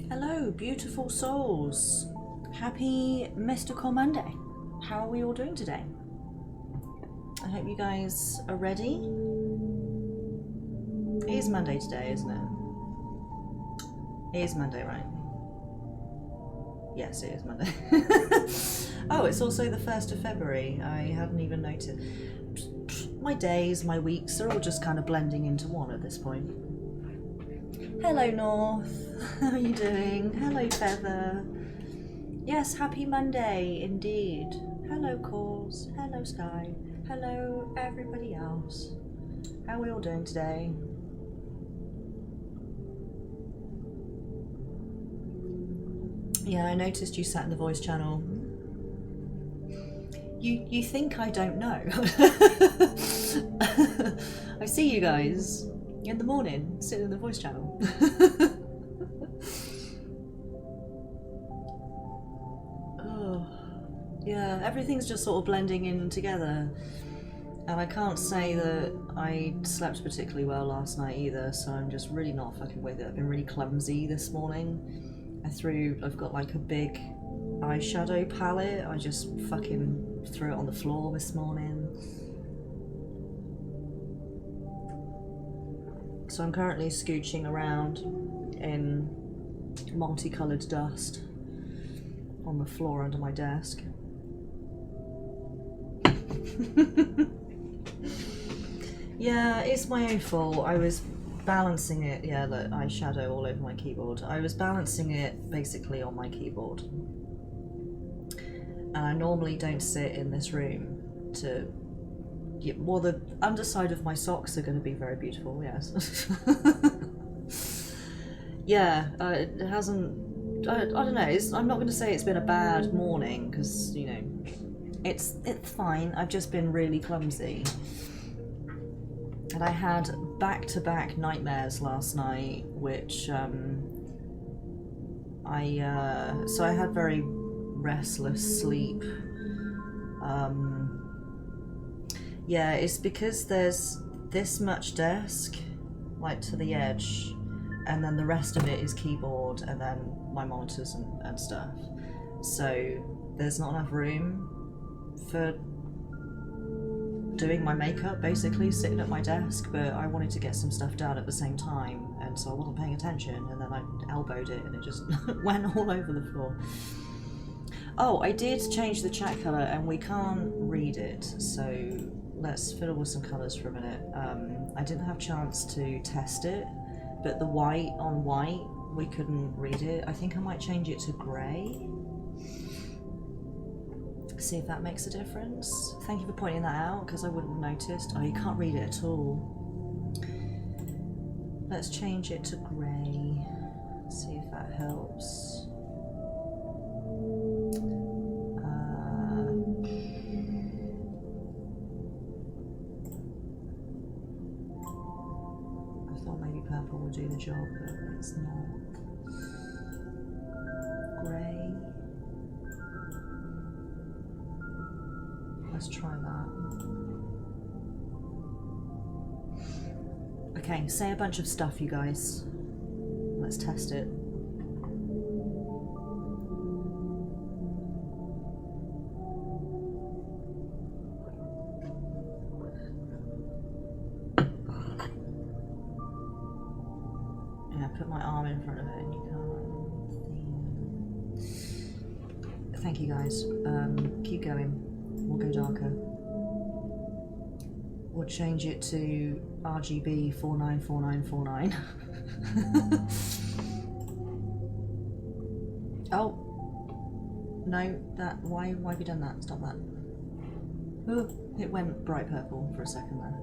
Hello, beautiful souls. Happy Mystical Monday. How are we all doing today? I hope you guys are ready. It is Monday today, isn't it? It is Monday, right? Yes, it is Monday. Oh, it's also the 1st of February. I hadn't even noticed. My days, my weeks are all just kind of blending into one at this point. Hello, North. How are you doing? Hello, Feather. Yes, happy Monday, indeed. Hello, Cause. Hello, Sky. Hello, everybody else. How are we all doing today? Yeah, I noticed you sat in the voice channel. You think I don't know? I see you guys in the morning sitting in the voice channel. Oh, yeah, everything's just sort of blending in together. And I can't say that I slept particularly well last night either, so I'm just really not fucking with it. I've been really clumsy this morning. I've got like a big eyeshadow palette. I just fucking threw it on the floor this morning. So I'm currently scooching around in multicoloured dust on the floor under my desk. Yeah, it's my own fault. I was balancing it, yeah, look, eyeshadow all over my keyboard. I was balancing it basically on my keyboard. And I normally don't sit in this room to... Well, the underside of my socks are going to be very beautiful, yes. Yeah, it hasn't... I don't know, I'm not going to say it's been a bad morning, because, you know, it's fine. I've just been really clumsy. And I had back-to-back nightmares last night, which so I had very restless sleep. Yeah, it's because there's this much desk, like to the edge, and then the rest of it is keyboard, and then my monitors and stuff. So there's not enough room for doing my makeup, basically, sitting at my desk, but I wanted to get some stuff done at the same time, and so I wasn't paying attention, and then I elbowed it and it just went all over the floor. Oh, I did change the chat colour and we can't read it, so let's fiddle with some colours for a minute. I didn't have a chance to test it, but the white on white, we couldn't read it. I think I might change it to grey. See if that makes a difference. Thank you for pointing that out, because I wouldn't have noticed. Oh, you can't read it at all. Let's change it to grey. See if that helps. I thought maybe purple would do the job, but it's not. Grey. Let's try that. Okay, say a bunch of stuff, you guys. Let's test it. Yeah, put my arm in front of it and you can't. Thank you, guys. Keep going. We'll go darker. We'll change it to RGB 494949. Oh no, why have you done that? Stop that. Oh, it went bright purple for a second there.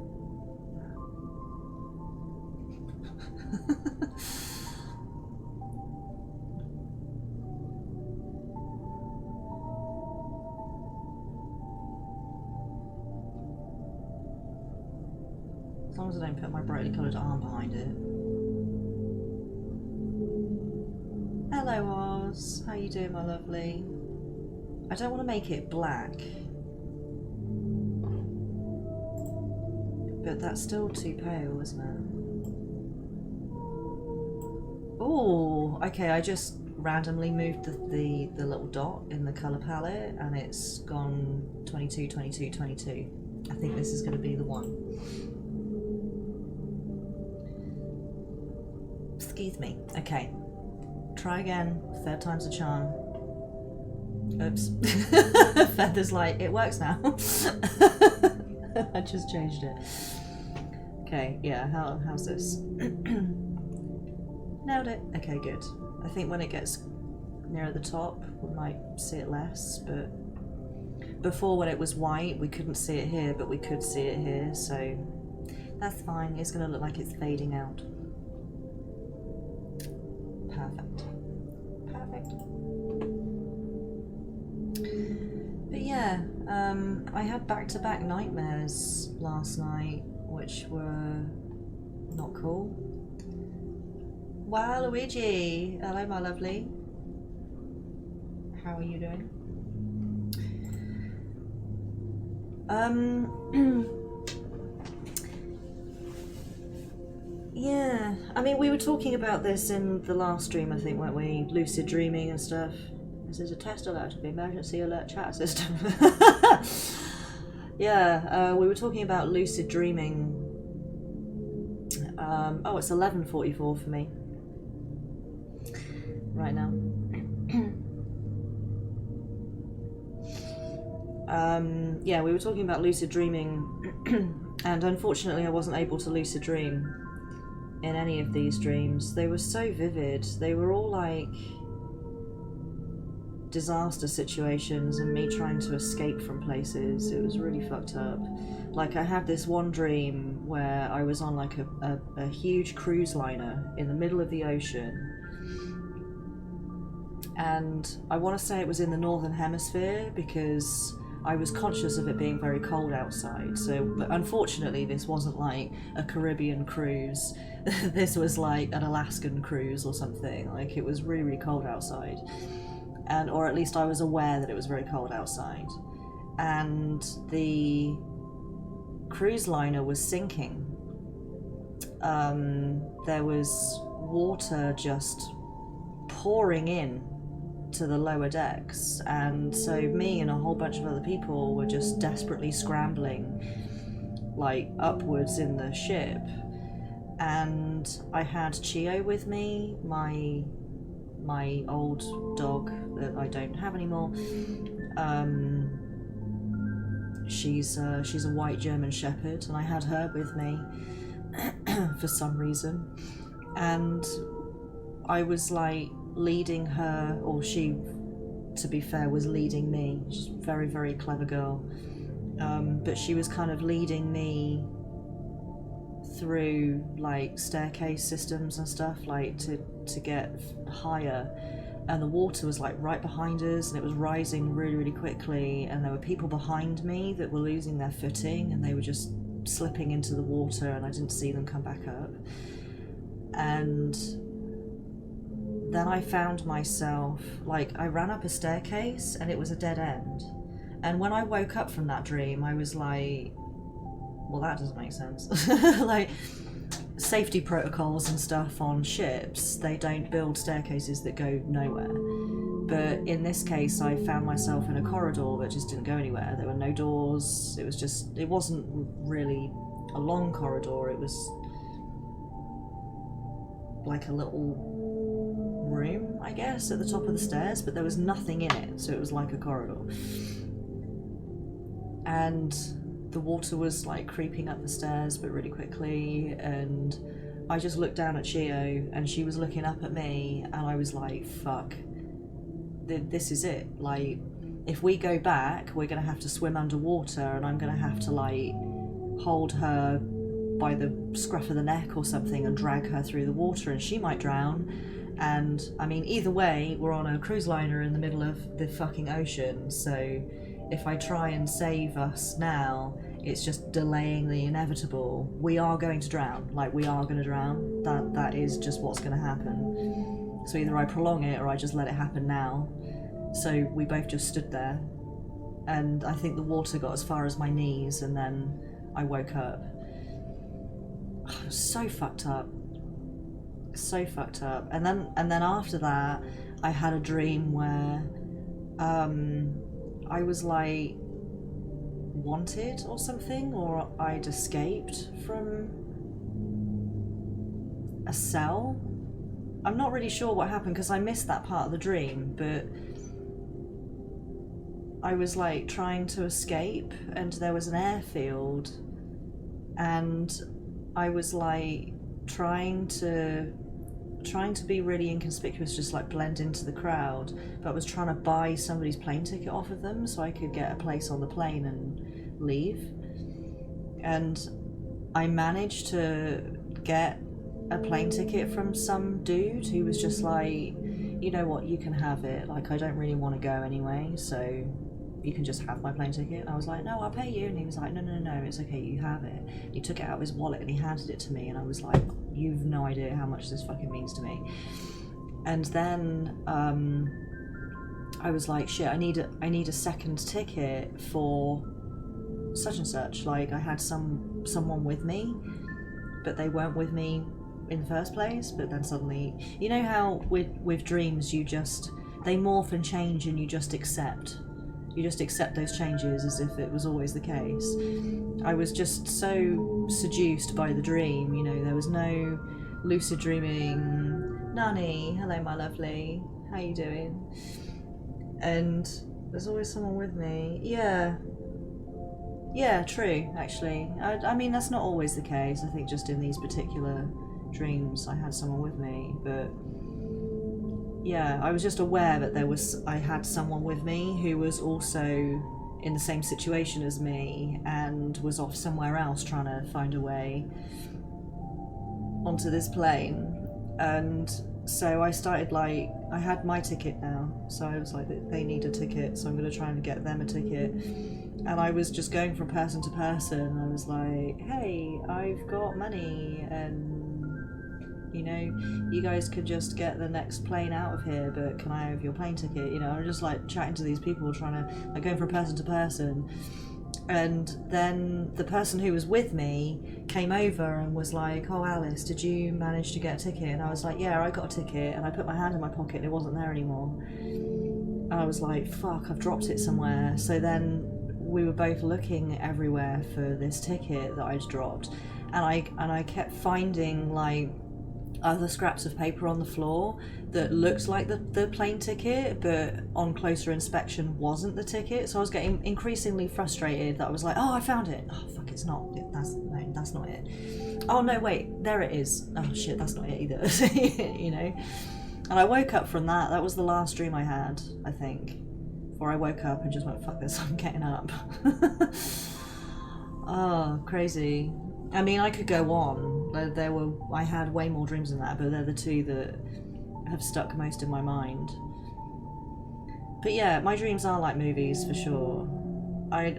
As long as I don't put my brightly coloured arm behind it. Hello, Oz. How you doing, my lovely? I don't want to make it black, but that's still too pale, isn't it? Oh, okay, I just randomly moved the little dot in the colour palette and it's gone 22, 22, 22. I think this is going to be the one. Excuse me. Okay. Try again. Third time's a charm. Oops. Feather's like, it works now. I just changed it. Okay, yeah, how's this? Nailed it. Okay, good. I think when it gets nearer the top, we might see it less, but before when it was white, we couldn't see it here, but we could see it here, so that's fine. It's going to look like it's fading out. Perfect. Perfect. But yeah, I had back-to-back nightmares last night, which were not cool. Wow, Luigi! Hello, my lovely. How are you doing? Yeah, I mean, we were talking about this in the last stream, I think, weren't we? Lucid dreaming and stuff. This is a test alert of the emergency alert chat system. Yeah, we were talking about lucid dreaming. Oh, it's 11:44 for me right now. Yeah, we were talking about lucid dreaming, and unfortunately I wasn't able to lucid dream in any of these dreams. They were so vivid. They were all like disaster situations and me trying to escape from places. It was really fucked up. Like, I had this one dream where I was on like a huge cruise liner in the middle of the ocean, and I want to say it was in the northern hemisphere because I was conscious of it being very cold outside. So, but unfortunately this wasn't like a Caribbean cruise. This was like an Alaskan cruise or something. Like, it was really, really cold outside. And, or at least I was aware that it was very cold outside. And the cruise liner was sinking. There was water just pouring in to the lower decks, and so me and a whole bunch of other people were just desperately scrambling like upwards in the ship. And I had Chio with me, my old dog that I don't have anymore. She's a white German Shepherd, and I had her with me for some reason, and I was like leading her, or she, to be fair, was leading me. She's a very, very clever girl, but she was kind of leading me through like staircase systems and stuff, like to get higher, and the water was like right behind us and it was rising really, really quickly, and there were people behind me that were losing their footing and they were just slipping into the water, and I didn't see them come back up. And then I found myself, like, I ran up a staircase and it was a dead end. And when I woke up from that dream, I was like, well, that doesn't make sense. Like, safety protocols and stuff on ships, they don't build staircases that go nowhere. But in this case, I found myself in a corridor that just didn't go anywhere. There were no doors. It was just, it wasn't really a long corridor. It was like a little room, I guess, at the top of the stairs, but there was nothing in it, so it was like a corridor. And the water was like creeping up the stairs, but really quickly, and I just looked down at Chio, and she was looking up at me, and I was like, fuck, this is it. Like, if we go back, we're gonna have to swim underwater, and I'm gonna have to like hold her by the scruff of the neck or something and drag her through the water, and she might drown. And I mean, either way, we're on a cruise liner in the middle of the fucking ocean, so if I try and save us now, it's just delaying the inevitable. We are going to drown. Like, we are going to drown. That is just what's going to happen. So either I prolong it or I just let it happen now. So we both just stood there, and I think the water got as far as my knees, and then I woke up. I was so fucked up. so fucked up. And then after that, I had a dream where I was like wanted or something, or I'd escaped from a cell. I'm not really sure what happened because I missed that part of the dream, but I was like trying to escape and there was an airfield and I was like trying to be really inconspicuous, just like blend into the crowd, but I was trying to buy somebody's plane ticket off of them so I could get a place on the plane and leave. And I managed to get a plane ticket from some dude who was just like, you know what, you can have it, like I don't really want to go anyway, so you can just have my plane ticket. And I was like, no, I'll pay you. And he was like, no, it's okay, you have it. He took it out of his wallet and he handed it to me, and I was like, you've no idea how much this fucking means to me. And then I was like, shit, I need a second ticket for such and such. Like I had someone with me, but they weren't with me in the first place. But then suddenly, you know how with dreams they morph and change and you just accept those changes as if it was always the case. I was just so seduced by the dream, you know, there was no lucid dreaming. Nani, hello my lovely, how you doing? And there's always someone with me. Yeah, true, actually. I mean, that's not always the case. I think just in these particular dreams I had someone with me, but yeah, I was just aware that I had someone with me who was also in the same situation as me and was off somewhere else trying to find a way onto this plane. And so I started like, I had my ticket now, so I was like, they need a ticket, so I'm going to try and get them a ticket. And I was just going from person to person. I was like, hey, I've got money, and you know, you guys could just get the next plane out of here, but can I have your plane ticket? You know, I'm just like chatting to these people, trying to like going from person to person. And then the person who was with me came over and was like, oh Alice, did you manage to get a ticket? And I was like, yeah, I got a ticket. And I put my hand in my pocket and it wasn't there anymore. And I was like, fuck, I've dropped it somewhere. So then we were both looking everywhere for this ticket that I'd dropped, and I kept finding like other scraps of paper on the floor that looked like the plane ticket, but on closer inspection wasn't the ticket. So I was getting increasingly frustrated that I was like, oh, I found it. Oh fuck, it's not. That's not it. Oh no, wait, there it is. Oh shit, that's not it either. You know. And I woke up from that. That was the last dream I had, I think. Before I woke up and just went, fuck this, I'm getting up. Oh, crazy. I mean, I could go on. I had way more dreams than that, but they're the two that have stuck most in my mind. But yeah, my dreams are like movies for sure. I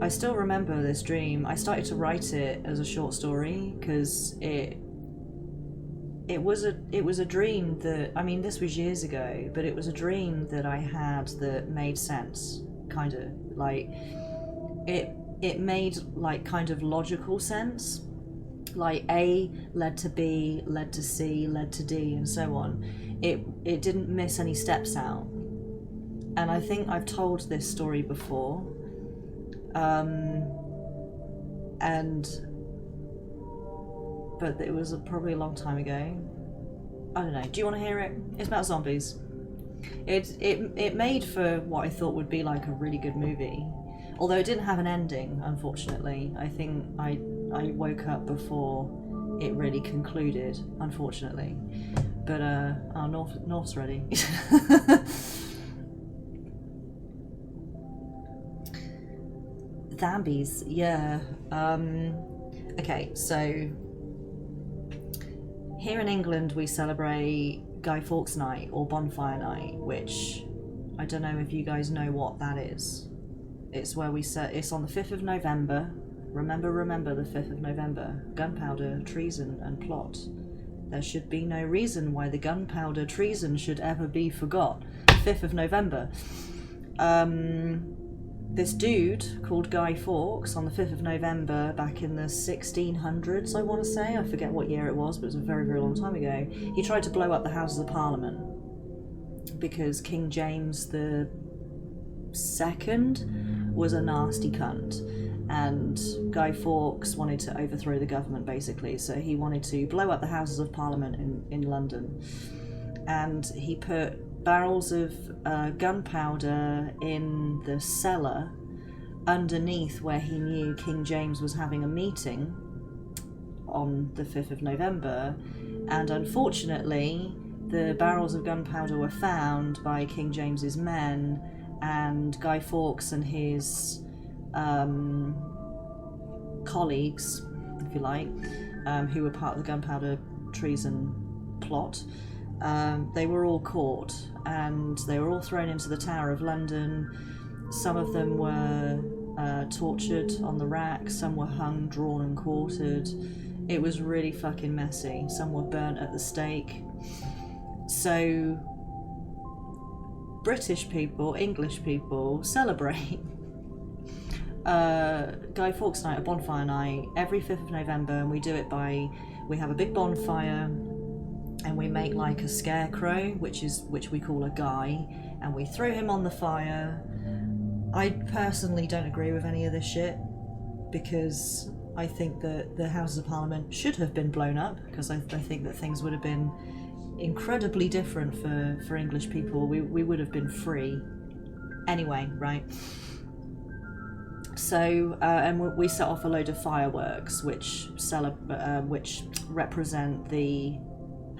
still remember this dream. I started to write it as a short story because it was a dream that, I mean, this was years ago, but it was a dream that I had that made sense, kind of like it made like kind of logical sense, like A led to B, led to C, led to D, and so on. It didn't miss any steps out. And I think I've told this story before, but it was probably a long time ago. I don't know. Do you want to hear it? It's about zombies. It made for what I thought would be like a really good movie, although it didn't have an ending, unfortunately. I think I woke up before it really concluded, unfortunately. But North's ready. Zombies, yeah. Okay, so here in England we celebrate Guy Fawkes Night or Bonfire Night, which I don't know if you guys know what that is. It's where it's on the 5th of November. Remember the 5th of November. Gunpowder, treason and plot. There should be no reason why the gunpowder treason should ever be forgot. 5th of November. this dude called Guy Fawkes on the 5th of November back in the 1600s, I want to say. I forget what year it was, but it was a very, very long time ago. He tried to blow up the Houses of Parliament because King James the Second was a nasty cunt, and Guy Fawkes wanted to overthrow the government, basically. So he wanted to blow up the Houses of Parliament in London, and he put barrels of gunpowder in the cellar underneath where he knew King James was having a meeting on the 5th of November, and unfortunately the barrels of gunpowder were found by King James's men, and Guy Fawkes and his colleagues, if you like, who were part of the gunpowder treason plot, they were all caught and they were all thrown into the Tower of London. Some of them were tortured on the rack, some were hung, drawn and quartered. It was really fucking messy. Some were burnt at the stake. So British people, English people celebrate Guy Fawkes Night, a bonfire night, every 5th of November, and we do it by, we have a big bonfire and we make like a scarecrow, which we call a guy, and we throw him on the fire. I personally don't agree with any of this shit, because I think that the Houses of Parliament should have been blown up, because I think that things would have been incredibly different for English people. We would have been free. Anyway, right? So, and we set off a load of fireworks, which represent the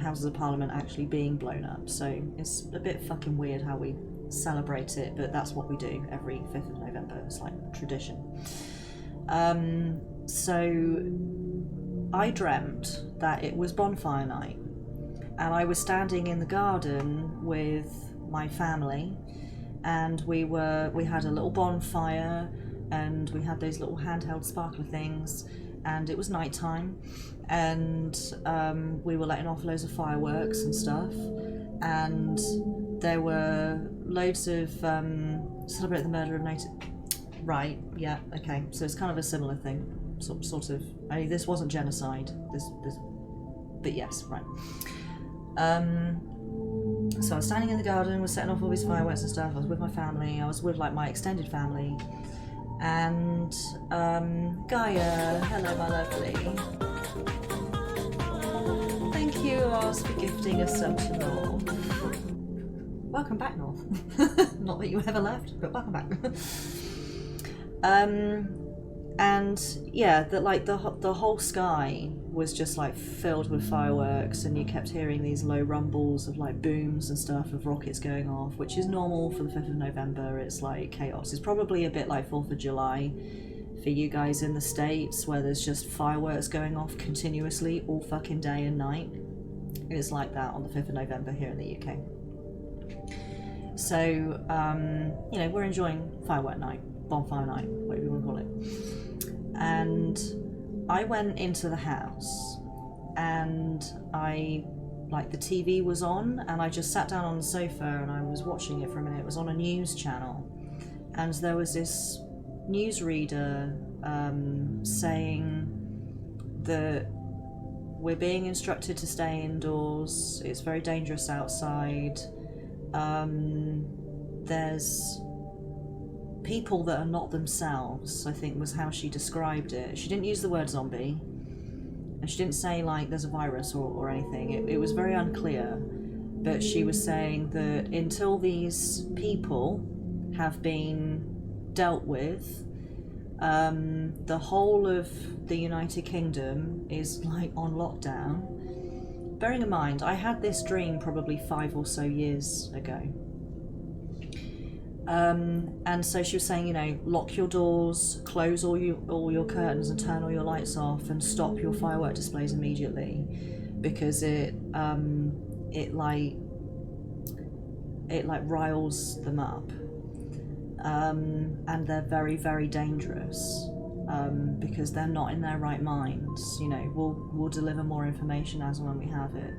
Houses of Parliament actually being blown up. So it's a bit fucking weird how we celebrate it, but that's what we do every 5th of November. It's like tradition. So I dreamt that it was bonfire night, and I was standing in the garden with my family, and we had a little bonfire, and we had those little handheld sparkler things, and it was nighttime, and we were letting off loads of fireworks and stuff, and there were loads of celebrate the murder of native. Right, yeah, okay, so it's kind of a similar thing, sort of. I mean, this wasn't genocide. This, but yes, right. So I was standing in the garden, was setting off all these fireworks and stuff. I was with my family. I was with like my extended family, and Gaia, hello, my lovely. Thank you, Oz, for gifting us sub to North. Welcome back, North. Not that you ever left, but welcome back. And yeah, the whole sky was just like filled with fireworks, and you kept hearing these low rumbles of like booms and stuff of rockets going off, which is normal for the 5th of November. It's like chaos. It's probably a bit like 4th of July for you guys in the States, where there's just fireworks going off continuously all fucking day and night. It's like that on the 5th of November here in the UK. So, you know, we're enjoying firework night, bonfire night, whatever you want to call it. And I went into the house, and the TV was on, and I just sat down on the sofa and I was watching it for a minute. It was on a news channel, and there was this newsreader saying that we're being instructed to stay indoors, it's very dangerous outside, there's people that are not themselves, I think was how she described it. She didn't use the word zombie, and she didn't say like there's a virus or anything. It was very unclear, but she was saying that until these people have been dealt with, the whole of the United Kingdom is like on lockdown. Bearing in mind, I had this dream probably 5 or so years ago. And so she was saying, you know, lock your doors, close all your curtains and turn all your lights off, and stop your firework displays immediately, because it riles them up, and they're very, very dangerous, because they're not in their right minds. You know, we'll deliver more information as and when we have it.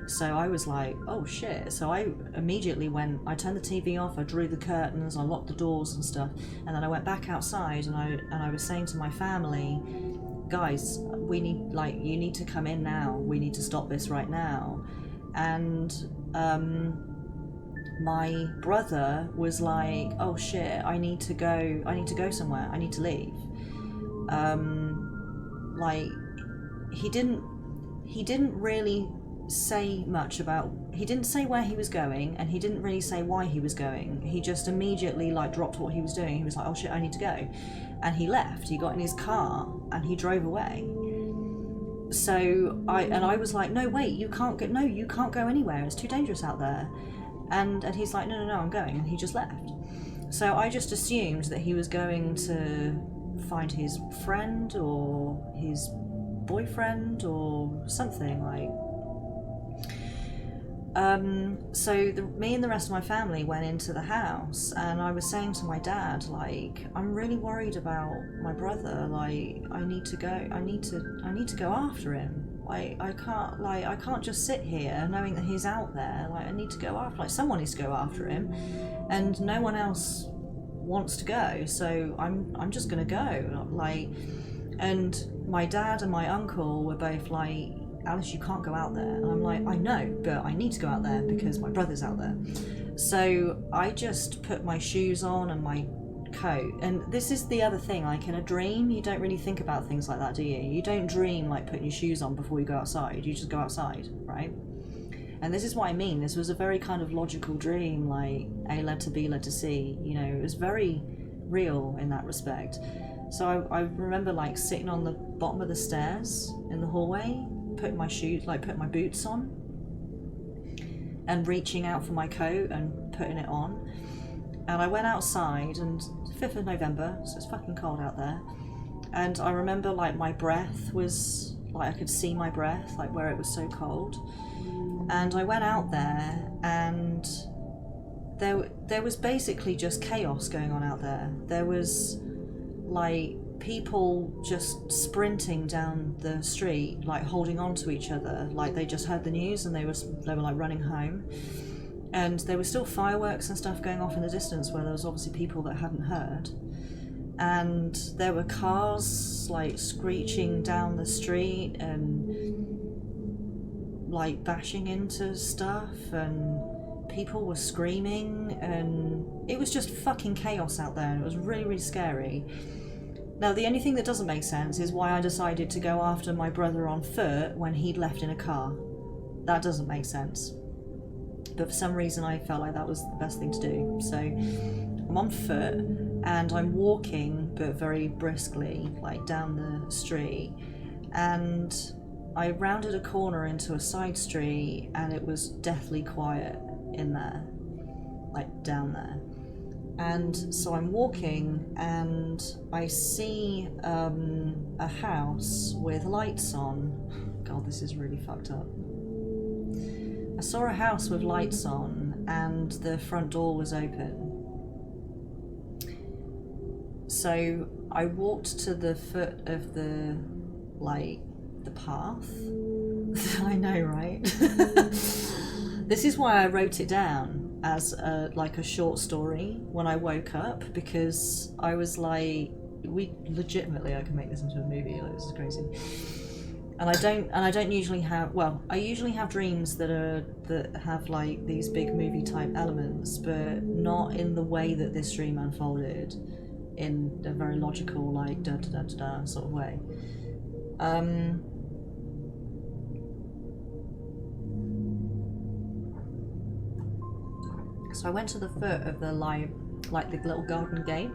So I was like, oh shit. So I immediately I turned the TV off, I drew the curtains, I locked the doors and stuff, and then I went back outside and I was saying to my family, guys, we need, like, you need to come in now, we need to stop this right now. And my brother was like, oh shit, I need to go somewhere, I need to leave. Like, he didn't really say much about, he didn't say where he was going, and he didn't really say why he was going. He just immediately like dropped what he was doing. He was like, oh shit, I need to go. And he left. He got in his car and he drove away. So I was like, no, wait, you can't go anywhere, it's too dangerous out there. And he's like, no, I'm going, and he just left. So I just assumed that he was going to find his friend or his boyfriend or something, like. So me and the rest of my family went into the house, and I was saying to my dad, like, I'm really worried about my brother. Like, I need to go after him. I can't just sit here knowing that he's out there. Like, I need to go after, like, someone needs to go after him, and no one else wants to go. So I'm just gonna go. Like, and my dad and my uncle were both like, Alice, you can't go out there. And I'm like, I know, but I need to go out there because my brother's out there. So I just put my shoes on and my coat. And this is the other thing, like, in a dream, you don't really think about things like that, do you? You don't dream like putting your shoes on before you go outside. You just go outside, right? And this is what I mean. This was a very kind of logical dream, like A led to B led to C. You know, it was very real in that respect. So I remember like sitting on the bottom of the stairs in the hallway, putting my boots on, and reaching out for my coat and putting it on. And I went outside, and 5th of November, so it's fucking cold out there. And I remember like my breath was, like, I could see my breath, like where it was so cold. And I went out there, and there was basically just chaos going on out there. There was like people just sprinting down the street, like holding on to each other, like they just heard the news and they were like running home. And there were still fireworks and stuff going off in the distance where there was obviously people that hadn't heard. And there were cars like screeching down the street and like bashing into stuff, and people were screaming, and it was just fucking chaos out there, and it was really, really scary. Now, the only thing that doesn't make sense is why I decided to go after my brother on foot when he'd left in a car. That doesn't make sense. But for some reason I felt like that was the best thing to do. So I'm on foot and I'm walking, but very briskly, like down the street. And I rounded a corner into a side street, and it was deathly quiet in there, like down there. And so I'm walking and I see a house with lights on. God, this is really fucked up. I saw a house with lights on and the front door was open. So I walked to the foot of the path. I know, right? This is why I wrote it down as a short story when I woke up, because I was like, I can make this into a movie. Like, this is crazy. And I don't usually have, well, I usually have dreams that have like these big movie type elements, but not in the way that this dream unfolded, in a very logical, like da da da da da sort of way. So I went to the foot of the like the little garden gate,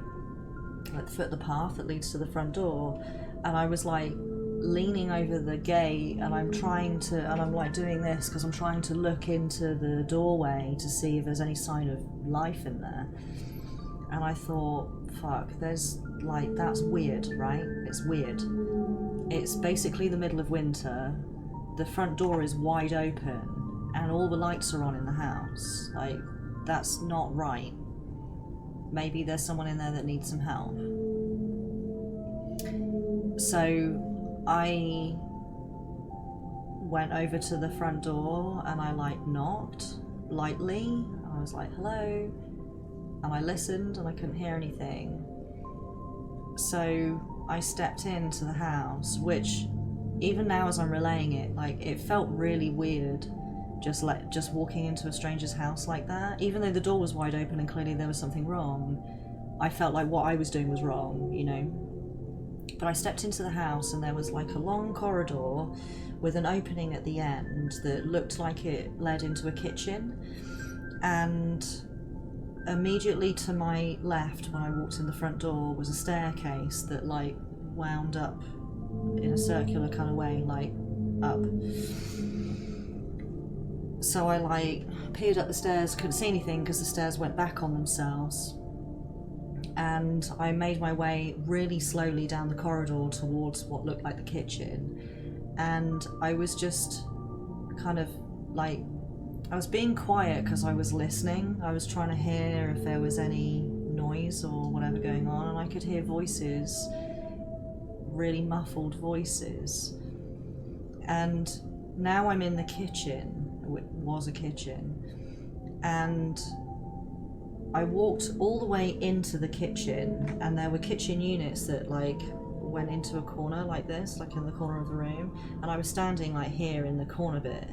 like the foot of the path that leads to the front door, and I was like leaning over the gate, and I'm like doing this because I'm trying to look into the doorway to see if there's any sign of life in there. And I thought, fuck, there's like, that's weird, right? It's weird. It's basically the middle of winter, the front door is wide open, and all the lights are on in the house. Like, that's not right. Maybe there's someone in there that needs some help. So I went over to the front door and I like knocked lightly. I was like, hello, and I listened and I couldn't hear anything. So I stepped into the house, which even now as I'm relaying it, like it felt really weird just walking into a stranger's house like that. Even though the door was wide open and clearly there was something wrong, I felt like what I was doing was wrong, you know. But I stepped into the house and there was like a long corridor with an opening at the end that looked like it led into a kitchen, and immediately to my left when I walked in the front door was a staircase that like wound up in a circular kind of way, like up. So I like peered up the stairs, couldn't see anything because the stairs went back on themselves, and I made my way really slowly down the corridor towards what looked like the kitchen, and I was just kind of like, I was being quiet because I was listening. I was trying to hear if there was any noise or whatever going on, and I could hear voices, really muffled voices. And now I'm in the kitchen, it was a kitchen, and I walked all the way into the kitchen, and there were kitchen units that like went into a corner like this, like in the corner of the room, and I was standing like here in the corner bit,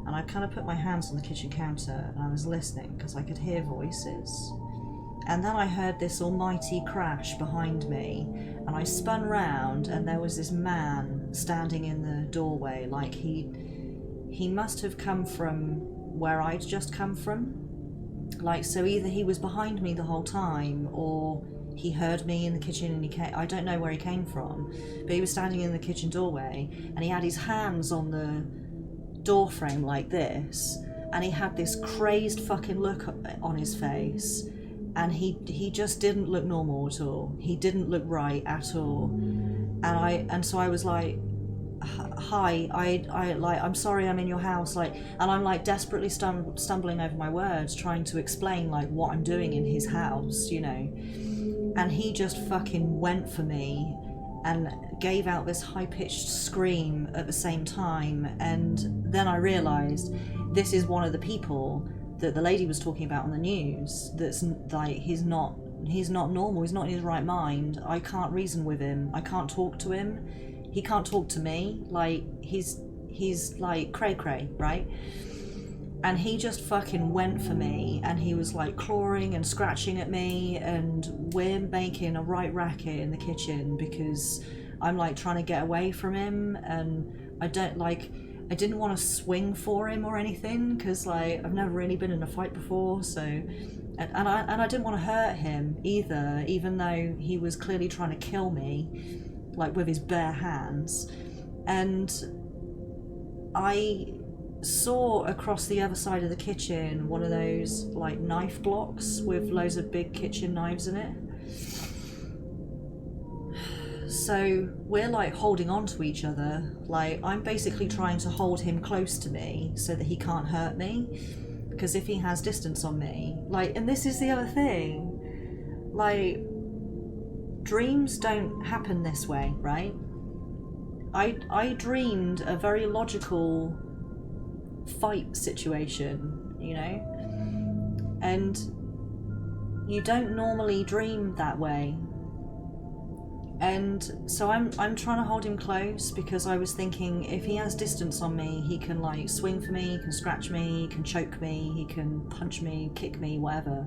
and I kind of put my hands on the kitchen counter and I was listening because I could hear voices. And then I heard this almighty crash behind me, and I spun round and there was this man standing in the doorway, like he must have come from where I'd just come from. Like, so either he was behind me the whole time or he heard me in the kitchen and he came, I don't know where he came from, but he was standing in the kitchen doorway and he had his hands on the door frame like this, and he had this crazed fucking look on his face, and he just didn't look normal at all. He didn't look right at all. And so I was like, hi, I like, I'm sorry I'm in your house, like, and I'm like desperately stumbling over my words trying to explain like what I'm doing in his house, you know. And he just fucking went for me and gave out this high-pitched scream at the same time. And then I realised this is one of the people that the lady was talking about on the news, that's like, he's not normal, he's not in his right mind, I can't reason with him, I can't talk to him, he can't talk to me, like he's like cray-cray, right? And he just fucking went for me, and he was like clawing and scratching at me, and we're making a right racket in the kitchen because I'm like trying to get away from him, and I didn't want to swing for him or anything because like I've never really been in a fight before, so and I didn't want to hurt him either, even though he was clearly trying to kill me like with his bare hands. And I saw across the other side of the kitchen one of those like knife blocks with loads of big kitchen knives in it. So we're like holding on to each other, like I'm basically trying to hold him close to me so that he can't hurt me, because if he has distance on me, like, and this is the other thing, like dreams don't happen this way, right? I dreamed a very logical fight situation, you know, and you don't normally dream that way. And so I'm trying to hold him close because I was thinking if he has distance on me, he can like swing for me, he can scratch me, he can choke me, he can punch me, kick me, whatever,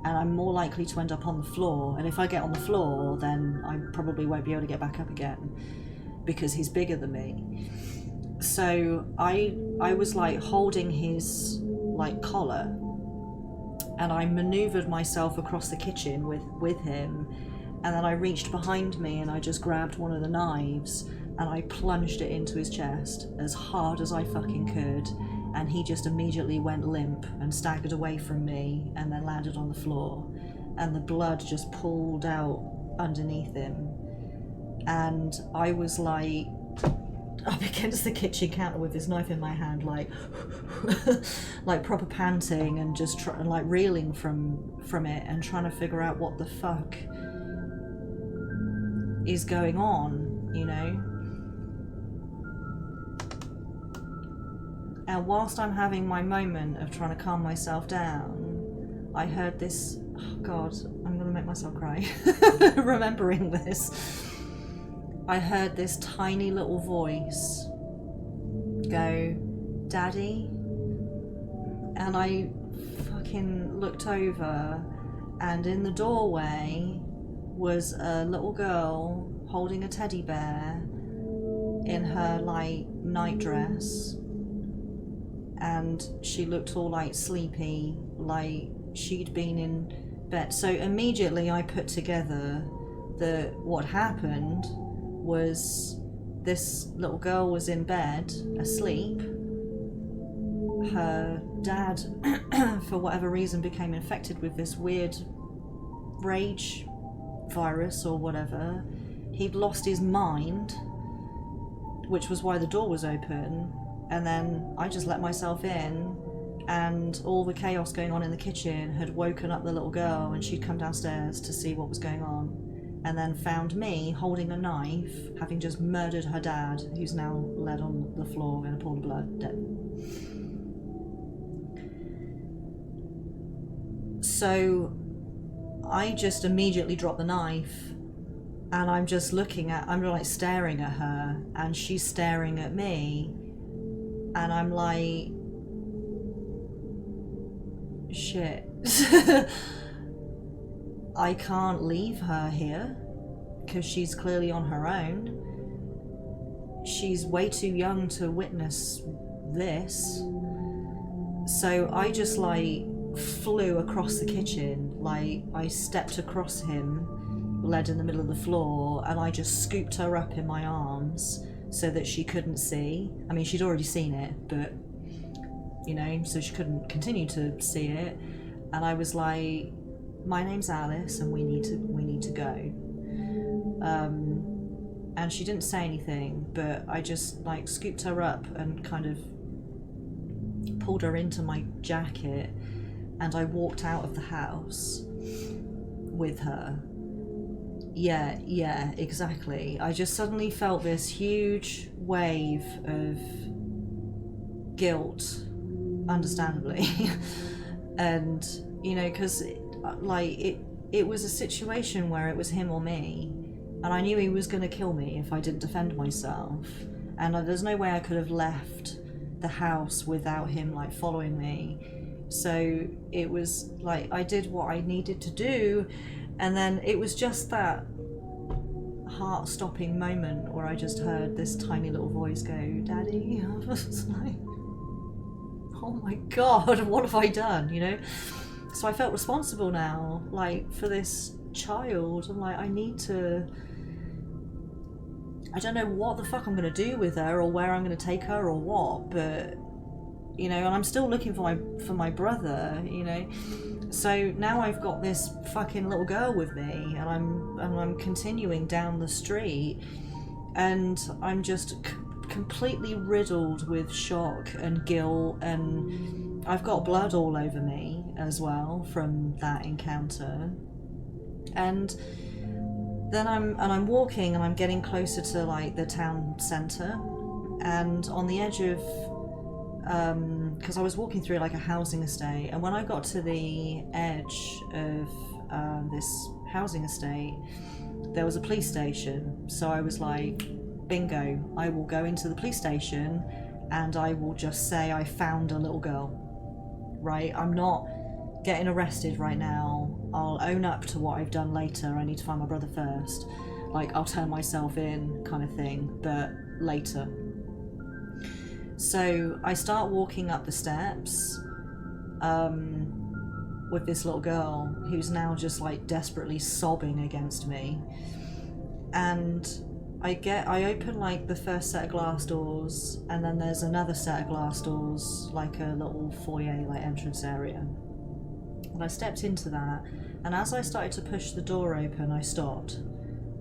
and I'm more likely to end up on the floor. And if I get on the floor, then I probably won't be able to get back up again because he's bigger than me. So I was like holding his like collar, and I maneuvered myself across the kitchen with him, and then I reached behind me and I just grabbed one of the knives and I plunged it into his chest as hard as I fucking could, and he just immediately went limp and staggered away from me and then landed on the floor, and the blood just pooled out underneath him. And I was like up against the kitchen counter with this knife in my hand, like like proper panting and just like reeling from it and trying to figure out what the fuck is going on, you know. And whilst I'm having my moment of trying to calm myself down, I heard this, oh God, I'm gonna make myself cry remembering this. I heard this tiny little voice go, "Daddy?" And I fucking looked over, and in the doorway was a little girl holding a teddy bear in her like night dress, and she looked all like sleepy, like she'd been in bed. So immediately I put together that what happened was this little girl was in bed asleep. Her dad for whatever reason became infected with this weird rage virus or whatever. He'd lost his mind, which was why the door was open, and then I just let myself in, and all the chaos going on in the kitchen had woken up the little girl, and she'd come downstairs to see what was going on, and then found me holding a knife, having just murdered her dad, who's now laid on the floor in a pool of blood, dead. So I just immediately dropped the knife, and I'm just I'm like staring at her, and she's staring at me, and I'm like, shit. I can't leave her here because she's clearly on her own. She's way too young to witness this. So I just like flew across the kitchen, like I stepped across him, led in the middle of the floor, and I just scooped her up in my arms so that she couldn't see. I mean, she'd already seen it, but you know, so she couldn't continue to see it. And I was like, "My name's Alice, and we need to go." And she didn't say anything, but I just like scooped her up and kind of pulled her into my jacket, and I walked out of the house with her. Yeah, exactly. I just suddenly felt this huge wave of guilt, understandably. And, you know, because it was a situation where it was him or me, and I knew he was going to kill me if I didn't defend myself, and there's no way I could have left the house without him like following me. So it was like I did what I needed to do, and then it was just that heart-stopping moment where I just heard this tiny little voice go, "Daddy." I was like, oh my God, what have I done, you know? So I felt responsible now, like, for this child. I'm like, I don't know what the fuck I'm gonna do with her, or where I'm gonna take her, or what, but you know, and I'm still looking for my brother, you know. So now I've got this fucking little girl with me, and I'm continuing down the street, and I'm just completely riddled with shock and guilt, and I've got blood all over me as well from that encounter. And then I'm walking, and I'm getting closer to like the town centre, and on the edge of because I was walking through like a housing estate, and when I got to the edge of this housing estate, there was a police station. So I was like, bingo, I will go into the police station and I will just say I found a little girl, right? I'm not getting arrested right now. I'll own up to what I've done later. I need to find my brother first. Like, I'll turn myself in kind of thing, but later. So I start walking up the steps with this little girl who's now just like desperately sobbing against me, and I open like the first set of glass doors, and then there's another set of glass doors, like a little foyer, like entrance area, and I stepped into that, and as I started to push the door open, I stopped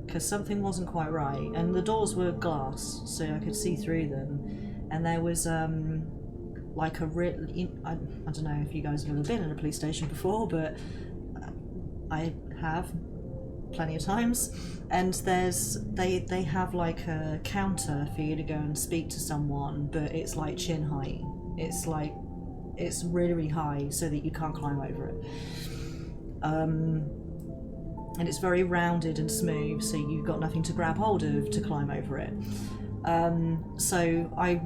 because something wasn't quite right, and the doors were glass so I could see through them. And there was like I don't know if you guys have ever been in a police station before, but I have plenty of times. And they have like a counter for you to go and speak to someone, but it's like chin height, It's like, it's really, really high so that you can't climb over it. And it's very rounded and smooth, so you've got nothing to grab hold of to climb over it. So I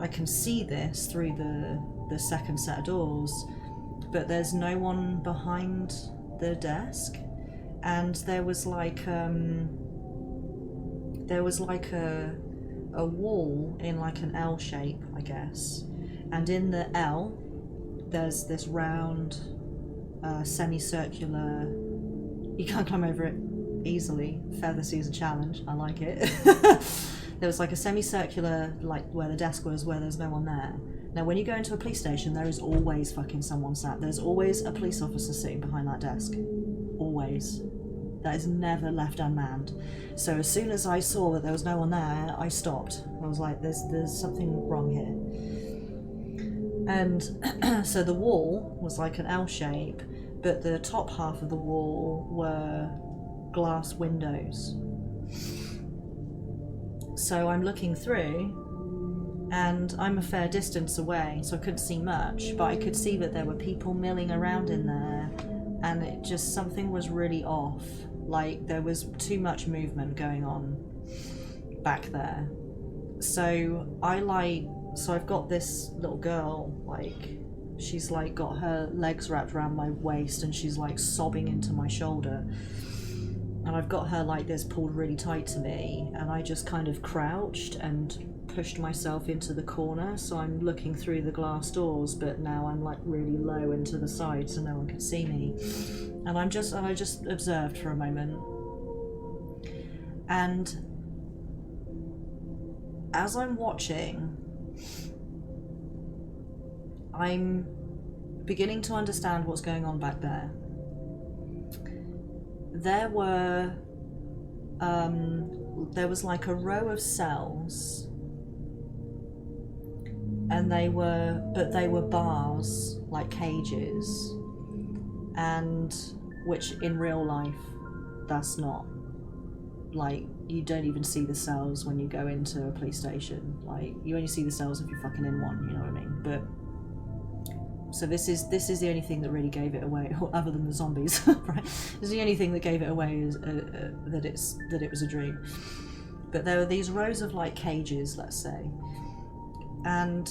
can see this through the second set of doors, but there's no one behind the desk, and there was like a wall in like an L shape, I guess, and in the L there's this round semicircular, you can't climb over it easily. Feather season challenge, I like it. There was like a semicircular, like where the desk was, where there's no one there. Now when you go into a police station, there is always fucking someone sat. There's always a police officer sitting behind that desk. Always. That is never left unmanned. So as soon as I saw that there was no one there, I stopped. I was like, there's something wrong here. And so the wall was like an L shape, but the top half of the wall were glass windows. So I'm looking through, and I'm a fair distance away, so I couldn't see much, but I could see that there were people milling around in there, and it just, something was really off. Like there was too much movement going on back there. So I've got this little girl, like she's like got her legs wrapped around my waist and she's like sobbing into my shoulder, and I've got her like this pulled really tight to me, and I just kind of crouched and pushed myself into the corner, so I'm looking through the glass doors, but now I'm like really low into the side so no one could see me, and I just observed for a moment. And as I'm watching, I'm beginning to understand what's going on back there. There was like a row of cells, and they were bars, like cages, and which in real life, that's not, like, you don't even see the cells when you go into a police station. Like, you only see the cells if you're fucking in one, you know what I mean? But so this is the only thing that really gave it away, other than the zombies, right? This is the only thing that gave it away, is that it was a dream. But there were these rows of like cages, let's say, and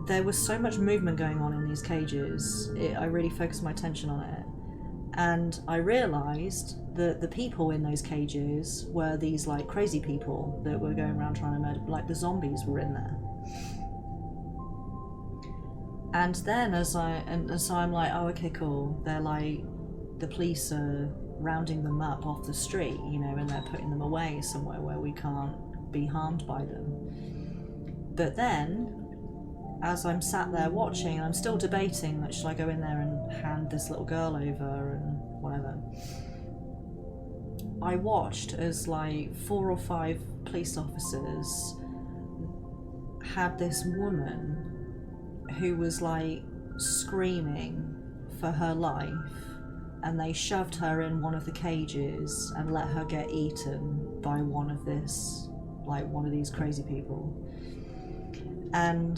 there was so much movement going on in these cages. I really focused my attention on it, and I realised that the people in those cages were these like crazy people that were going around trying to murder, like the zombies were in there. And then so I'm like, oh, okay, cool. They're like, the police are rounding them up off the street, you know, and they're putting them away somewhere where we can't be harmed by them. But then, as I'm sat there watching, I'm still debating that should I go in there and hand this little girl over and whatever. I watched as like 4 or 5 police officers had this woman who was like screaming for her life, and they shoved her in one of the cages and let her get eaten by one of these crazy people. And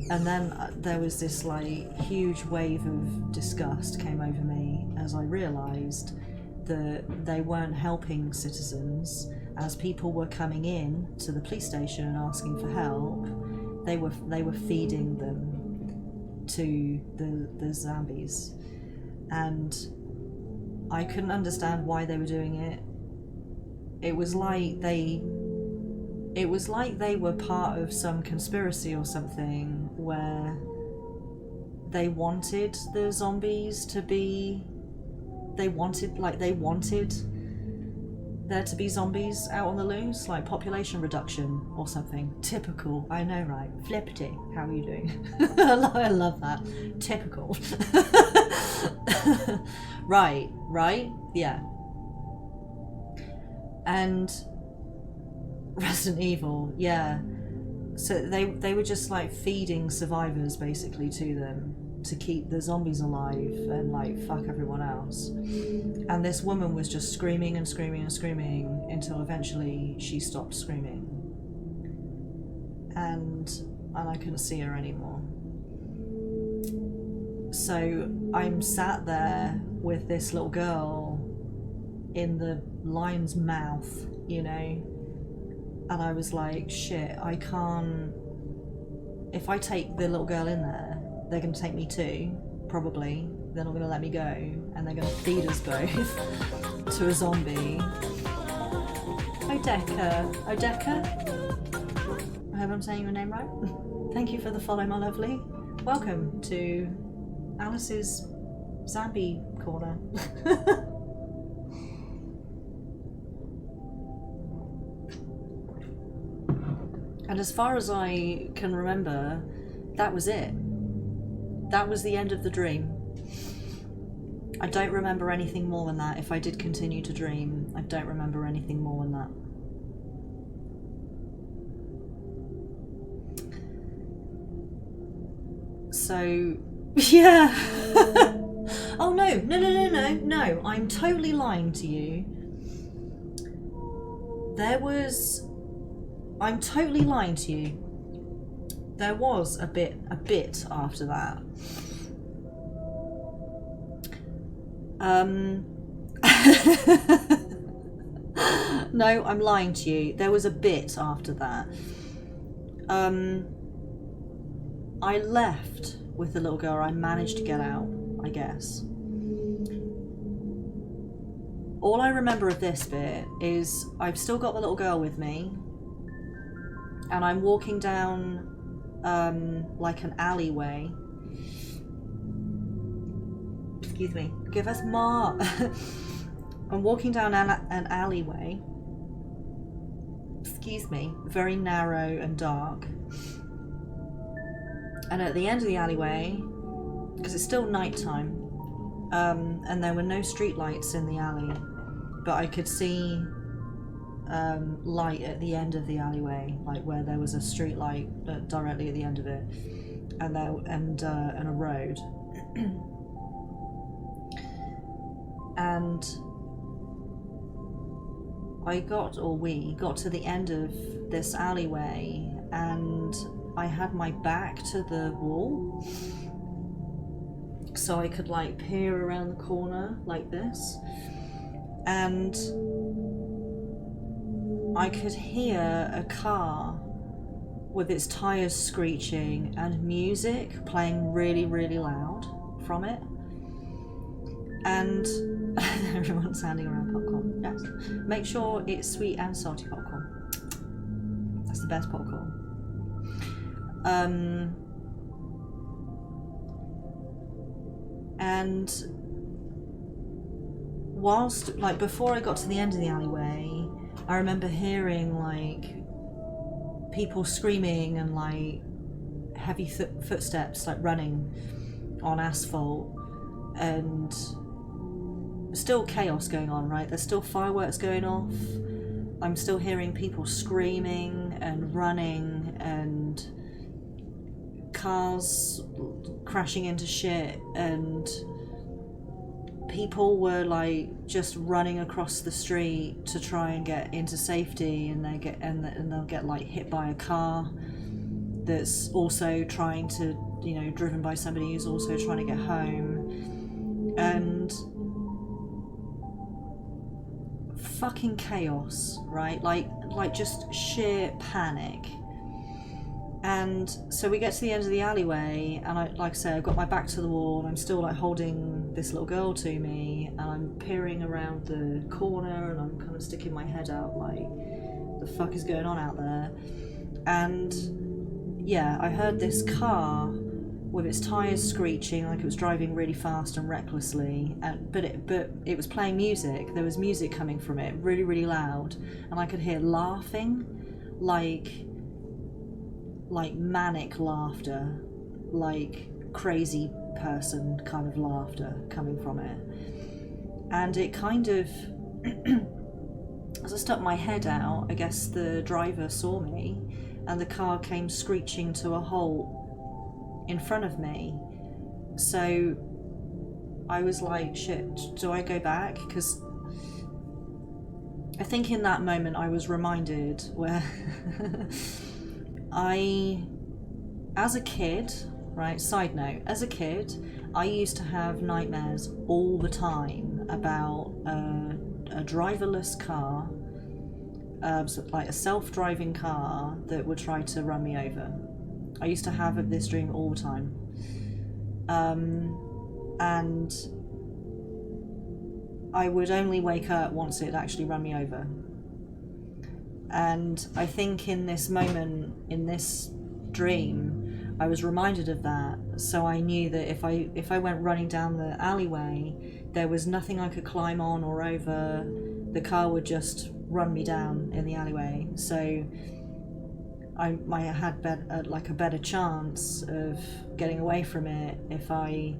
then there was this like huge wave of disgust came over me as I realised that they weren't helping citizens. As people were coming in to the police station and asking for help, they were feeding them to the zombies, and I couldn't understand why they were doing it. It was like they were part of some conspiracy or something, where they wanted the zombies to be, they wanted there to be zombies out on the loose, like population reduction or something. Typical, I know, right? Flippity, how are you doing? I love that. Typical. Right, yeah. And Resident Evil, yeah. So they were just like feeding survivors basically to them to keep the zombies alive and like fuck everyone else. And this woman was just screaming and screaming and screaming until eventually she stopped screaming. And and I couldn't see her anymore. So I'm sat there with this little girl in the lion's mouth, you know, and I was like, shit, I can't, if I take the little girl in there, they're going to take me too, probably. They're not going to let me go, and they're going to feed us both to a zombie. Odeka. Odeka? I hope I'm saying your name right. Thank you for the follow, my lovely. Welcome to Alice's Zombie Corner. And as far as I can remember, that was it. That was the end of the dream. I don't remember anything more than that. If I did continue to dream, I don't remember anything more than that. So, yeah. Oh no, I'm totally lying to you. I'm totally lying to you. There was a bit after that. No, I'm lying to you. There was a bit after that. I left with the little girl. I managed to get out, I guess. All I remember of this bit is I've still got the little girl with me, and I'm walking down like an alleyway. Excuse me, give us more. I'm walking down an alleyway. Excuse me, very narrow and dark. And at the end of the alleyway, because it's still nighttime, and there were no street lights in the alley, but I could see light at the end of the alleyway, like where there was a street light directly at the end of it, and a road. And we got to the end of this alleyway, and I had my back to the wall, so I could like peer around the corner like this, and I could hear a car with its tires screeching and music playing really, really loud from it. And everyone's handing around popcorn. Yes. Make sure it's sweet and salty popcorn. That's the best popcorn. And whilst, like, before I got to the end of the alleyway, I remember hearing like people screaming and like heavy footsteps like running on asphalt, and still chaos going on, right? There's still fireworks going off. I'm still hearing people screaming and running and cars crashing into shit, and people were like just running across the street to try and get into safety, and they'll get like hit by a car that's also trying to, you know, driven by somebody who's also trying to get home, and fucking chaos, right? Like just sheer panic. And so we get to the end of the alleyway, and I, like I say, I've got my back to the wall, and I'm still like holding this little girl to me, and I'm peering around the corner, and I'm kind of sticking my head out like, the fuck is going on out there? And yeah, I heard this car with its tires screeching like it was driving really fast and recklessly, but it was playing music. There was music coming from it, really, really loud, and I could hear laughing, like manic laughter, like crazy person kind of laughter coming from it. And it kind of, as I stuck my head out, I guess the driver saw me, and the car came screeching to a halt in front of me. So I was like, shit, do I go back? Because I think in that moment I was reminded where I as a kid, right, side note, as a kid, I used to have nightmares all the time about a driverless car, so like a self-driving car that would try to run me over. I used to have this dream all the time. And I would only wake up once it actually run me over. And I think in this moment, in this dream, I was reminded of that, so I knew that if I went running down the alleyway, there was nothing I could climb on or over. The car would just run me down in the alleyway. So I had a better chance of getting away from it if I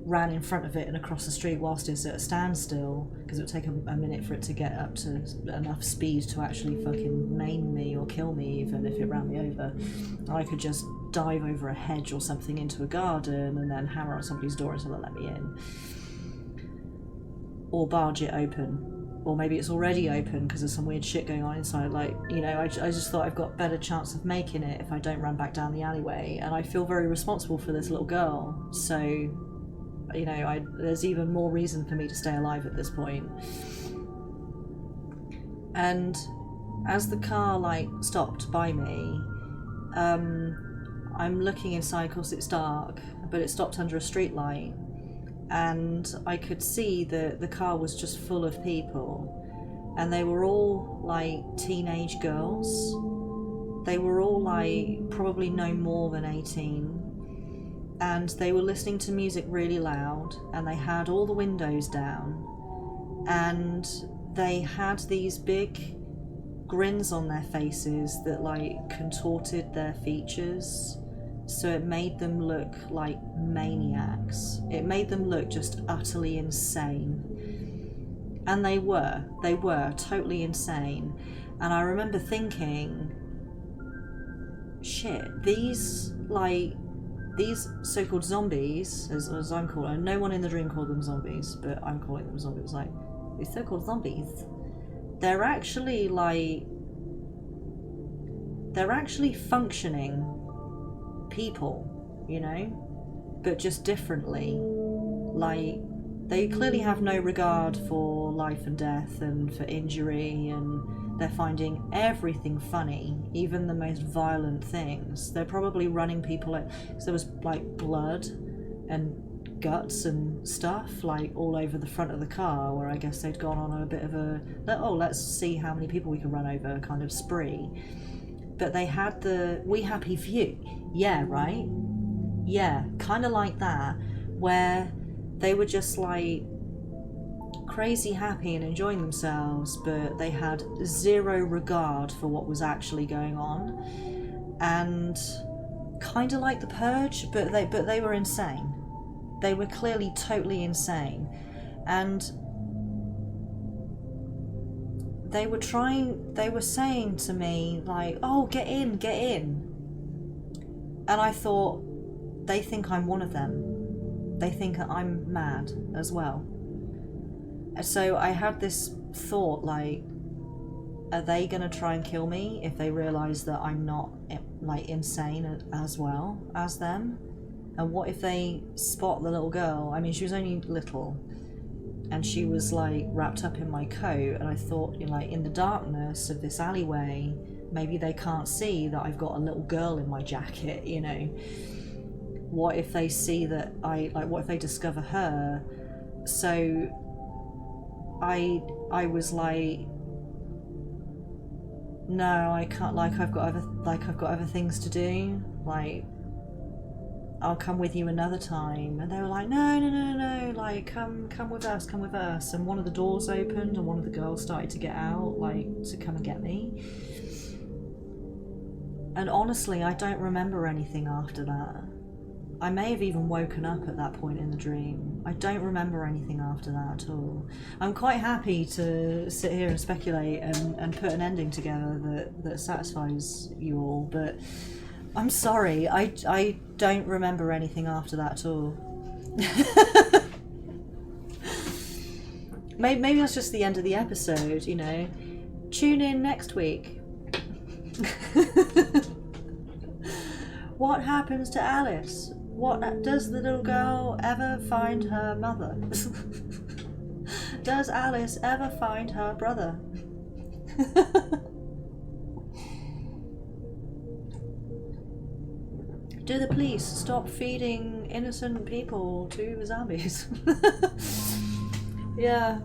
ran in front of it and across the street whilst it's at a standstill, because it would take a minute for it to get up to enough speed to actually fucking maim me or kill me, even if it ran me over. I could just dive over a hedge or something into a garden and then hammer on somebody's door until they let me in. Or barge it open. Or maybe it's already open because there's some weird shit going on inside. Like, you know, I just thought I've got better chance of making it if I don't run back down the alleyway. And I feel very responsible for this little girl. So, you know, there's even more reason for me to stay alive at this point. And as the car, like, stopped by me, I'm looking inside, of course it's dark, but it stopped under a street light. And I could see that the car was just full of people, and they were all like teenage girls. They were all like probably no more than 18, and they were listening to music really loud, and they had all the windows down, and they had these big grins on their faces that like contorted their features. So it made them look like maniacs. It made them look just utterly insane. And they were totally insane. And I remember thinking, shit, these so-called zombies, as I'm calling them, no one in the dream called them zombies, but I'm calling them zombies, like, these so-called zombies, they're actually functioning people, you know, but just differently. Like, they clearly have no regard for life and death and for injury, and they're finding everything funny, even the most violent things. They're probably running people out, because there was like blood and guts and stuff like all over the front of the car, where I guess they'd gone on a bit of a, oh, let's see how many people we can run over kind of spree. But they had the "we happy few," yeah, right? Yeah, kind of like that, where they were just like crazy happy and enjoying themselves, but they had zero regard for what was actually going on. And kind of like the Purge, but they were insane. They were clearly totally insane. And they were saying to me, like, oh, get in. And I thought, they think I'm one of them. They think I'm mad as well. So I had this thought, like, are they going to try and kill me if they realise that I'm not, like, insane as well as them? And what if they spot the little girl? I mean, she was only little, and she was like wrapped up in my coat, and I thought, you know, like, in the darkness of this alleyway, maybe they can't see that I've got a little girl in my jacket, you know. What if they see that what if they discover her? So I was like, no, I can't, I've got other things to do, like, I'll come with you another time. And they were like, no, like, come with us. And one of the doors opened, and one of the girls started to get out, like, to come and get me. And honestly, I don't remember anything after that. I may have even woken up at that point in the dream. I don't remember anything after that at all. I'm quite happy to sit here and speculate and put an ending together that satisfies you all, but I'm sorry, I don't remember anything after that at all. Maybe that's just the end of the episode, you know. Tune in next week. What happens to Alice? What does the little girl ever find her mother? Does Alice ever find her brother? Do the police stop feeding innocent people to zombies? Yeah.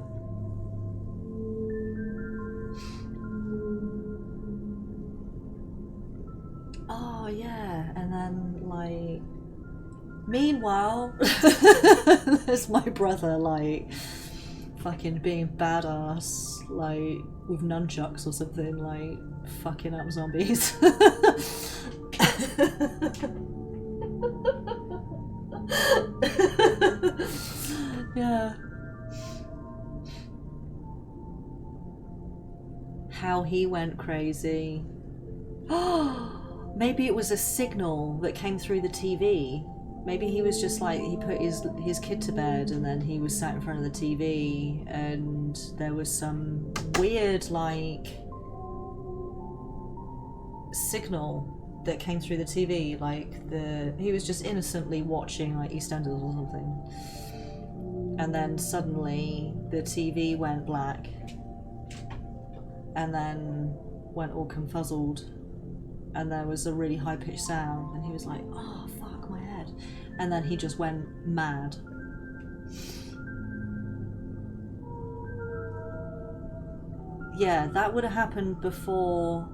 Oh yeah, and then like meanwhile there's my brother like fucking being badass like with nunchucks or something, like fucking up zombies. Yeah. How he went crazy. Maybe it was a signal that came through the TV. Maybe he was just like, he put his kid to bed and then he was sat in front of the TV and there was some weird like signal that came through the TV, like he was just innocently watching like EastEnders or something, and then suddenly the TV went black and then went all confuzzled and there was a really high-pitched sound and he was like, oh fuck my head, and then he just went mad. Yeah, that would have happened before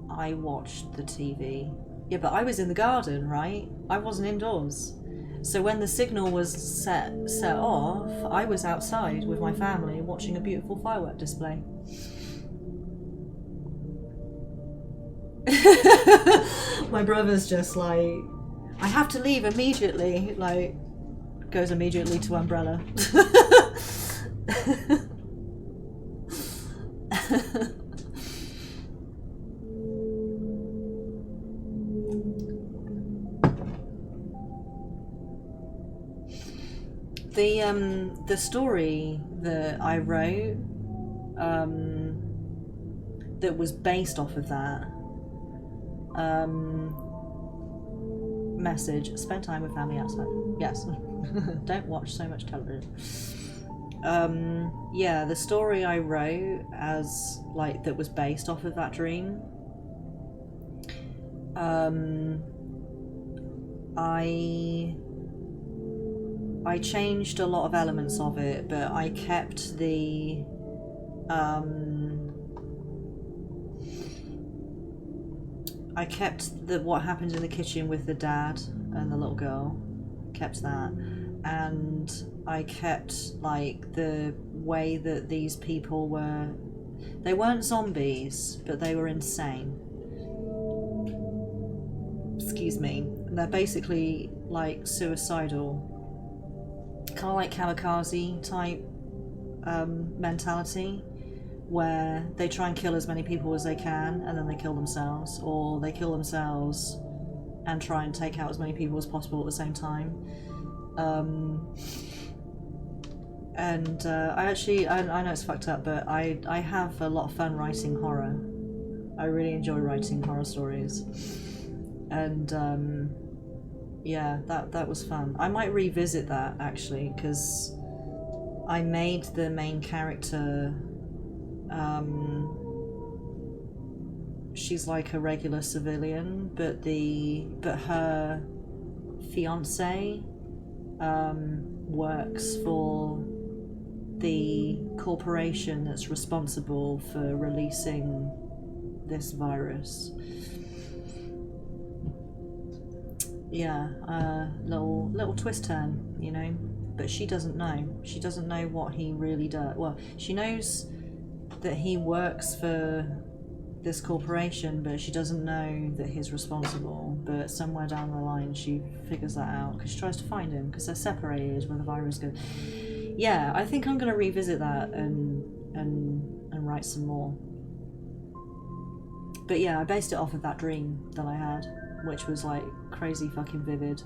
I watched the TV. Yeah, but I was in the garden, right? I wasn't indoors. So when the signal was set off, I was outside with my family watching a beautiful firework display. My brother's just like, I have to leave immediately, like goes immediately to umbrella. The story that I wrote that was based off of that message, spend time with family outside. Yes. Don't watch so much television. Yeah, the story I wrote as like that was based off of that dream, I changed a lot of elements of it, but I kept the what happened in the kitchen with the dad and the little girl, kept that, and I kept like the way that these people were, they weren't zombies, but they were insane. Excuse me. And they're basically like suicidal, kind of like kamikaze type mentality, where they try and kill as many people as they can and then they kill themselves, or they kill themselves and try and take out as many people as possible at the same time. I know it's fucked up, but I have a lot of fun writing horror. I really enjoy writing horror stories, and yeah, that was fun. I might revisit that actually, because I made the main character, she's like a regular civilian, but her fiance works for the corporation that's responsible for releasing this virus. Yeah, little twist turn, you know, but she doesn't know. She doesn't know what he really does. Well, she knows that he works for this corporation, but she doesn't know that he's responsible. But somewhere down the line she figures that out, because she tries to find him, because they're separated when the virus goes. Yeah, I think I'm going to revisit that and write some more. But yeah, I based it off of that dream that I had, which was like crazy fucking vivid.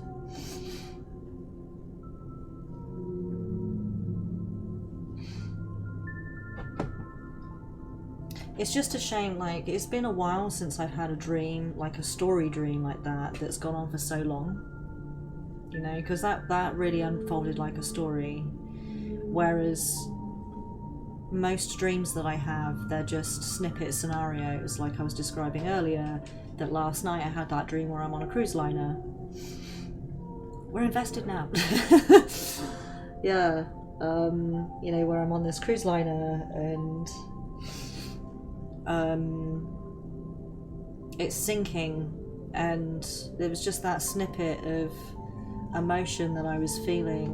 It's just a shame, like, it's been a while since I've had a dream, like a story dream like that, that's gone on for so long. You know, because that really unfolded like a story. Whereas most dreams that I have, they're just snippet scenarios, like I was describing earlier, that last night I had that dream where I'm on a cruise liner. We're invested now. Yeah, you know, where I'm on this cruise liner and it's sinking, and there was just that snippet of emotion that I was feeling.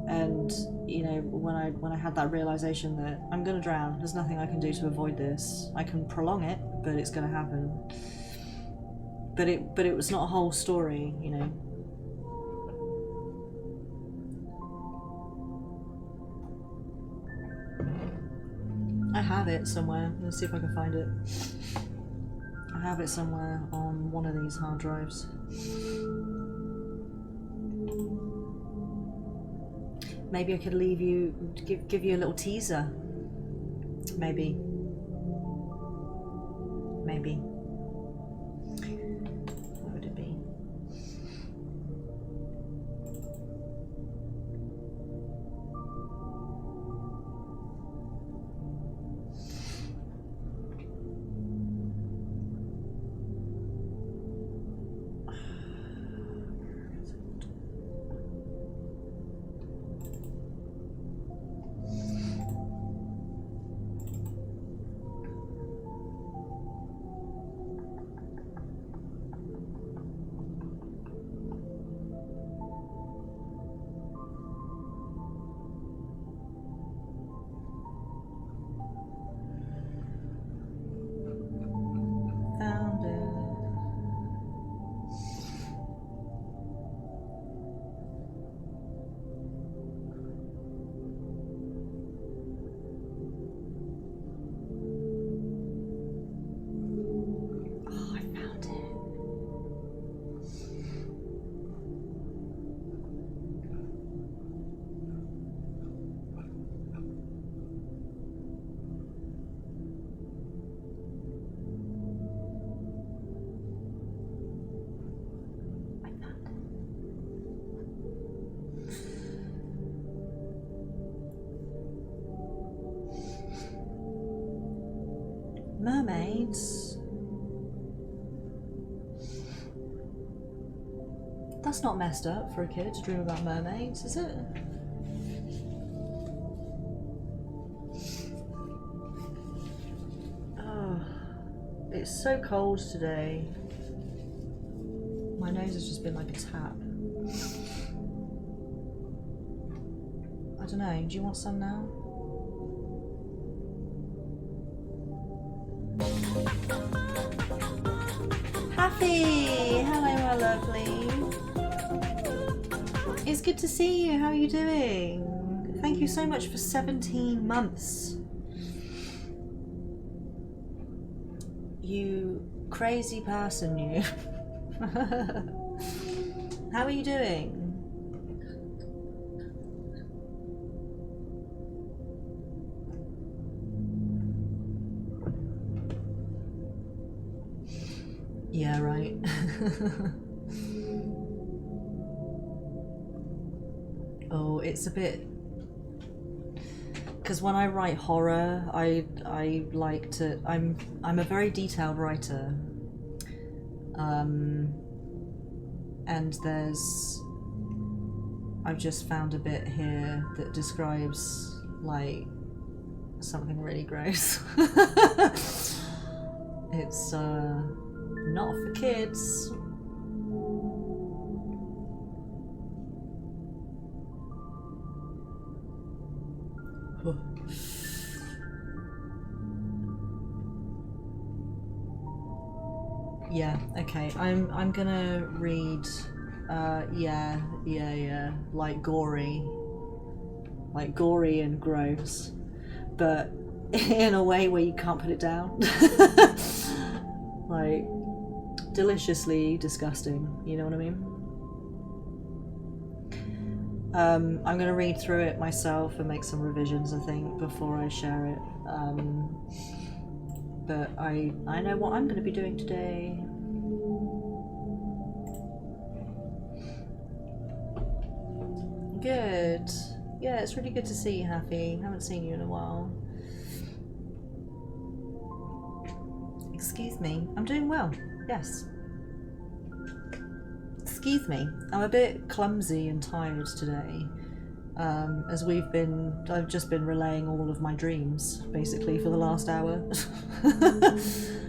And you know, when I had that realization that I'm gonna drown, there's nothing I can do to avoid this. I can prolong it, but it's gonna happen. But it was not a whole story, you know. I have it somewhere. Let's see if I can find it. I have it somewhere on one of these hard drives. Maybe I could leave you, give you a little teaser. Maybe. Maybe. What would it be? Found it. Oh, I found it. Mermaids? That's not messed up for a kid to dream about mermaids, is it? Oh, it's so cold today. My nose has just been like a tap. I don't know, do you want some now? Happy! Hello, my lovely. It's good to see you. How are you doing? Thank you so much for 17 months. You crazy person, you. How are you doing? Yeah, right. Oh, it's a bit... Because when I write horror, I like to... I'm a very detailed writer. And there's... I've just found a bit here that describes, like, something really gross. It's, not for kids. Yeah, okay. I'm gonna read yeah, like gory and gross, but in a way where you can't put it down. Like deliciously disgusting, you know what I mean? I'm going to read through it myself and make some revisions, I think, before I share it. but I know what I'm going to be doing today. Good. Yeah, it's really good to see you, Happy. Haven't seen you in a while. Excuse me. I'm doing well. Yes. Excuse me. I'm a bit clumsy and tired today. As I've just been relaying all of my dreams, basically, for the last hour.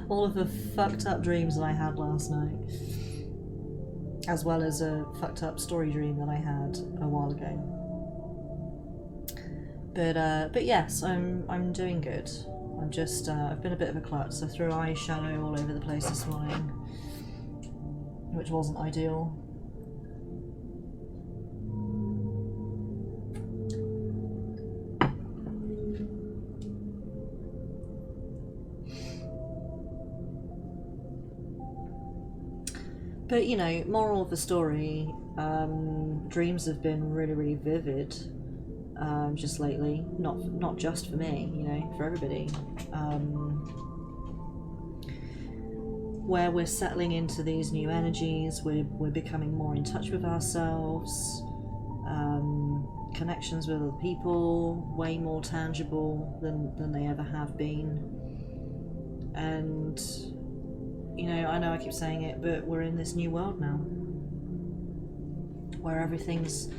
All of the fucked up dreams that I had last night. As well as a fucked up story dream that I had a while ago. But yes, I'm doing good. I'm just, I've been a bit of a klutz. I threw eyeshadow all over the place this morning, which wasn't ideal. But, you know, moral of the story, dreams have been really, really vivid just lately. Not just for me, you know, for everybody. Where we're settling into these new energies, we're becoming more in touch with ourselves, connections with other people, way more tangible than they ever have been. And you know I keep saying it, but we're in this new world now where everything's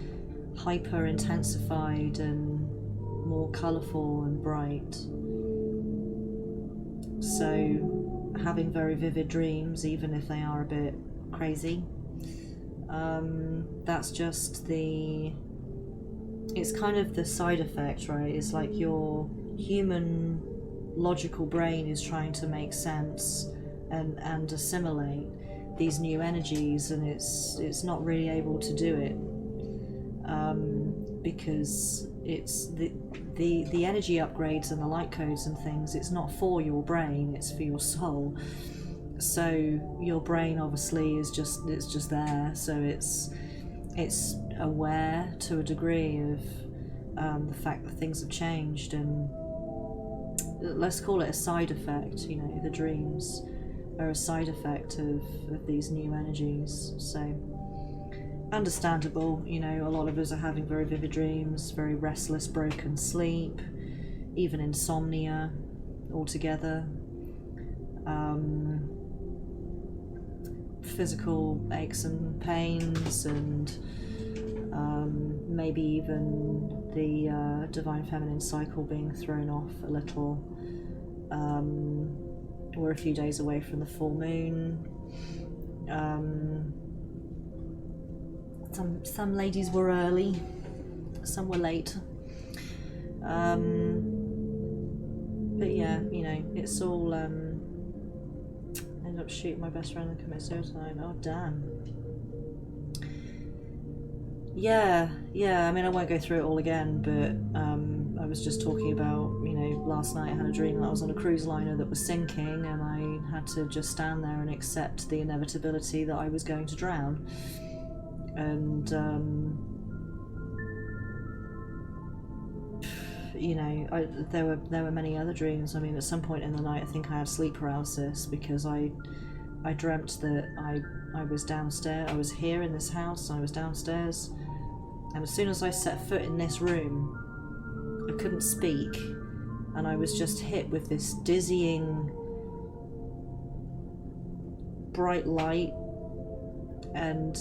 hyper intensified and more colourful and bright. So having very vivid dreams, even if they are a bit crazy, that's just it's kind of the side effect, right? It's like your human logical brain is trying to make sense and assimilate these new energies, and it's not really able to do it because it's the energy upgrades and the light codes and things. It's not for your brain, it's for your soul. So your brain obviously is just there, so it's aware to a degree of the fact that things have changed, and let's call it a side effect. You know, the dreams are a side effect of these new energies. So understandable, you know, a lot of us are having very vivid dreams, very restless, broken sleep, even insomnia altogether, physical aches and pains, and maybe even the divine feminine cycle being thrown off a little. We're a few days away from the full moon. Some ladies were early, some were late. But yeah, you know, it's all ended up shooting my best friend and commit suicide. Oh damn. Yeah, I mean, I won't go through it all again, but I was just talking about, you know, last night I had a dream that I was on a cruise liner that was sinking, and I had to just stand there and accept the inevitability that I was going to drown. And you know, there were many other dreams. I mean, at some point in the night I think I had sleep paralysis because I dreamt that I was downstairs. I was here in this house, I was downstairs, and as soon as I set foot in this room I couldn't speak, and I was just hit with this dizzying bright light, and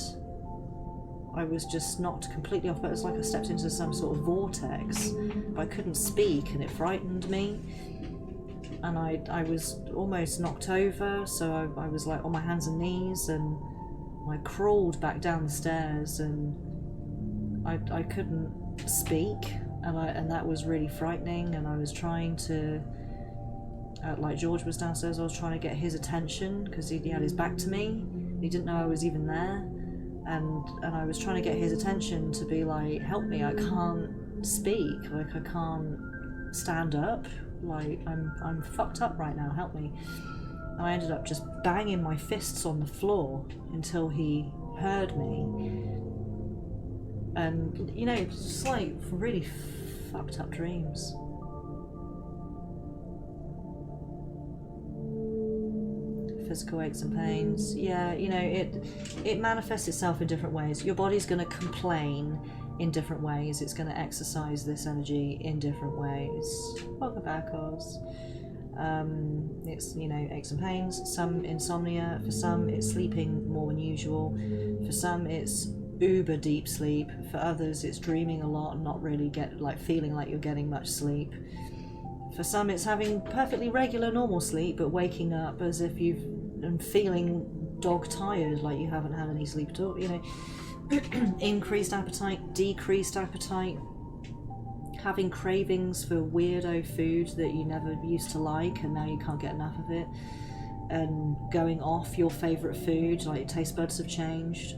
I was just knocked completely off. But it was like I stepped into some sort of vortex, but I couldn't speak, and it frightened me, and I was almost knocked over, so I was like on my hands and knees, and I crawled back down the stairs, and I couldn't speak, and that was really frightening. And I was trying to, like George was downstairs, I was trying to get his attention because he had his back to me. He didn't know I was even there, and I was trying to get his attention to be like, help me, I can't speak, like I can't stand up, like I'm fucked up right now, help me. And I ended up just banging my fists on the floor until he heard me. And, you know, just like really fucked up dreams. physical aches and pains. Yeah, you know, it manifests itself in different ways. Your body's going to complain in different ways. It's going to exercise this energy in different ways. Welcome back, Oz. It's, you know, aches and pains, some insomnia, for some it's sleeping more than usual, for some it's uber deep sleep, for others it's dreaming a lot and not really feeling like you're getting much sleep. For some it's having perfectly regular normal sleep but waking up as if and feeling dog tired, like you haven't had any sleep at all, you know. Increased appetite, decreased appetite, having cravings for weirdo food that you never used to like and now you can't get enough of it, and going off your favourite food, like your taste buds have changed.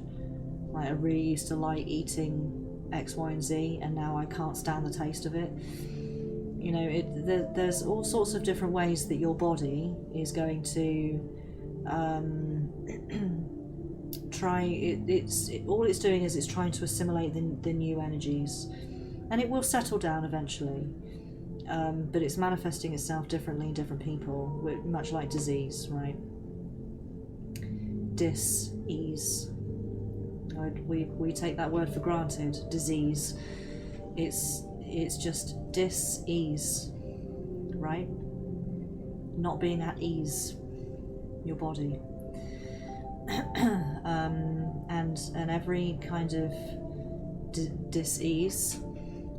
Like I really used to like eating X, Y and Z and now I can't stand the taste of it. You know, there's all sorts of different ways that your body is going to all it's doing is it's trying to assimilate the new energies. And it will settle down eventually, but it's manifesting itself differently in different people, much like disease, right? Dis-ease. We take that word for granted, disease. It's just dis-ease, right? Not being at ease, your body. And every kind of dis-ease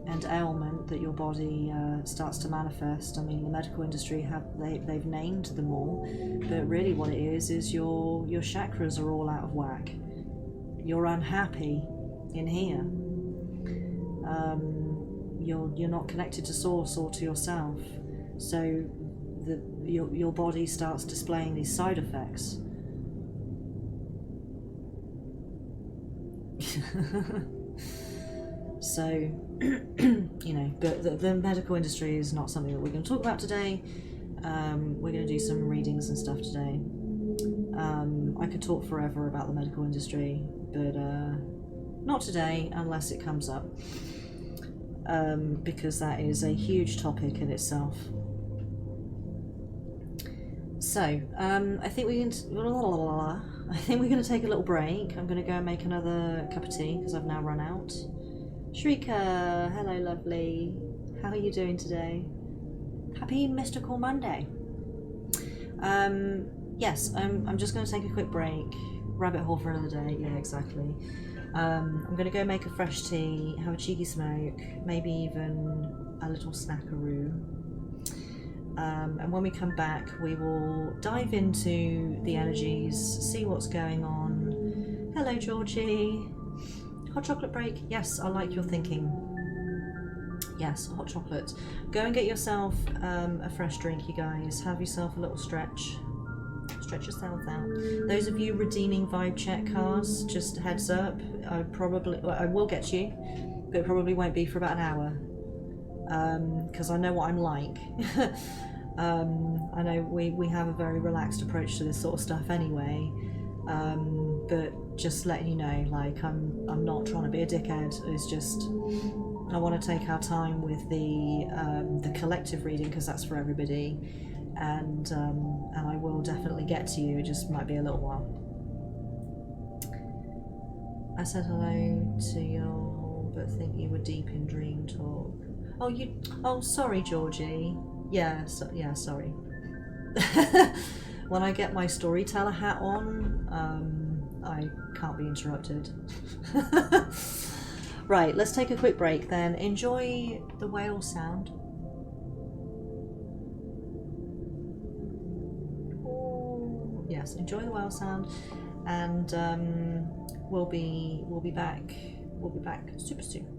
and ailment that your body starts to manifest. I mean, the medical industry they've named them all, but really what it is your chakras are all out of whack. You're unhappy in here. You're not connected to source or to yourself, so your body starts displaying these side effects. So, you know, but the medical industry is not something that we're going to talk about today. We're going to do some readings and stuff today. I could talk forever about the medical industry, but not today unless it comes up, because that is a huge topic in itself. So, I think we're going to take a little break. I'm going to go and make another cup of tea because I've now run out. Shrika, hello lovely. How are you doing today? Happy Mystical Monday. Yes, I'm just going to take a quick break. Rabbit hole for another day. Yeah, exactly. I'm going to go make a fresh tea, have a cheeky smoke, maybe even a little snackaroo. And when we come back, we will dive into the energies, see what's going on. Hello, Georgie. Hot chocolate break? Yes, I like your thinking. Yes, hot chocolate. Go and get yourself a fresh drink, you guys. Have yourself a little stretch. Stretch yourself out. Those of you redeeming vibe check cards, just heads up, I will get you, but it probably won't be for about an hour. Because I know what I'm like. I know we have a very relaxed approach to this sort of stuff anyway. But just letting you know, like I'm not trying to be a dickhead. It's just I want to take our time with the collective reading because that's for everybody, and I will definitely get to you. It just might be a little while. I said hello to you, but think you were deep in dream talk. Oh, sorry, Georgie. Yeah, sorry. When I get my storyteller hat on, I can't be interrupted. Right, let's take a quick break then. Enjoy the whale sound. Oh, yes, enjoy the whale sound, and we'll be back. We'll be back super soon.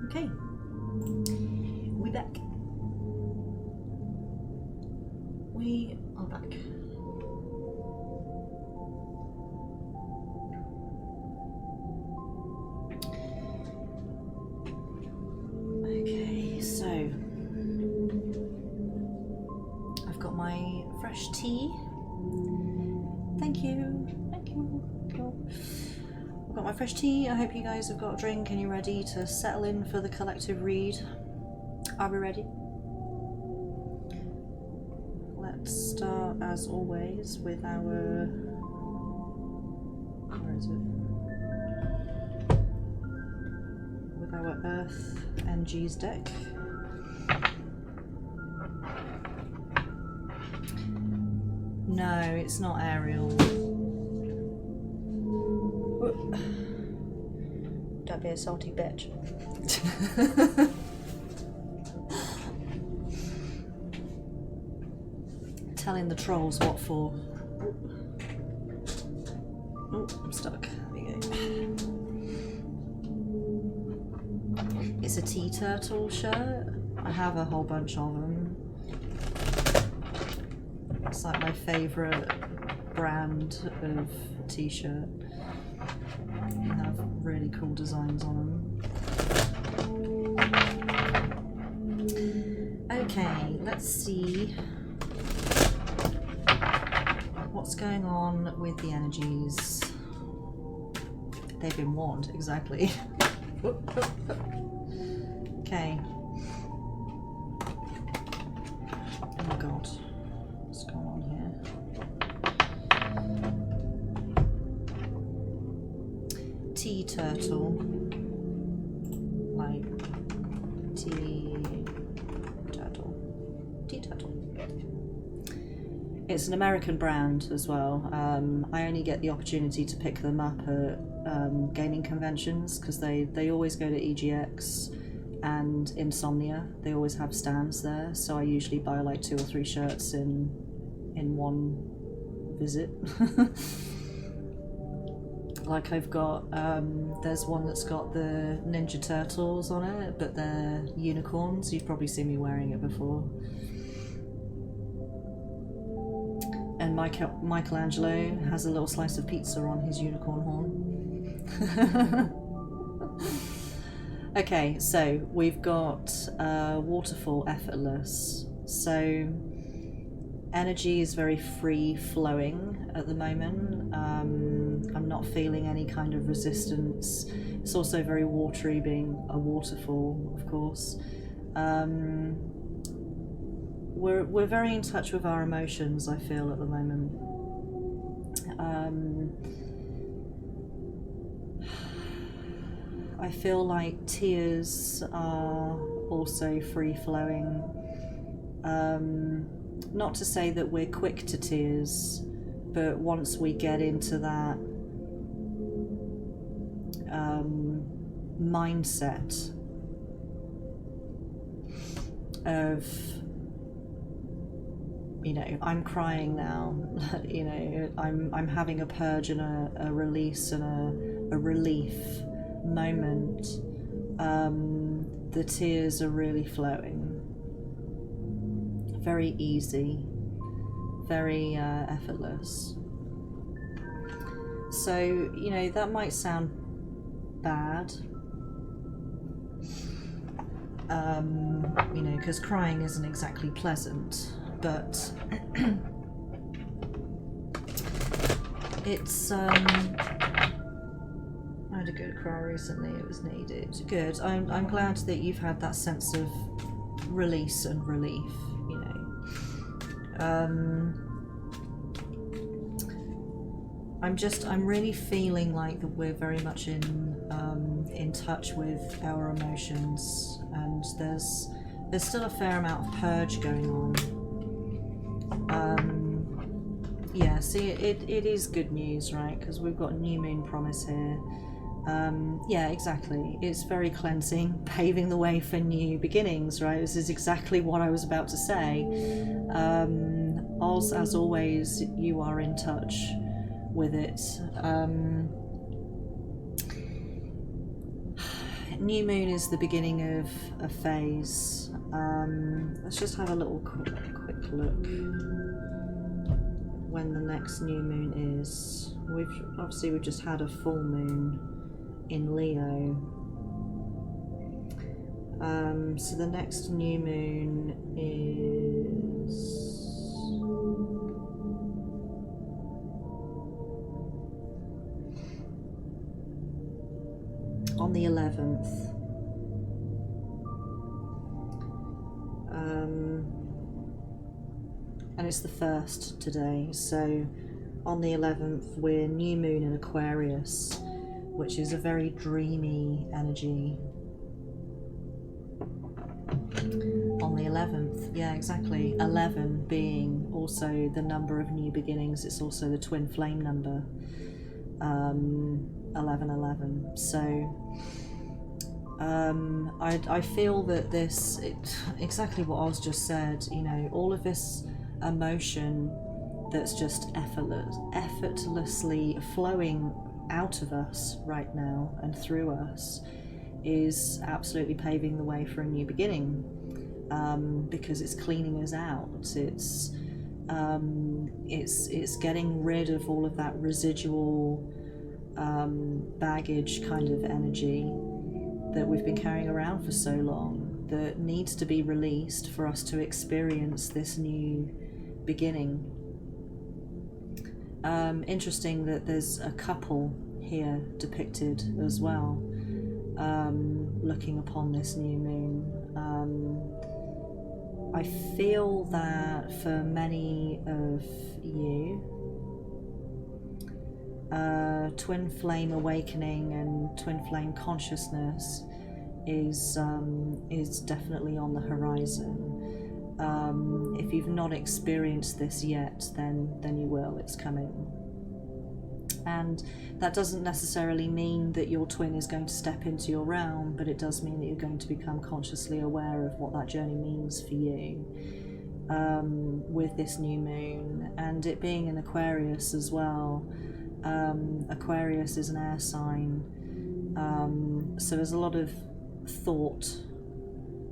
Okay, we back. We are back. Okay, so I've got my fresh tea. Thank you. Thank you. I've got my fresh tea. I hope you guys have got a drink and you're ready to settle in for the collective read. Are we ready? Let's start, as always, with our... Where is it? With our Earth NG's deck. No, it's not Ariel. Don't be a salty bitch. Telling the trolls what for. Oh, I'm stuck. There we go. It's a tea turtle shirt. I have a whole bunch of them. It's like my favourite brand of t-shirt. They have really cool designs on them. Okay, let's see what's going on with the energies. They've been warned, exactly. Okay. Oh god. What's going on here? Tea turtle. Like tea turtle. Tea turtle. It's an American brand as well. I only get the opportunity to pick them up at gaming conventions because they always go to EGX and Insomnia. They always have stands there, so I usually buy like 2 or 3 shirts in one visit. Like I've got, there's one that's got the Ninja Turtles on it, but they're unicorns. You've probably seen me wearing it before. And Michelangelo has a little slice of pizza on his unicorn horn. Okay, so we've got waterfall effortless. So energy is very free flowing at the moment. I'm not feeling any kind of resistance. It's also very watery, being a waterfall, of course. We're very in touch with our emotions, I feel, at the moment. I feel like tears are also free-flowing. Not to say that we're quick to tears, but once we get into that mindset of, you know, I'm crying now, you know, I'm having a purge and a release and a relief moment, the tears are really flowing. Very easy, very effortless. So, you know, that might sound bad, you know, because crying isn't exactly pleasant, but it's I had a good cry recently. It was needed. Good. I'm glad that you've had that sense of release and relief, you know. I'm really feeling like that we're very much in touch with our emotions, and there's still a fair amount of purge going on. Yeah, see, it is good news, right? Because we've got new moon promise here. Yeah, exactly. It's very cleansing, paving the way for new beginnings, right? This is exactly what I was about to say. Oz, as always, you are in touch with it. new moon is the beginning of a phase. Let's just have a little quick look when the next new moon is. We've just had a full moon in Leo. So the next new moon is on the 11th. And it's the 1st today, so on the 11th we're new moon in Aquarius, which is a very dreamy energy. On the 11th, yeah, exactly. 11 being also the number of new beginnings. It's also the twin flame number. 1111. So I feel that exactly what Oz just said, you know, all of this emotion that's just effortlessly flowing out of us right now and through us is absolutely paving the way for a new beginning, because it's cleaning us out. It's getting rid of all of that residual baggage kind of energy that we've been carrying around for so long, that needs to be released for us to experience this new beginning. Interesting that there's a couple here depicted as well, looking upon this new moon. I feel that for many of you, twin flame awakening and twin flame consciousness is definitely on the horizon. If you've not experienced this yet, then you will. It's coming. And that doesn't necessarily mean that your twin is going to step into your realm, but it does mean that you're going to become consciously aware of what that journey means for you with this new moon. And it being in Aquarius as well. Aquarius is an air sign, so there's a lot of thought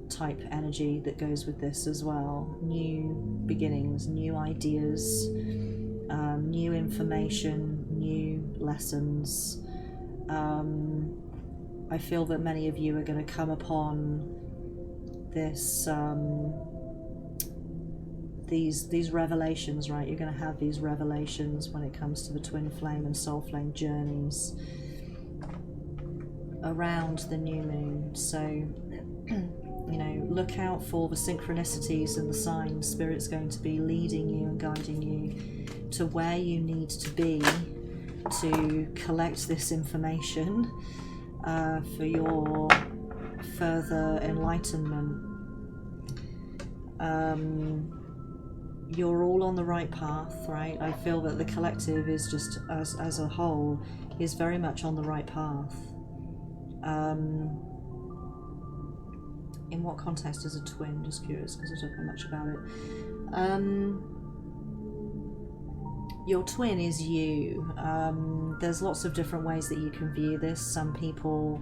type energy that goes with this as well. New beginnings, new ideas, new information, new lessons. I feel that many of you are going to come upon this these revelations, right? You're going to have these revelations when it comes to the twin flame and soul flame journeys around the new moon. So you know, look out for the synchronicities and the signs. Spirit's going to be leading you and guiding you to where you need to be to collect this information for your further enlightenment. You're all on the right path, right? I feel that the collective is just, as a whole, is very much on the right path. In what context is a twin? Just curious, because I don't know much about it. Your twin is you. There's lots of different ways that you can view this. Some people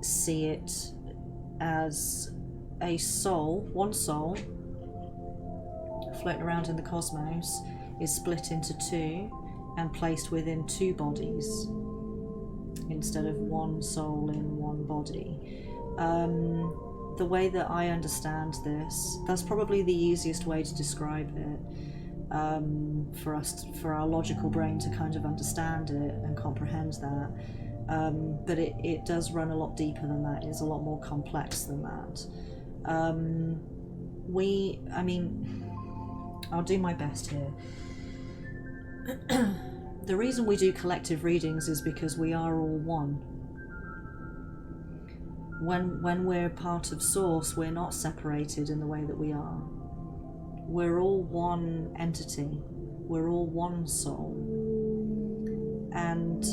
see it as a soul, one soul, floating around in the cosmos, is split into two and placed within two bodies instead of one soul in one body. The way that I understand this, that's probably the easiest way to describe it, for our logical brain to kind of understand it and comprehend that. But it does run a lot deeper than that. It's a lot more complex than that. I'll do my best here. The reason we do collective readings is because we are all one. When we're part of Source, we're not separated in the way that we are. We're all one entity. We're all one soul. And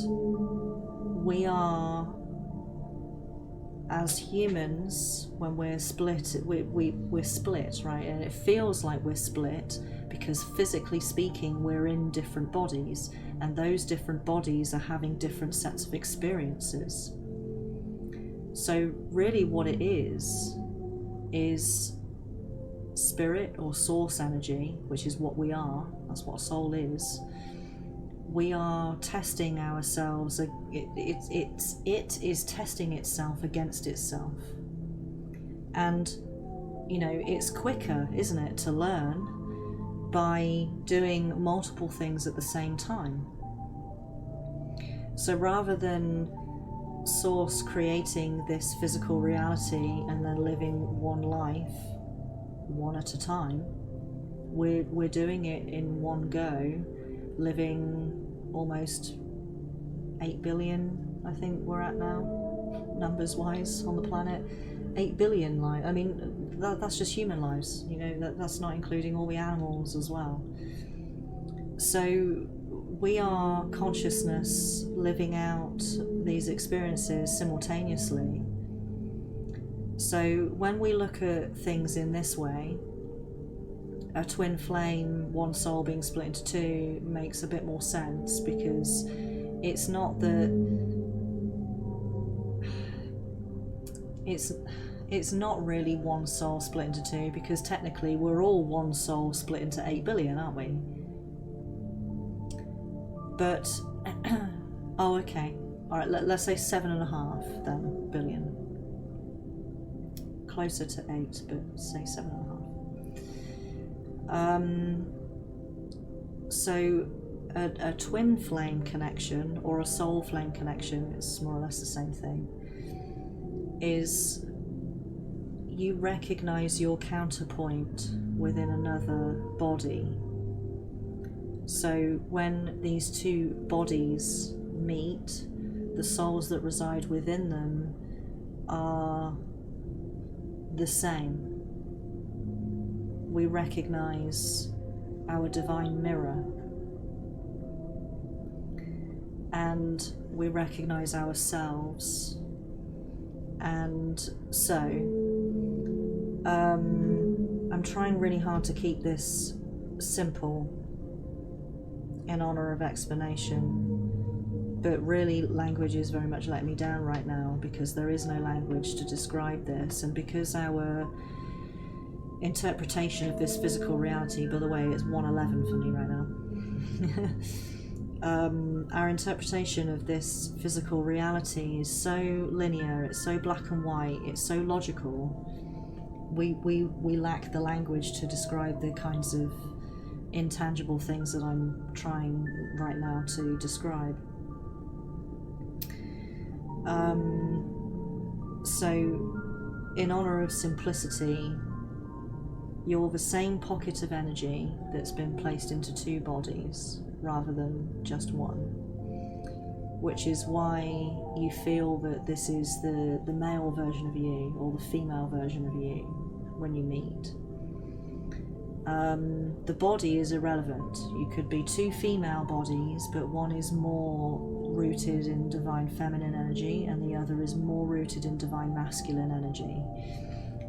we are, as humans, when we're split, we're split, right? And it feels like we're split because physically speaking, we're in different bodies, and those different bodies are having different sets of experiences. So really what it is spirit or source energy, which is what we are. That's what a soul is. We are testing ourselves. It is testing itself against itself. And, you know, it's quicker, isn't it, to learn by doing multiple things at the same time. So rather than Source creating this physical reality and then living one life, one at a time, we're doing it in one go, living almost 8 billion, I think we're at now, numbers wise, on the planet. 8 billion lives. I mean, that's just human lives, you know, that's not including all the animals as well. So we are consciousness living out these experiences simultaneously. So when we look at things in this way, a twin flame, one soul being split into two, makes a bit more sense, because it's not that it's not really one soul split into two, because technically we're all one soul split into 8 billion, aren't we? But oh, okay, all right, let's say 7.5 then billion, closer to 8, but say 7.5. So a twin flame connection or a soul flame connection, it's more or less the same thing, is you recognize your counterpoint within another body. So when these two bodies meet, the souls that reside within them are the same. We recognize our divine mirror, and we recognize ourselves. And so I'm trying really hard to keep this simple in honor of explanation, but really language is very much letting me down right now, because there is no language to describe this, and because our interpretation of this physical reality, by the way, it's 1:11 for me right now. Our interpretation of this physical reality is so linear, it's so black and white, it's so logical. We lack the language to describe the kinds of intangible things that I'm trying right now to describe. So, in honor of simplicity, you're the same pocket of energy that's been placed into two bodies rather than just one, which is why you feel that this is the male version of you or the female version of you when you meet. The body is irrelevant. You could be two female bodies, but one is more rooted in divine feminine energy and the other is more rooted in divine masculine energy.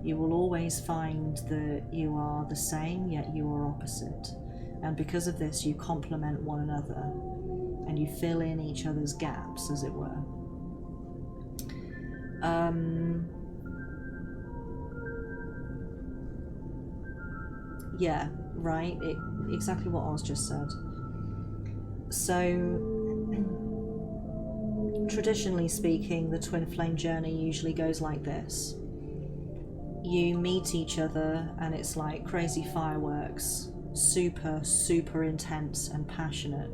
You will always find that you are the same, yet you are opposite. And because of this, you complement one another and you fill in each other's gaps, as it were. Yeah, right, exactly what Oz just said. So, traditionally speaking, the twin flame journey usually goes like this. You meet each other and it's like crazy fireworks, super, super intense and passionate.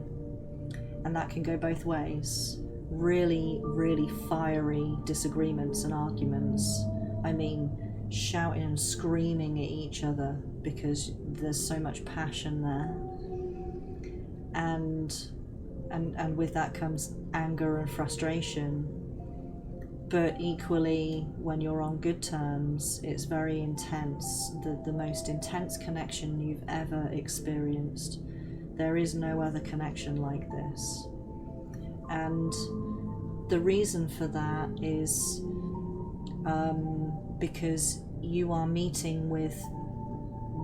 And that can go both ways. Really, really fiery disagreements and arguments. I mean, shouting and screaming at each other because there's so much passion there. And with that comes anger and frustration. But equally, when you're on good terms, it's very intense, the most intense connection you've ever experienced. There is no other connection like this. And the reason for that is because you are meeting with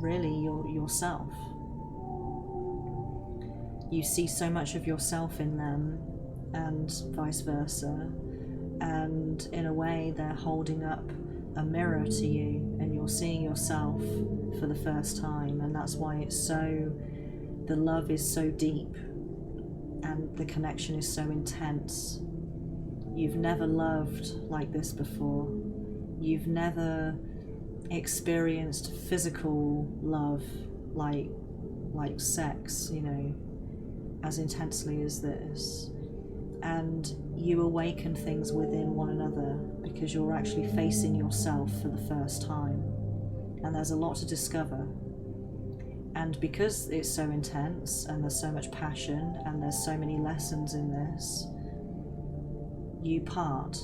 really yourself. You see so much of yourself in them, and vice versa. And and in a way they're holding up a mirror to you, and you're seeing yourself for the first time. And that's why the love is so deep and the connection is so intense. You've never loved like this before. You've never experienced physical love like sex, as intensely as this. And you awaken things within one another because you're actually facing yourself for the first time. And there's a lot to discover. And because it's so intense and there's so much passion and there's so many lessons in this, you part.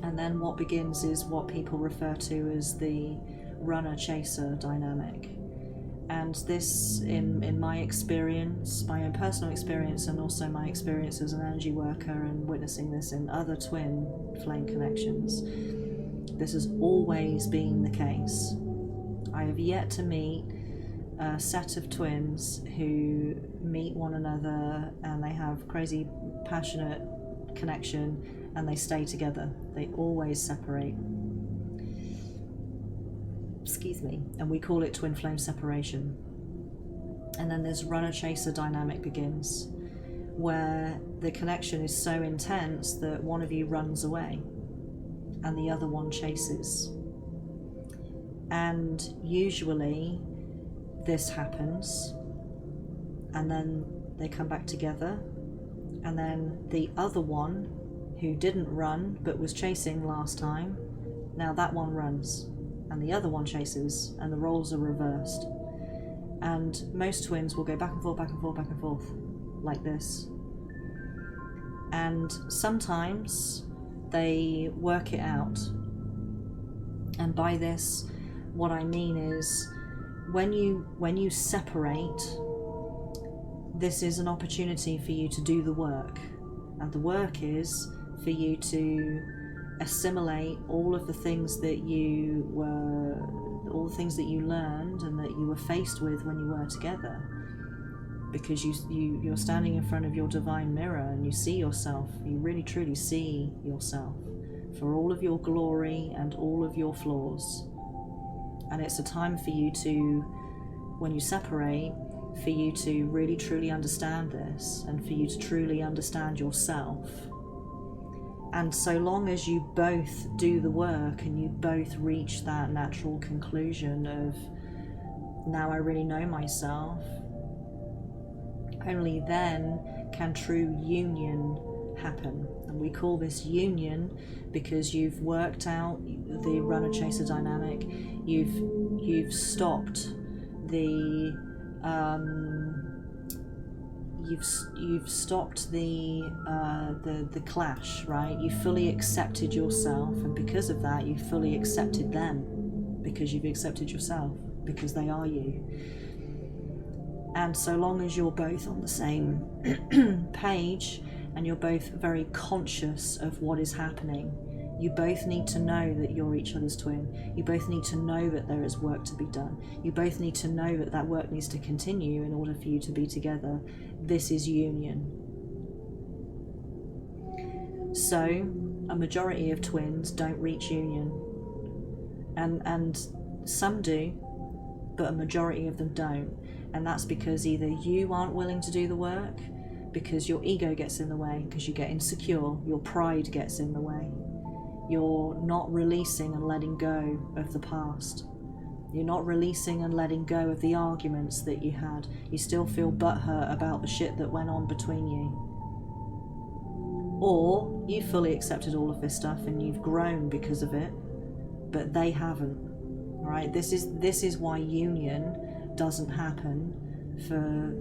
And then what begins is what people refer to as the runner-chaser dynamic. And this, in my experience, my own personal experience, and also my experience as an energy worker and witnessing this in other twin flame connections, this has always been the case. I have yet to meet a set of twins who meet one another and they have crazy passionate connection and they stay together. They always separate. Excuse me. And we call it twin flame separation. And then this runner-chaser dynamic begins, where the connection is so intense that one of you runs away and the other one chases. And usually this happens, and then they come back together, and then the other one who didn't run but was chasing last time, now that one runs and the other one chases, and the roles are reversed. And most twins will go back and forth, back and forth, back and forth like this. And sometimes they work it out. And by this, what I mean is, when you separate, this is an opportunity for you to do the work. And the work is for you to assimilate all of the things that you learned and that you were faced with when you were together. Because you're standing in front of your divine mirror and you see yourself, you really truly see yourself for all of your glory and all of your flaws. And it's a time for you to, when you separate, for you to really truly understand this and for you to truly understand yourself. And so long as you both do the work and you both reach that natural conclusion of, now I really know myself, only then can true union happen. And we call this union because you've worked out the runner-chaser dynamic, you've stopped the you've stopped the clash, right? You fully accepted yourself, and because of that you fully accepted them, because you've accepted yourself, because they are you. And so long as you're both on the same page and you're both very conscious of what is happening, you both need to know that you're each other's twin. You both need to know that there is work to be done. You both need to know that that work needs to continue in order for you to be together. This is union. So, a majority of twins don't reach union. And some do, but a majority of them don't. And that's because either you aren't willing to do the work, because your ego gets in the way, because you get insecure, your pride gets in the way. You're not releasing and letting go of the past. You're not releasing and letting go of the arguments that you had. You still feel butthurt about the shit that went on between you. Or you fully accepted all of this stuff and you've grown because of it, but they haven't. Right? This is why union doesn't happen for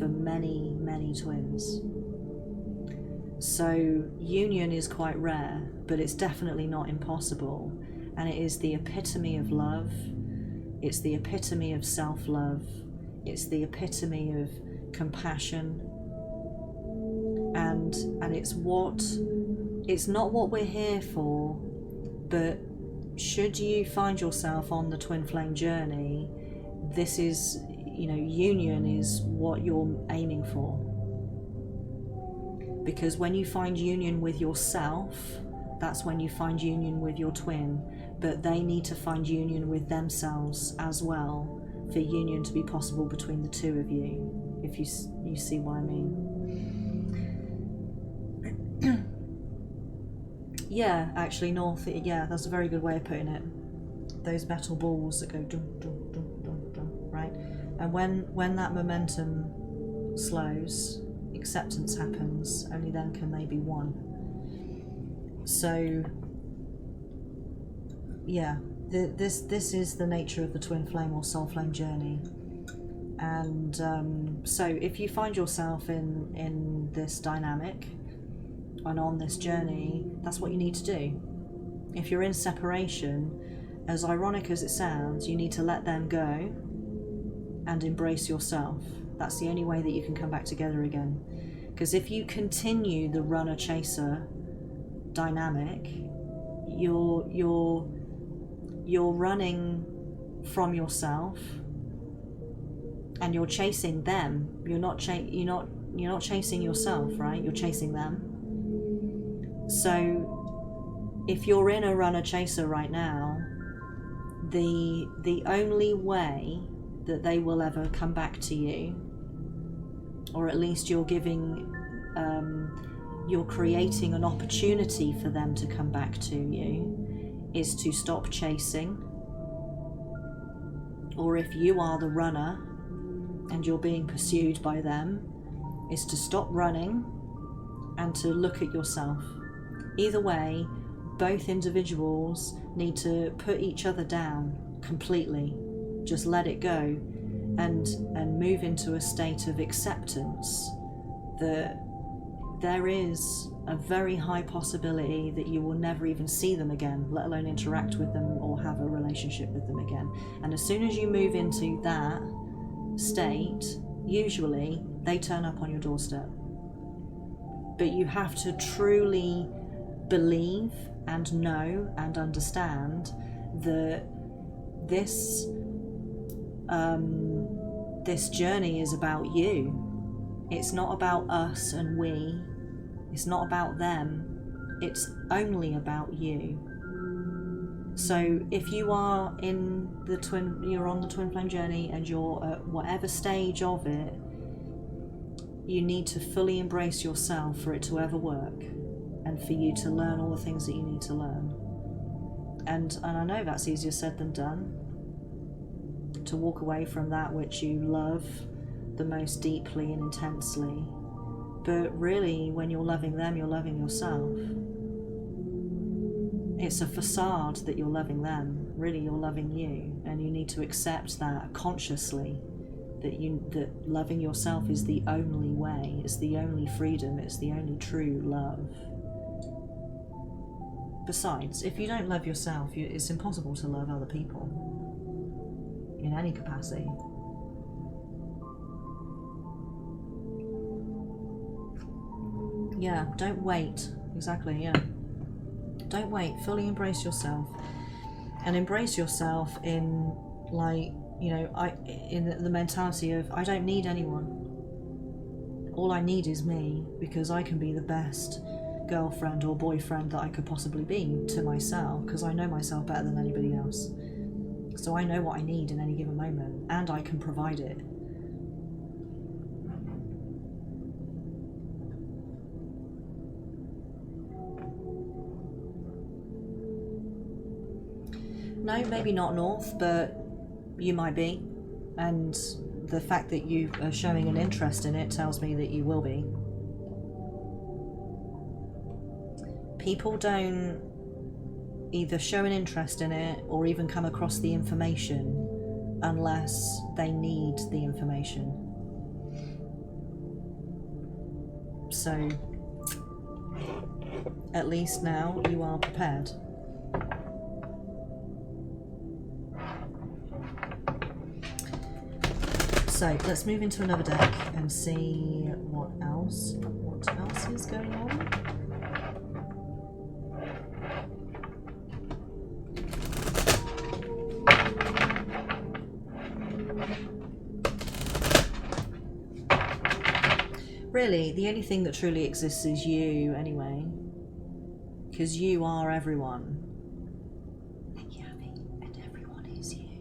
many, many twins. So union is quite rare, but it's definitely not impossible, and it is the epitome of love. It's the epitome of self-love. It's the epitome of compassion, and it's not what we're here for. But should you find yourself on the twin flame journey, this is, union is what you're aiming for. Because when you find union with yourself, that's when you find union with your twin, but they need to find union with themselves as well for union to be possible between the two of you, if you see what I mean. Yeah, actually, north, yeah, that's a very good way of putting it. Those metal balls that go dum, dum, dum, dum, dum, right? And when that momentum slows, acceptance happens, only then can they be one. So, yeah, this is the nature of the twin flame or soul flame journey. And so if you find yourself in this dynamic and on this journey, that's what you need to do. If you're in separation, as ironic as it sounds, you need to let them go and embrace yourself. That's the only way that you can come back together again. Because if you continue the runner-chaser dynamic, you're running from yourself and you're chasing them. You're not chasing yourself, right? You're chasing them. So if you're in a runner-chaser right now, the only way that they will ever come back to you, or at least you're creating an opportunity for them to come back to you, is to stop chasing. Or if you are the runner and you're being pursued by them, is to stop running and to look at yourself. Either way, both individuals need to put each other down completely. Just let it go and move into a state of acceptance that there is a very high possibility that you will never even see them again, let alone interact with them or have a relationship with them again. And as soon as you move into that state, usually they turn up on your doorstep. But you have to truly believe and know and understand that this journey is about you. It's not about us and we. It's not about them. It's only about you. So if you are you're on the twin flame journey and you're at whatever stage of it, you need to fully embrace yourself for it to ever work, and for you to learn all the things that you need to learn. And I know that's easier said than done, to walk away from that which you love the most deeply and intensely. But really, when you're loving them, you're loving yourself. It's a facade that you're loving them. Really, you're loving you, and you need to accept that consciously, that loving yourself is the only way, it's the only freedom, it's the only true love. Besides, if you don't love yourself, it's impossible to love other people in any capacity. Yeah, don't wait. Exactly, yeah. Don't wait. Fully embrace yourself. And embrace yourself in, like, you know, in the mentality of, I don't need anyone. All I need is me, because I can be the best girlfriend or boyfriend that I could possibly be to myself, because I know myself better than anybody else. So I know what I need in any given moment, and I can provide it. No, maybe not north, but you might be. And the fact that you are showing an interest in it tells me that you will be. People don't either show an interest in it or even come across the information unless they need the information. So, at least now you are prepared. So let's move into another deck and see what else is going on. Really, the only thing that truly exists is you anyway. Because you are everyone. Yeah, and everyone is you.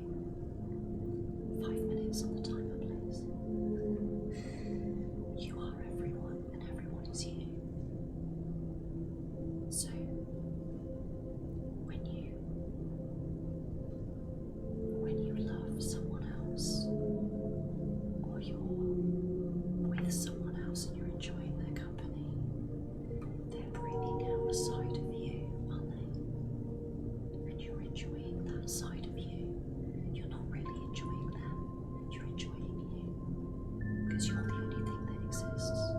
5 minutes on the timer, please. You are everyone, and everyone is you. So, when you love someone else, or you're with someone else and you're enjoying their company, they're bringing out a side of you, aren't they? And you're enjoying that side of you. You're not really enjoying them, you're enjoying you. Because you're the only thing that exists.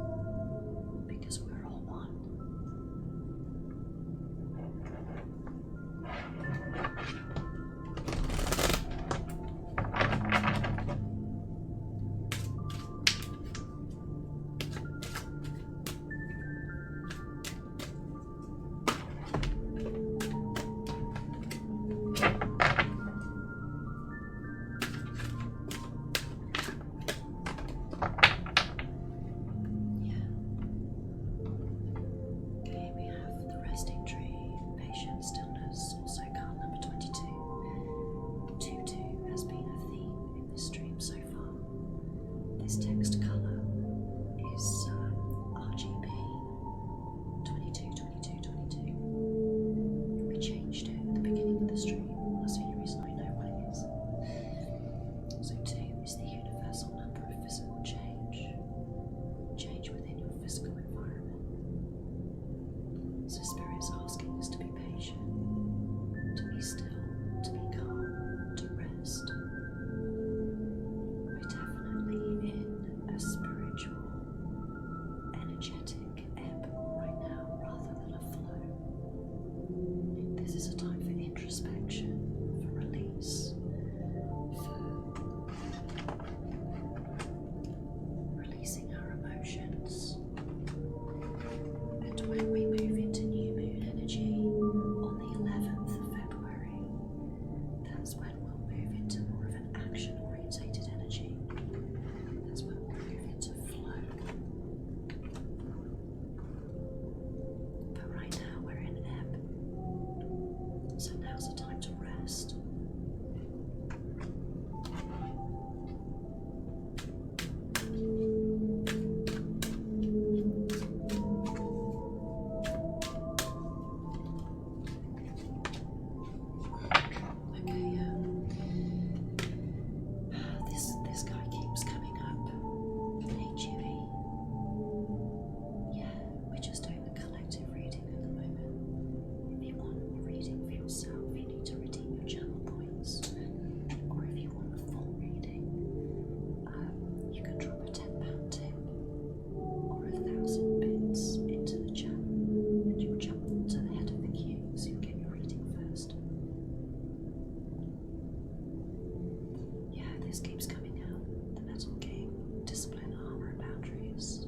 Because we're all one. Okay, we have the resting tree, patient stillness, also card number 22. 2-2 has been a theme in this stream so far. This text colour is RGB 22. We changed it at the beginning of the stream. That's the only reason I know what it is. So 2 is the universal number of physical change. Change within your physical environment. So Spirit's asking us to be patient, to be still, to be calm, to rest. We're definitely in a spiritual, energetic ebb right now rather than a flow. This is a time for introspection, for release, for releasing our emotions. And when we move into new moon energy on the 11th of February, that's when we'll move into more of an action-orientated energy. That's when we'll move into flow. But right now we're in ebb. So now's the time to rest. Okay, this guy keeps coming up. Hey Jimmy. Yeah, we're just doing a collective reading at the moment. If you want a reading for yourself, you need to redeem your channel points. Or if you want a full reading, you can drop a £10 tip or 1,000 bits into the chat, and you'll jump to the head of the queue, so you'll get your reading first. Yeah, this keeps coming out. The Metal King, discipline, armor, and boundaries.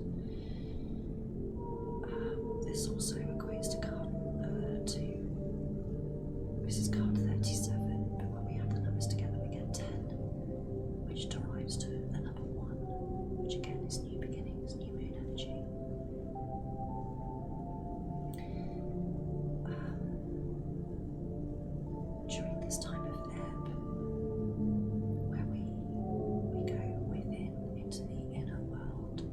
This also equates to card this is card 37, but when we add the numbers together we get 10, which derives to the number 1, which again is new beginnings, new moon energy. During this time of ebb, where we go within into the inner world,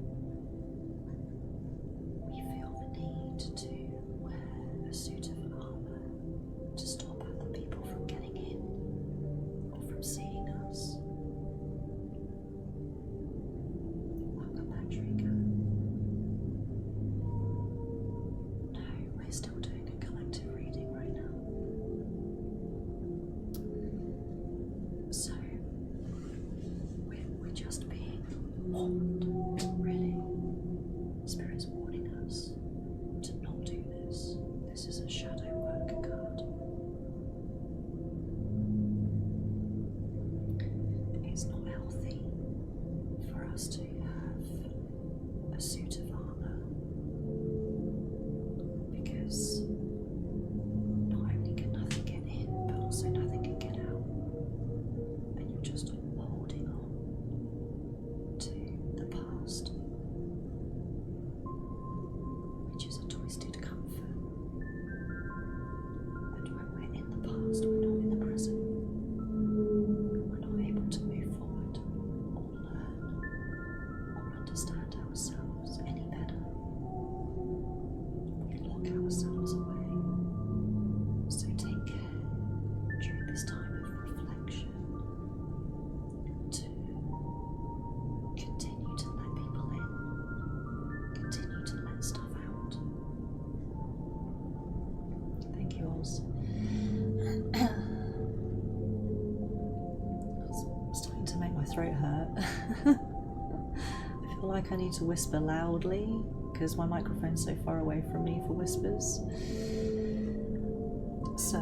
we feel the need to wear a suit of armor to stop other people this time of reflection to continue to let people in, continue to let stuff out. Thank you, Oz. It's starting to make my throat hurt. I feel like I need to whisper loudly because my microphone's so far away from me for whispers. So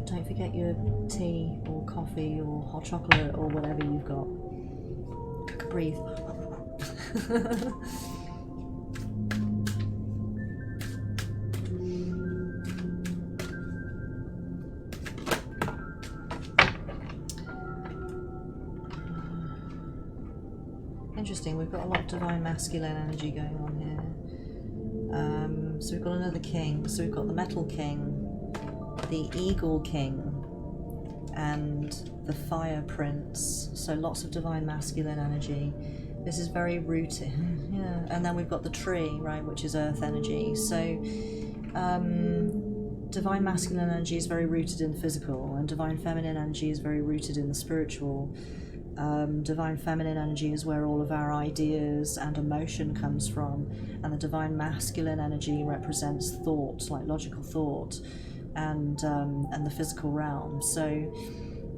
don't forget your tea or coffee or hot chocolate or whatever you've got. Breathe. Interesting, we've got a lot of divine masculine energy going on here. So we've got another king. So we've got the metal king, the eagle king, and the fire prince. So lots of divine masculine energy. This is very rooted. Yeah. And then we've got the tree, right, which is earth energy. So divine masculine energy is very rooted in the physical, and divine feminine energy is very rooted in the spiritual. Divine feminine energy is where all of our ideas and emotion comes from, and the divine masculine energy represents thought, like logical thought, and the physical realm. So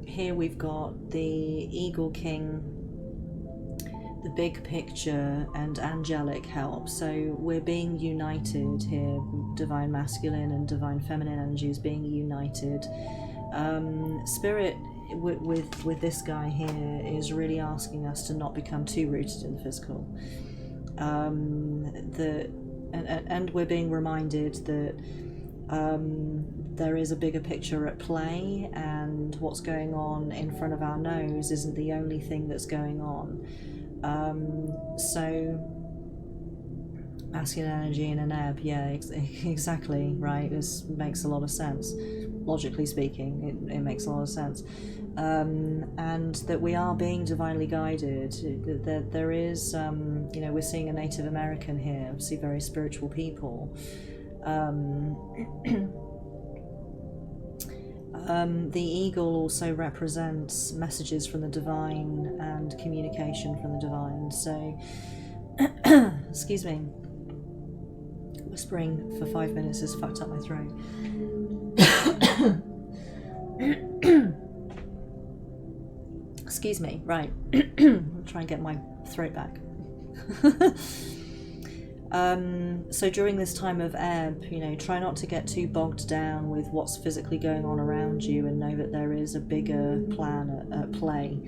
here we've got the Eagle King, the big picture, and angelic help. So we're being united here. Divine masculine and divine feminine energy is being united. Spirit with this guy here is really asking us to not become too rooted in the physical. And we're being reminded that there is a bigger picture at play, and what's going on in front of our nose isn't the only thing that's going on. So masculine energy in an ebb, yeah, exactly, right. This makes a lot of sense. Logically speaking, it makes a lot of sense. And that we are being divinely guided. That there is, we're seeing a Native American here, obviously very spiritual people. The eagle also represents messages from the divine and communication from the divine. So, excuse me, whispering for 5 minutes has fucked up my throat. Excuse me, right. I'll try and get my throat back. So during this time of ebb, try not to get too bogged down with what's physically going on around you, and know that there is a bigger plan at play.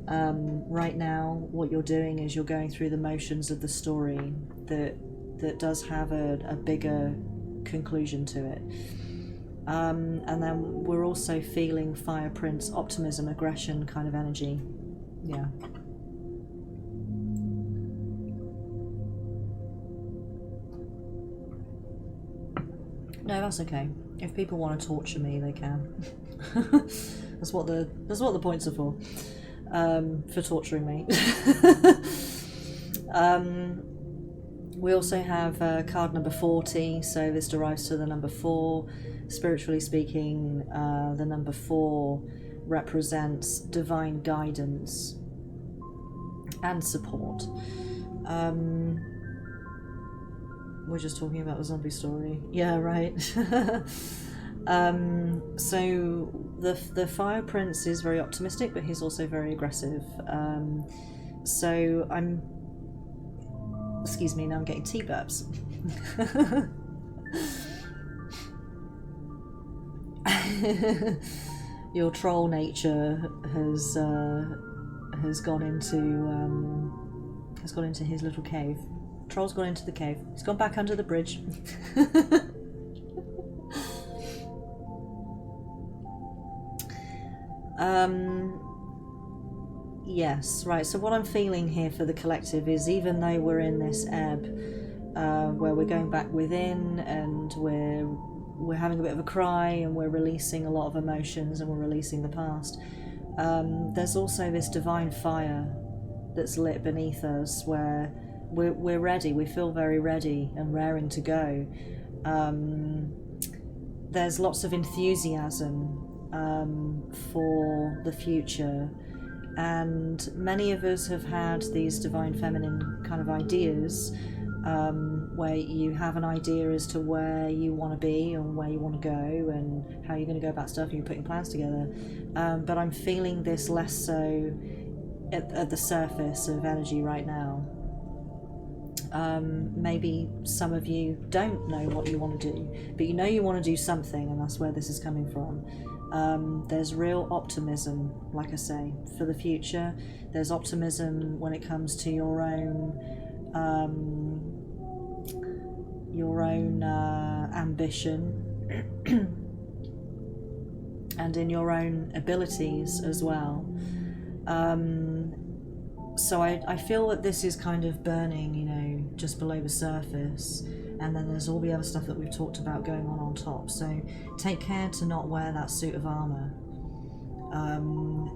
Right now, what you're doing is you're going through the motions of the story that does have a bigger conclusion to it. And then we're also feeling Fire Prince optimism, aggression kind of energy. Yeah. No, that's okay. If people want to torture me, they can. That's what the points are for torturing me. We also have card number 40, so this derives to the number 4. Spiritually speaking, the number 4 represents divine guidance and support. We're just talking about the zombie story. Yeah, right. So the Fire Prince is very optimistic, but he's also very aggressive. So excuse me, now I'm getting tea burps. Your troll nature has gone into his little cave. Troll's gone into the cave. He's gone back under the bridge. Yes, right. So what I'm feeling here for the collective is, even though we're in this ebb, where we're going back within, and we're having a bit of a cry, and we're releasing a lot of emotions, and we're releasing the past, there's also this divine fire that's lit beneath us, where we're ready. We feel very ready and raring to go. There's lots of enthusiasm for the future, and many of us have had these divine feminine kind of ideas, where you have an idea as to where you want to be and where you want to go and how you're going to go about stuff, and you're putting plans together. But I'm feeling this less so at the surface of energy right now. Maybe some of you don't know what you want to do, but you know you want to do something, and that's where this is coming from. There's real optimism, like I say, for the future. There's optimism when it comes to your own ambition and in your own abilities as well. So I feel that this is kind of burning, you know, just below the surface, and then there's all the other stuff that we've talked about going on top. So take care to not wear that suit of armor.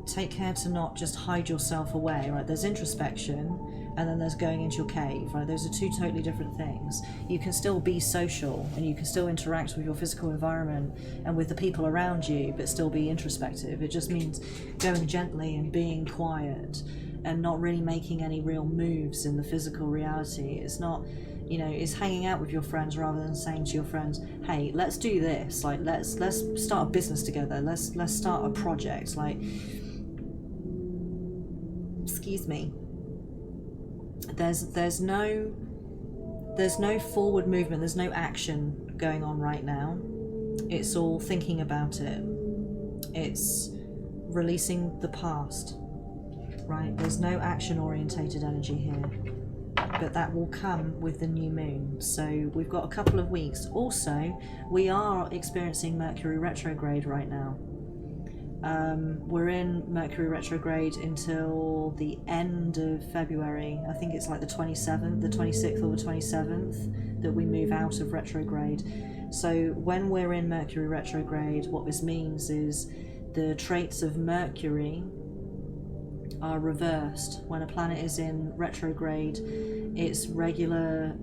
Take care to not just hide yourself away, right? There's introspection, and then there's going into your cave, right? Those are two totally different things. You can still be social, and you can still interact with your physical environment and with the people around you, but still be introspective. It just means going gently and being quiet and not really making any real moves in the physical reality. It's not, you know, it's hanging out with your friends rather than saying to your friends, hey, let's do this, like let's start a business together, let's start a project, like, excuse me. There's no forward movement, there's no action going on right now. It's all thinking about it. It's releasing the past, right? There's no action orientated energy here, but that will come with the new moon. So we've got a couple of weeks. Also, we are experiencing Mercury retrograde right now. We're in Mercury retrograde until the end of February. I think it's like the 27th, the 26th or the 27th that we move out of retrograde. So when we're in Mercury retrograde, what this means is the traits of Mercury are reversed. When a planet is in retrograde, its regular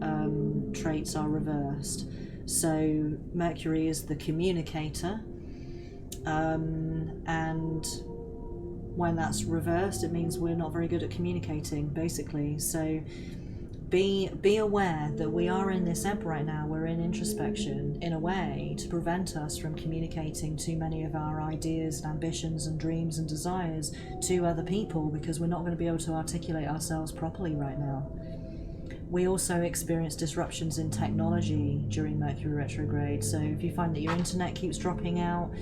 traits are reversed. So Mercury is the communicator, and when that's reversed, it means we're not very good at communicating, basically. So be aware that we are in this ebb right now. We're in introspection in a way to prevent us from communicating too many of our ideas and ambitions and dreams and desires to other people, because we're not going to be able to articulate ourselves properly right now. We also experience disruptions in technology during Mercury retrograde. So if you find that your internet keeps dropping out,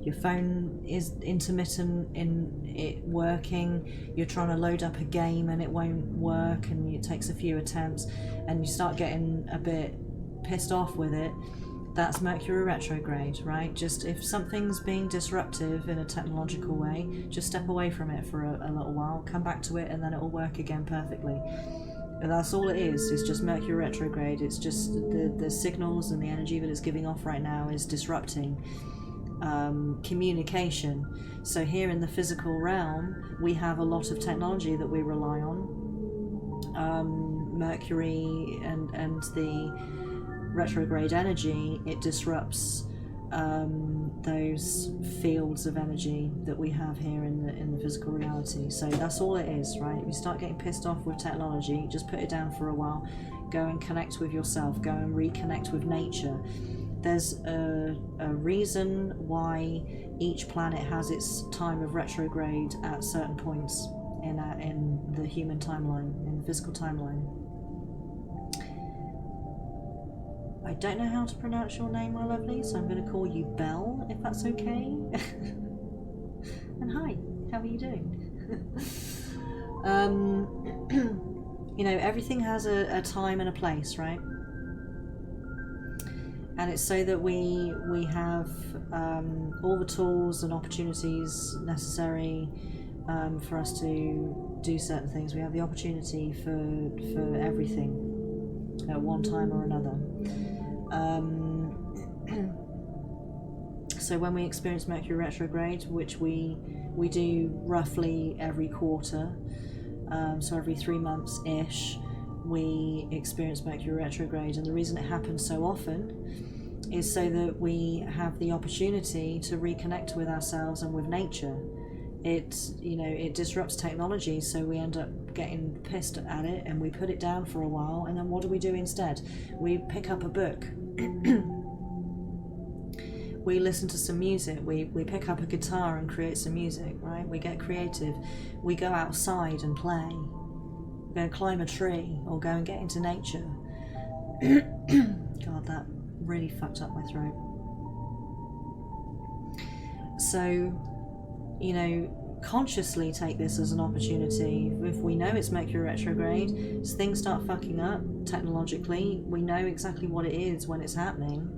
your phone is intermittent in it working, you're trying to load up a game and it won't work, and it takes a few attempts, and you start getting a bit pissed off with it, that's Mercury retrograde, right? Just if something's being disruptive in a technological way, just step away from it for a little while, come back to it, and then it will work again perfectly. And that's all it is. It's just Mercury retrograde. It's just the signals and the energy that it's giving off right now is disrupting communication. So here in the physical realm, we have a lot of technology that we rely on. Mercury and the retrograde energy, it disrupts those fields of energy that we have here in the physical reality. So that's all it is, right? If you start getting pissed off with technology, just put it down for a while, go and connect with yourself, go and reconnect with nature. There's a reason why each planet has its time of retrograde at certain points in the human timeline, in the physical timeline. I don't know how to pronounce your name, my lovely, so I'm going to call you Belle, if that's okay. And hi, how are you doing? You know, everything has a time and a place, right? And it's so that we have all the tools and opportunities necessary for us to do certain things. We have the opportunity for everything at one time or another. So when we experience Mercury retrograde, which we do roughly every quarter, So every 3 months-ish, we experience Mercury retrograde, and the reason it happens so often is so that we have the opportunity to reconnect with ourselves and with nature. It disrupts technology, so we end up getting pissed at it and we put it down for a while, and then what do we do instead? We pick up a book. We listen to some music, we pick up a guitar and create some music, right? We get creative. We go outside and play. Go and climb a tree or go and get into nature. God, that really fucked up my throat. So, consciously take this as an opportunity. If we know it's Mercury retrograde, as things start fucking up technologically, we know exactly what it is when it's happening,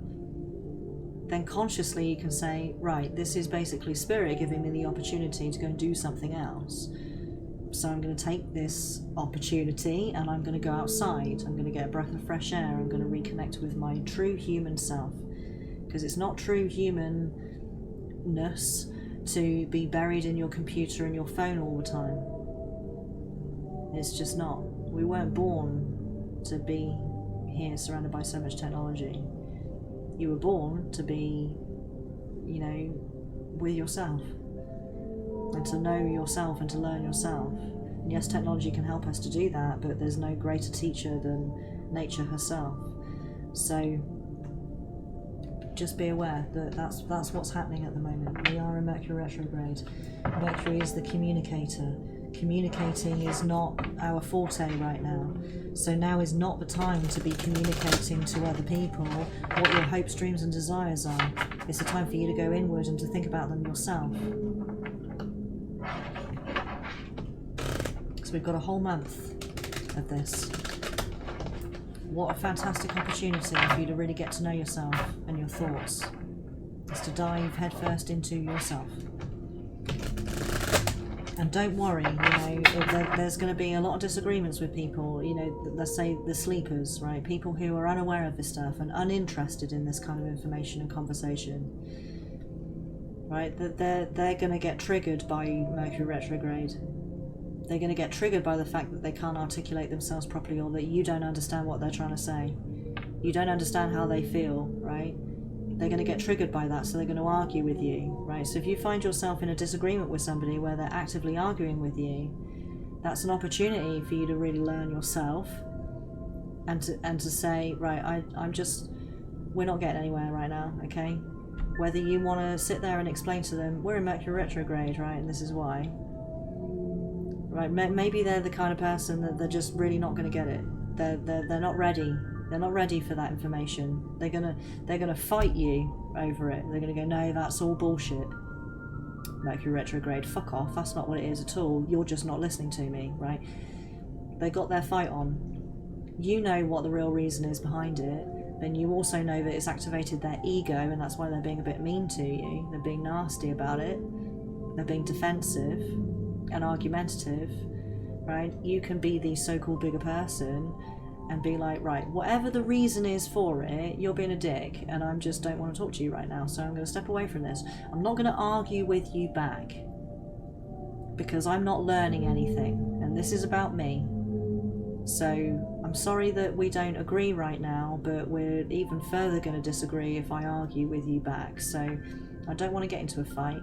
then consciously you can say, right, this is basically spirit giving me the opportunity to go and do something else. So I'm going to take this opportunity and I'm going to go outside. I'm going to get a breath of fresh air. I'm going to reconnect with my true human self. Because it's not true humanness to be buried in your computer and your phone all the time. It's just not. We weren't born to be here surrounded by so much technology. You were born to be, with yourself. And to know yourself and to learn yourself. And yes, technology can help us to do that, but there's no greater teacher than nature herself. So just be aware that that's what's happening at the moment. We are in Mercury retrograde. Mercury is the communicator. Communicating is not our forte right now. So now is not the time to be communicating to other people what your hopes, dreams and desires are. It's the time for you to go inward and to think about them yourself. So we've got a whole month of this. What a fantastic opportunity for you to really get to know yourself and your thoughts. Is to dive headfirst into yourself. And don't worry, there's going to be a lot of disagreements with people, let's say the sleepers, right? People who are unaware of this stuff and uninterested in this kind of information and conversation. Right? They're going to get triggered by Mercury retrograde. They're going to get triggered by the fact that they can't articulate themselves properly, or that you don't understand what they're trying to say. You don't understand how they feel, right? They're going to get triggered by that, so they're going to argue with you, right? So if you find yourself in a disagreement with somebody where they're actively arguing with you, that's an opportunity for you to really learn yourself and to say, right, we're not getting anywhere right now, okay? Whether you want to sit there and explain to them, we're in Mercury retrograde, right, and this is why. Right, maybe they're the kind of person that they're just really not going to get it. They're not ready. They're not ready for that information. They're gonna fight you over it. They're gonna go, no, that's all bullshit. Mercury retrograde, fuck off. That's not what it is at all. You're just not listening to me, right? They got their fight on. You know what the real reason is behind it. Then you also know that it's activated their ego, and that's why they're being a bit mean to you. They're being nasty about it. They're being defensive and argumentative, right? You can be the so-called bigger person and be like, right, whatever the reason is for it, you're being a dick, and I just don't want to talk to you right now, so I'm going to step away from this. I'm not going to argue with you back, because I'm not learning anything, and this is about me. So I'm sorry that we don't agree right now, but we're even further going to disagree if I argue with you back. So I don't want to get into a fight.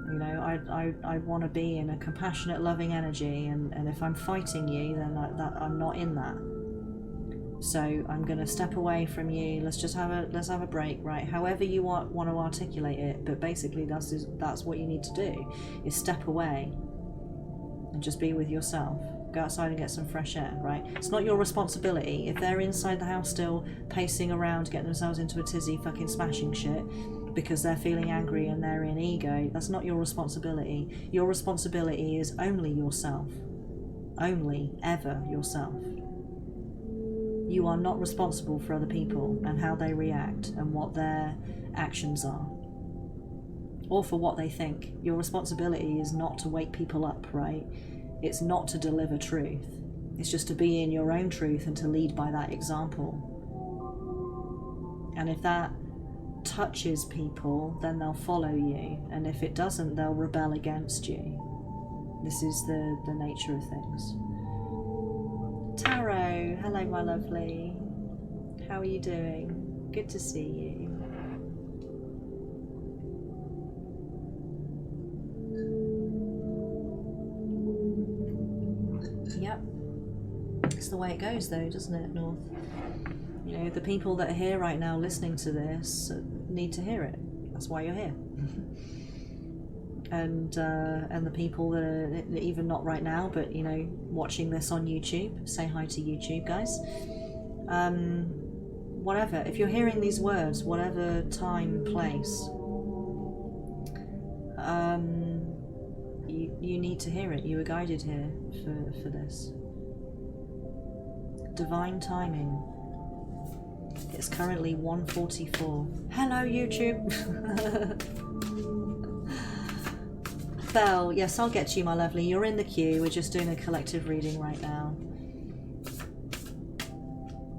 I want to be in a compassionate, loving energy, and if I'm fighting you, then I'm not in that. So I'm going to step away from you. Let's have a break, right? However you want to articulate it, but basically that's what you need to do, is step away and just be with yourself. Go outside and get some fresh air, right? It's not your responsibility if they're inside the house still pacing around, getting themselves into a tizzy, fucking smashing shit because they're feeling angry and they're in ego. That's not your responsibility. Your responsibility is only yourself. Only ever yourself. You are not responsible for other people and how they react and what their actions are, or for what they think. Your responsibility is not to wake people up, right? It's not to deliver truth. It's just to be in your own truth and to lead by that example. And if that touches people, then they'll follow you, and if it doesn't, they'll rebel against you. This is the nature of things. Tarot, hello my lovely. How are you doing? Good to see you. Yep. It's the way it goes though, doesn't it, North? You know, the people that are here right now listening to this need to hear it. That's why you're here. And the people that are even not right now, but you know, watching this on YouTube, say hi to YouTube, guys. Whatever, if you're hearing these words, whatever time, place, you need to hear it. You were guided here for this. Divine timing. It's currently 1:44. Hello, YouTube. Belle, yes, I'll get to you, my lovely. You're in the queue. We're just doing a collective reading right now.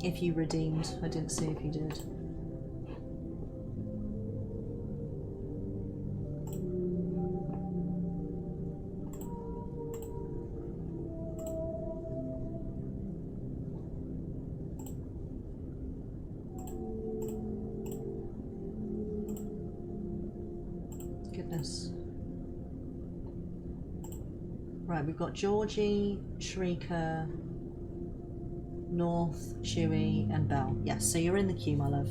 If you redeemed, I didn't see if you did. Goodness. Right, we've got Georgie, Shrieker, North, Chewy, and Belle. Yes, so you're in the queue, my love.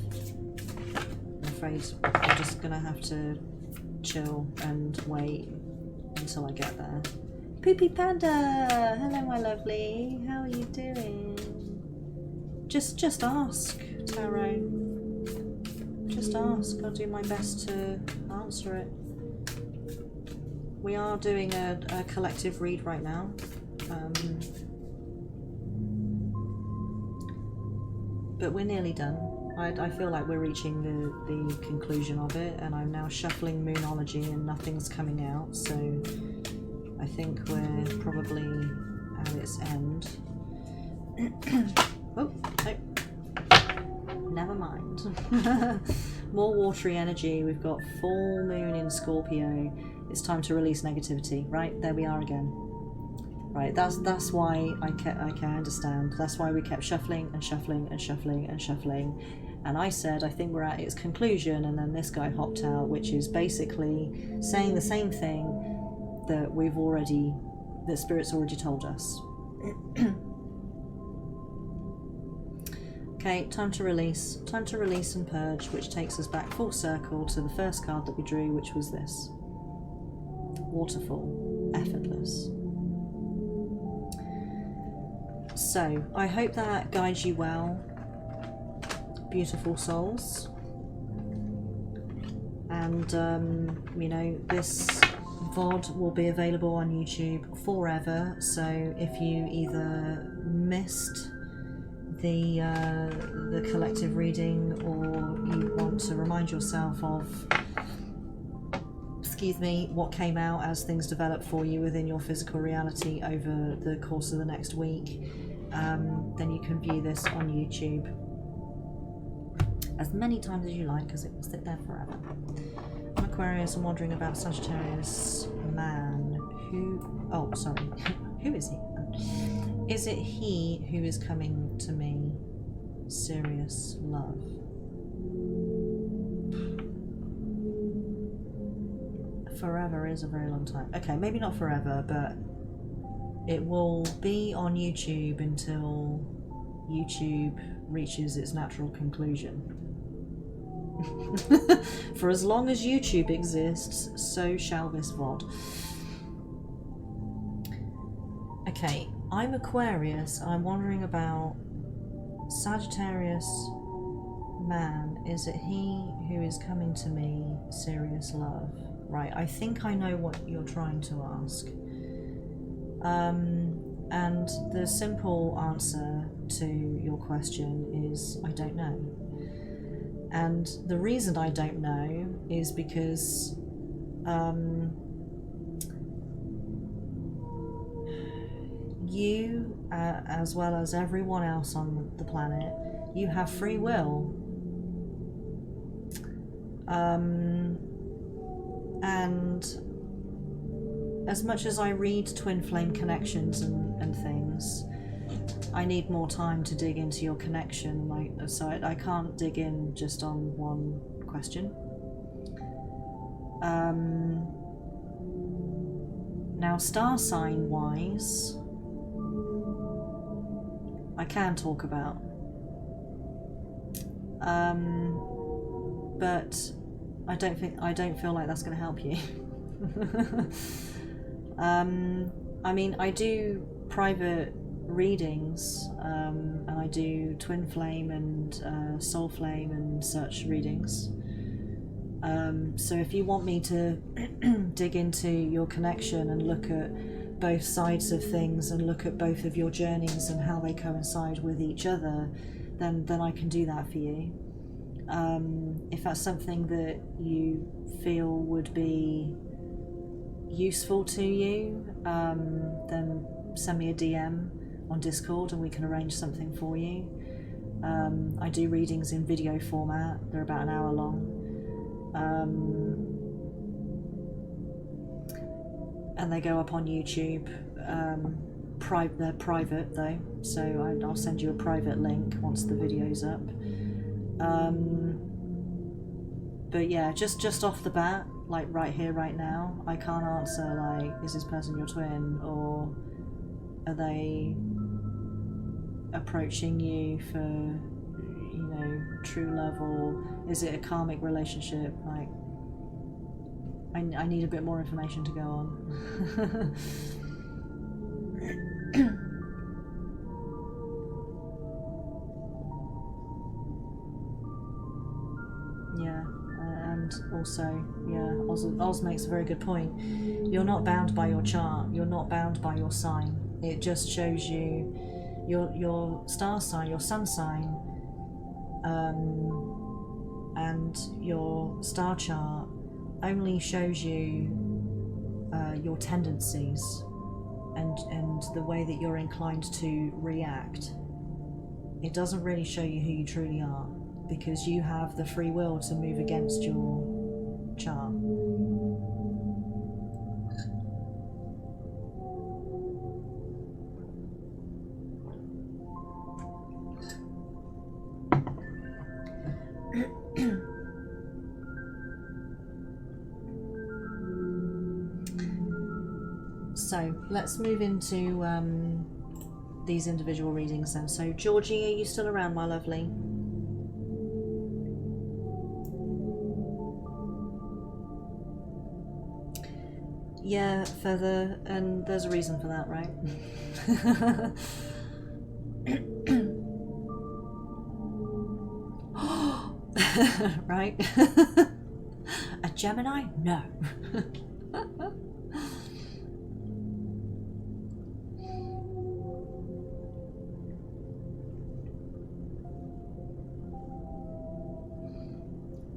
I'm afraid I'm just gonna have to chill and wait until I get there. Poopy Panda! Hello, my lovely. How are you doing? Just ask, Tarot. Just ask. I'll do my best to answer it. We are doing a collective read right now. But we're nearly done. I feel like we're reaching the conclusion of it, and I'm now shuffling Moonology and nothing's coming out, so I think we're probably at its end. Oh, no. Never mind. More watery energy. We've got full moon in Scorpio. It's time to release negativity. Right, there we are again. Right, that's why I can understand. That's why we kept shuffling and shuffling and shuffling and shuffling. And I said, I think we're at its conclusion, and then this guy hopped out, which is basically saying the same thing that that Spirit's already told us. Okay, time to release. Time to release and purge, which takes us back full circle to the first card that we drew, which was this. Waterfall. Effortless. So, I hope that guides you well, beautiful souls. And, you know, this VOD will be available on YouTube forever, so if you either missed the collective reading, or you want to remind yourself of, excuse me, what came out as things develop for you within your physical reality over the course of the next week, then you can view this on YouTube as many times as you like, because it will sit there forever. I'm Aquarius. I'm wondering about Sagittarius man who... Oh, sorry. Who is he? Is it he who is coming to me? Serious love. Forever is a very long time. Okay, maybe not forever, but it will be on YouTube until YouTube reaches its natural conclusion. For as long as YouTube exists, so shall this VOD. Okay, I'm Aquarius. I'm wondering about Sagittarius man. Is it he who is coming to me? Serious love. Right, I think I know what you're trying to ask. And the simple answer to your question is I don't know. And the reason I don't know is because you, as well as everyone else on the planet, you have free will. And as much as I read twin flame connections and things, I need more time to dig into your connection. So I can't dig in just on one question. Now, star sign wise, I can talk about, but I don't feel like that's going to help you. I mean, I do private readings, and I do twin flame and soul flame and such readings. So if you want me to dig into your connection and look at both sides of things and look at both of your journeys and how they coincide with each other, then I can do that for you. If that's something that you feel would be useful to you, then send me a DM on Discord and we can arrange something for you. I do readings in video format. They're about an hour long. And they go up on YouTube. They're private though, so I'll send you a private link once the video's up. But yeah, just off the bat, like right here, right now, I can't answer like, is this person your twin, or are they approaching you for, you know, true love, or is it a karmic relationship? Like, I need a bit more information to go on. Yeah, and also, yeah, Oz makes a very good point. You're not bound by your chart. You're not bound by your sign. It just shows you your star sign, your sun sign, and your star chart only shows you your tendencies and the way that you're inclined to react. It doesn't really show you who you truly are, because you have the free will to move against your chart. So let's move into these individual readings then. So Georgie, are you still around, my lovely? Yeah, Feather, and there's a reason for that, right? Right? A Gemini? No.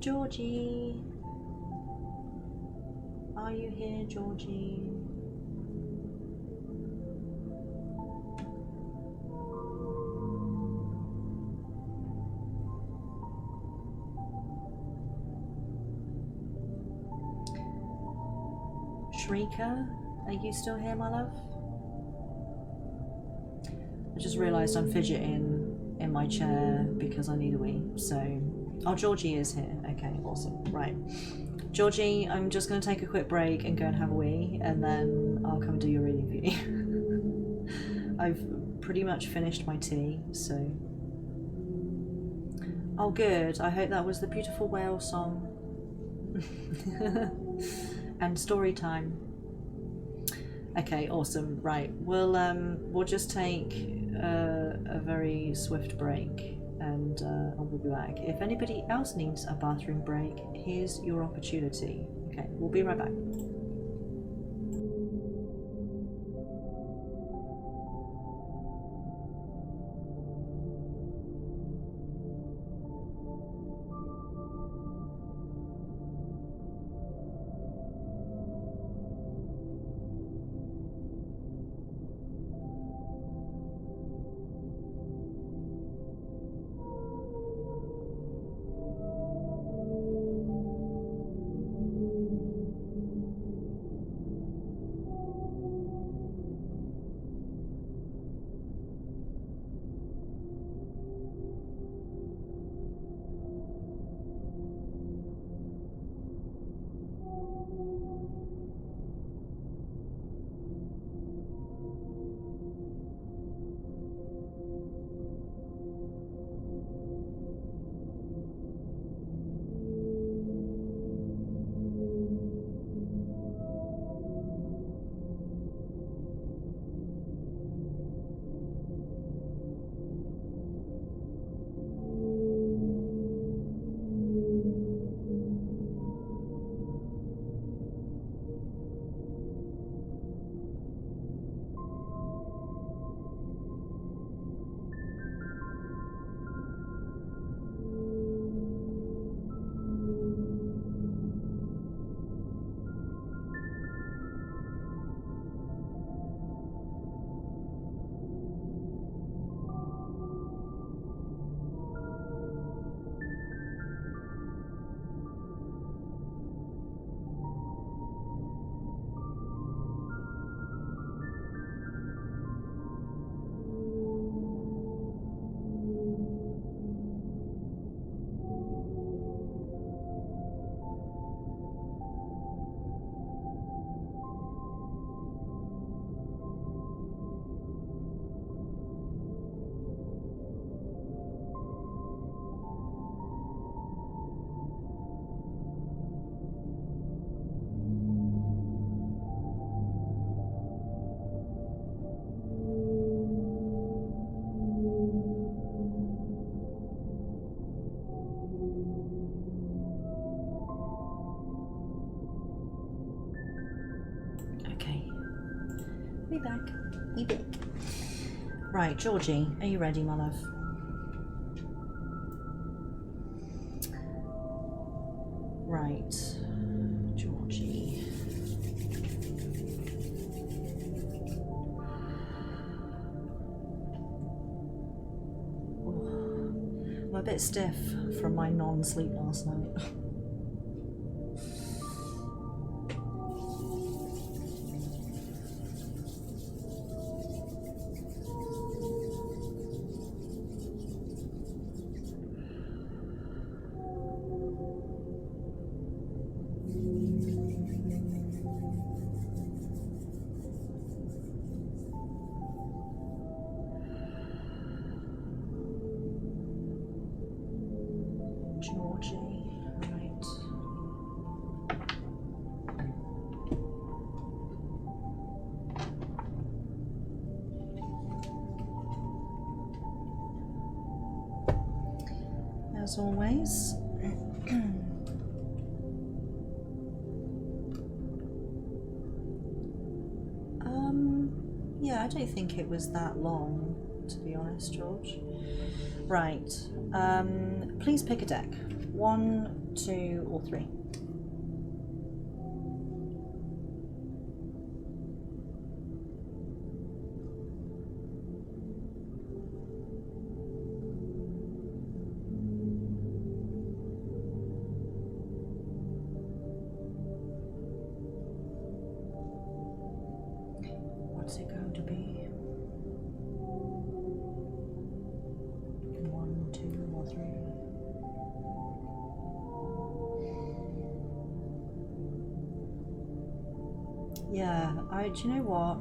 Georgie, are you here, Georgie? Shrika, are you still here, my love? I just realised I'm fidgeting in my chair because I need a wee, so... Oh, Georgie is here. Okay, awesome. Right. Georgie, I'm just going to take a quick break and go and have a wee, and then I'll come and do your reading for you. I've pretty much finished my tea, so... Oh, good. I hope that was the beautiful whale song. And story time. Okay, awesome. Right. We'll just take a very swift break, and we'll be back. If anybody else needs a bathroom break, here's your opportunity. Okay, we'll be right back. back. We back. Right, Georgie, are you ready, my love? Right, Georgie. I'm a bit stiff from my non-sleep last night. Georgie, right. As always. Yeah, I don't think it was that long, to be honest, George. Right, please pick a deck. 1, 2, or 3. What's it going to be? 1, 2, or 3? Yeah, do you know what?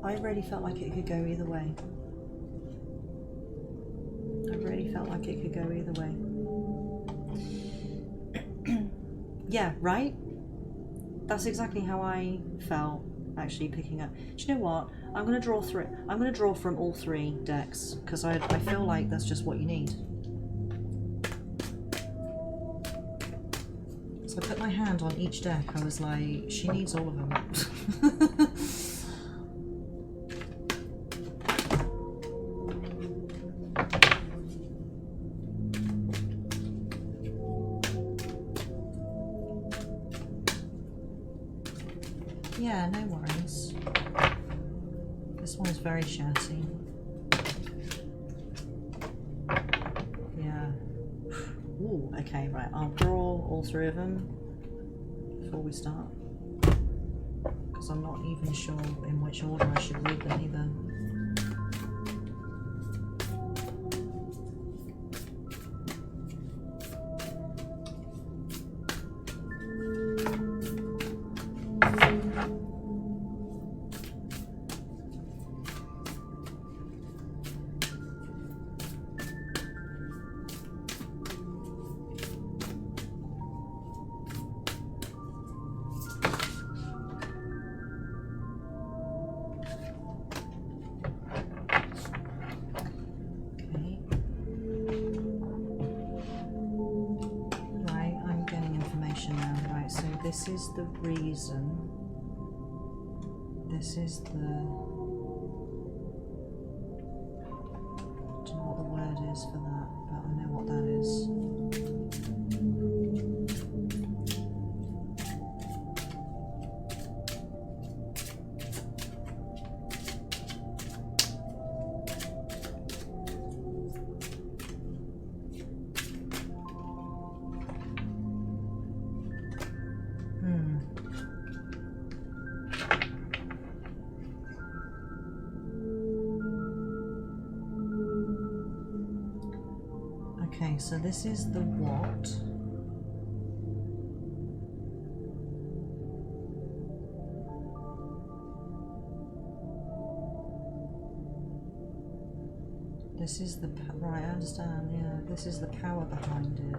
I really felt like it could go either way. I really felt like it could go either way. Yeah, right? That's exactly how I felt actually picking up. Do you know what? I'm gonna draw I'm gonna draw from all 3 decks because I feel like that's just what you need. So I put my hand on each deck. I was like, she needs all of them. Yeah, no worries. This one is very chatty. Yeah. Ooh, okay, right. I'll draw all 3 of them before we start. Because I'm not even sure in which order I should read them either. This is the reason. This is the... I don't know what the word is for that, but I know what that is. Okay, so this is the what. This is the... right, I understand, yeah. This is the power behind it.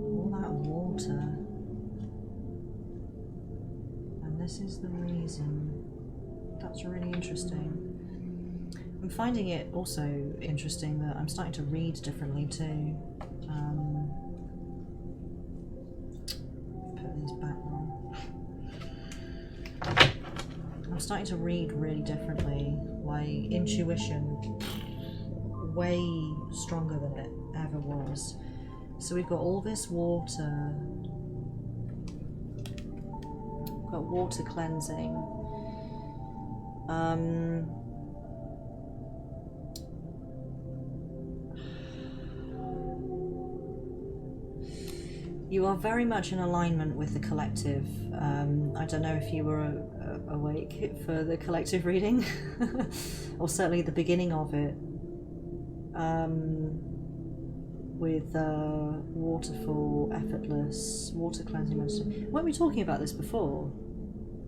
All that water. And this is the reason. That's really interesting. I'm finding it also interesting that I'm starting to read differently too. Put these back on. I'm starting to read really differently. My intuition way stronger than it ever was. So we've got all this water. We've got water cleansing. You are very much in alignment with the collective. I don't know if you were awake for the collective reading, or certainly the beginning of it, with waterfall, effortless, water cleansing medicine. Weren't we talking about this before?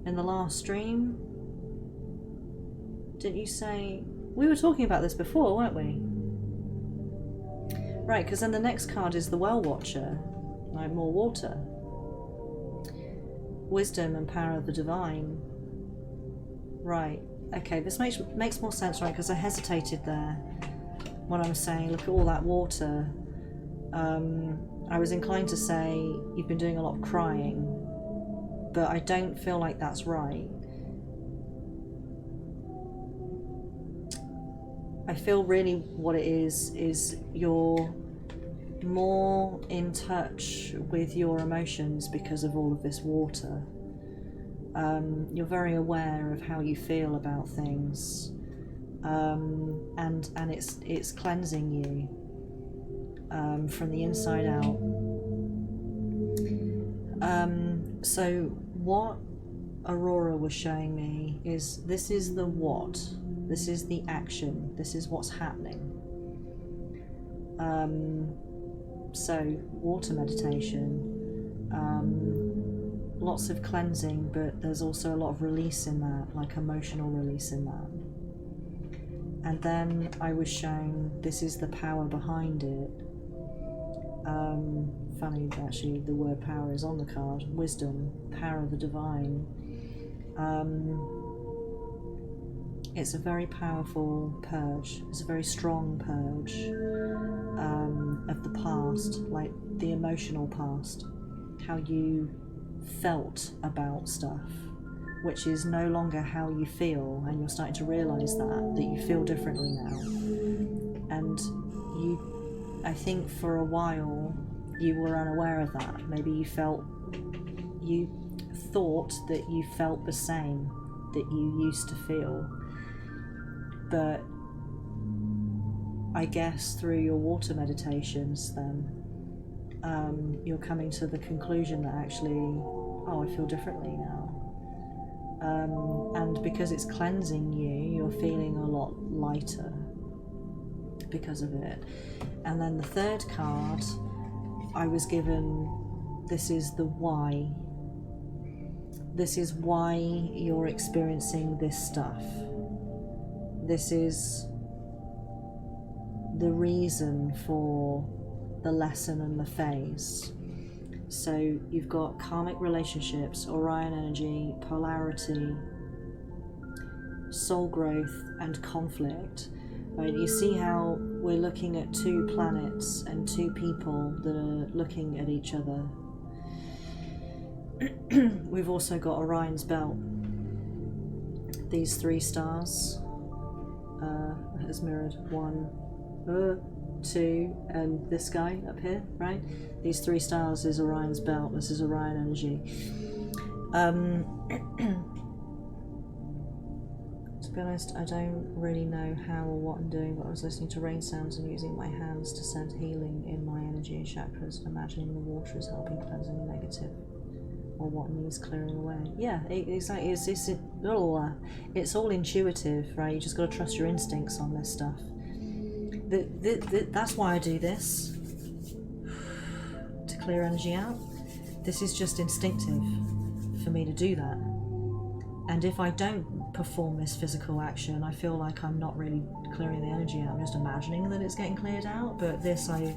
In the last stream? Didn't you say... We were talking about this before, weren't we? Right, because then the next card is the Well Watcher. Like more water. Wisdom and power of the divine. Right. Okay, this makes more sense, right? Because I hesitated there when I was saying, look at all that water. I was inclined to say you've been doing a lot of crying, but I don't feel like that's right. I feel really what it is you're more in touch with your emotions because of all of this water. You're very aware of how you feel about things, and it's cleansing you from the inside out. So what Aurora was showing me is this is the what, this is the action, this is what's happening. So, water meditation, lots of cleansing, but there's also a lot of release in that, like emotional release in that. And then I was shown this is the power behind it. Funny, actually, the word power is on the card. Wisdom, power of the divine. It's a very powerful purge. It's a very strong purge. Of the past, like the emotional past, how you felt about stuff, which is no longer how you feel, and you're starting to realise that you feel differently now. And you, I think for a while you were unaware of that. Maybe you thought that you felt the same that you used to feel, but I guess through your water meditations then you're coming to the conclusion that actually, oh, I feel differently now. And because it's cleansing you, you're feeling a lot lighter because of it. And then the third card I was given, this is the why. This is why you're experiencing this stuff. This is the reason for the lesson and the phase. So you've got karmic relationships, Orion energy, polarity, soul growth, and conflict. Right? You see how we're looking at two planets and two people that are looking at each other. We've also got Orion's belt. These three stars as mirrored, 1, 2, and this guy up here, right? These three stars is Orion's belt. This is Orion energy. To be honest, I don't really know how or what I'm doing, but I was listening to rain sounds and using my hands to send healing in my energy and chakras, imagining the water is helping cleansing the negative or what needs clearing away. Yeah, exactly. It's all intuitive, right? You just got to trust your instincts on this stuff. That's why I do this, to clear energy out. This is just instinctive for me to do that. And if I don't perform this physical action, I feel like I'm not really clearing the energy out. I'm just imagining that it's getting cleared out. But this, I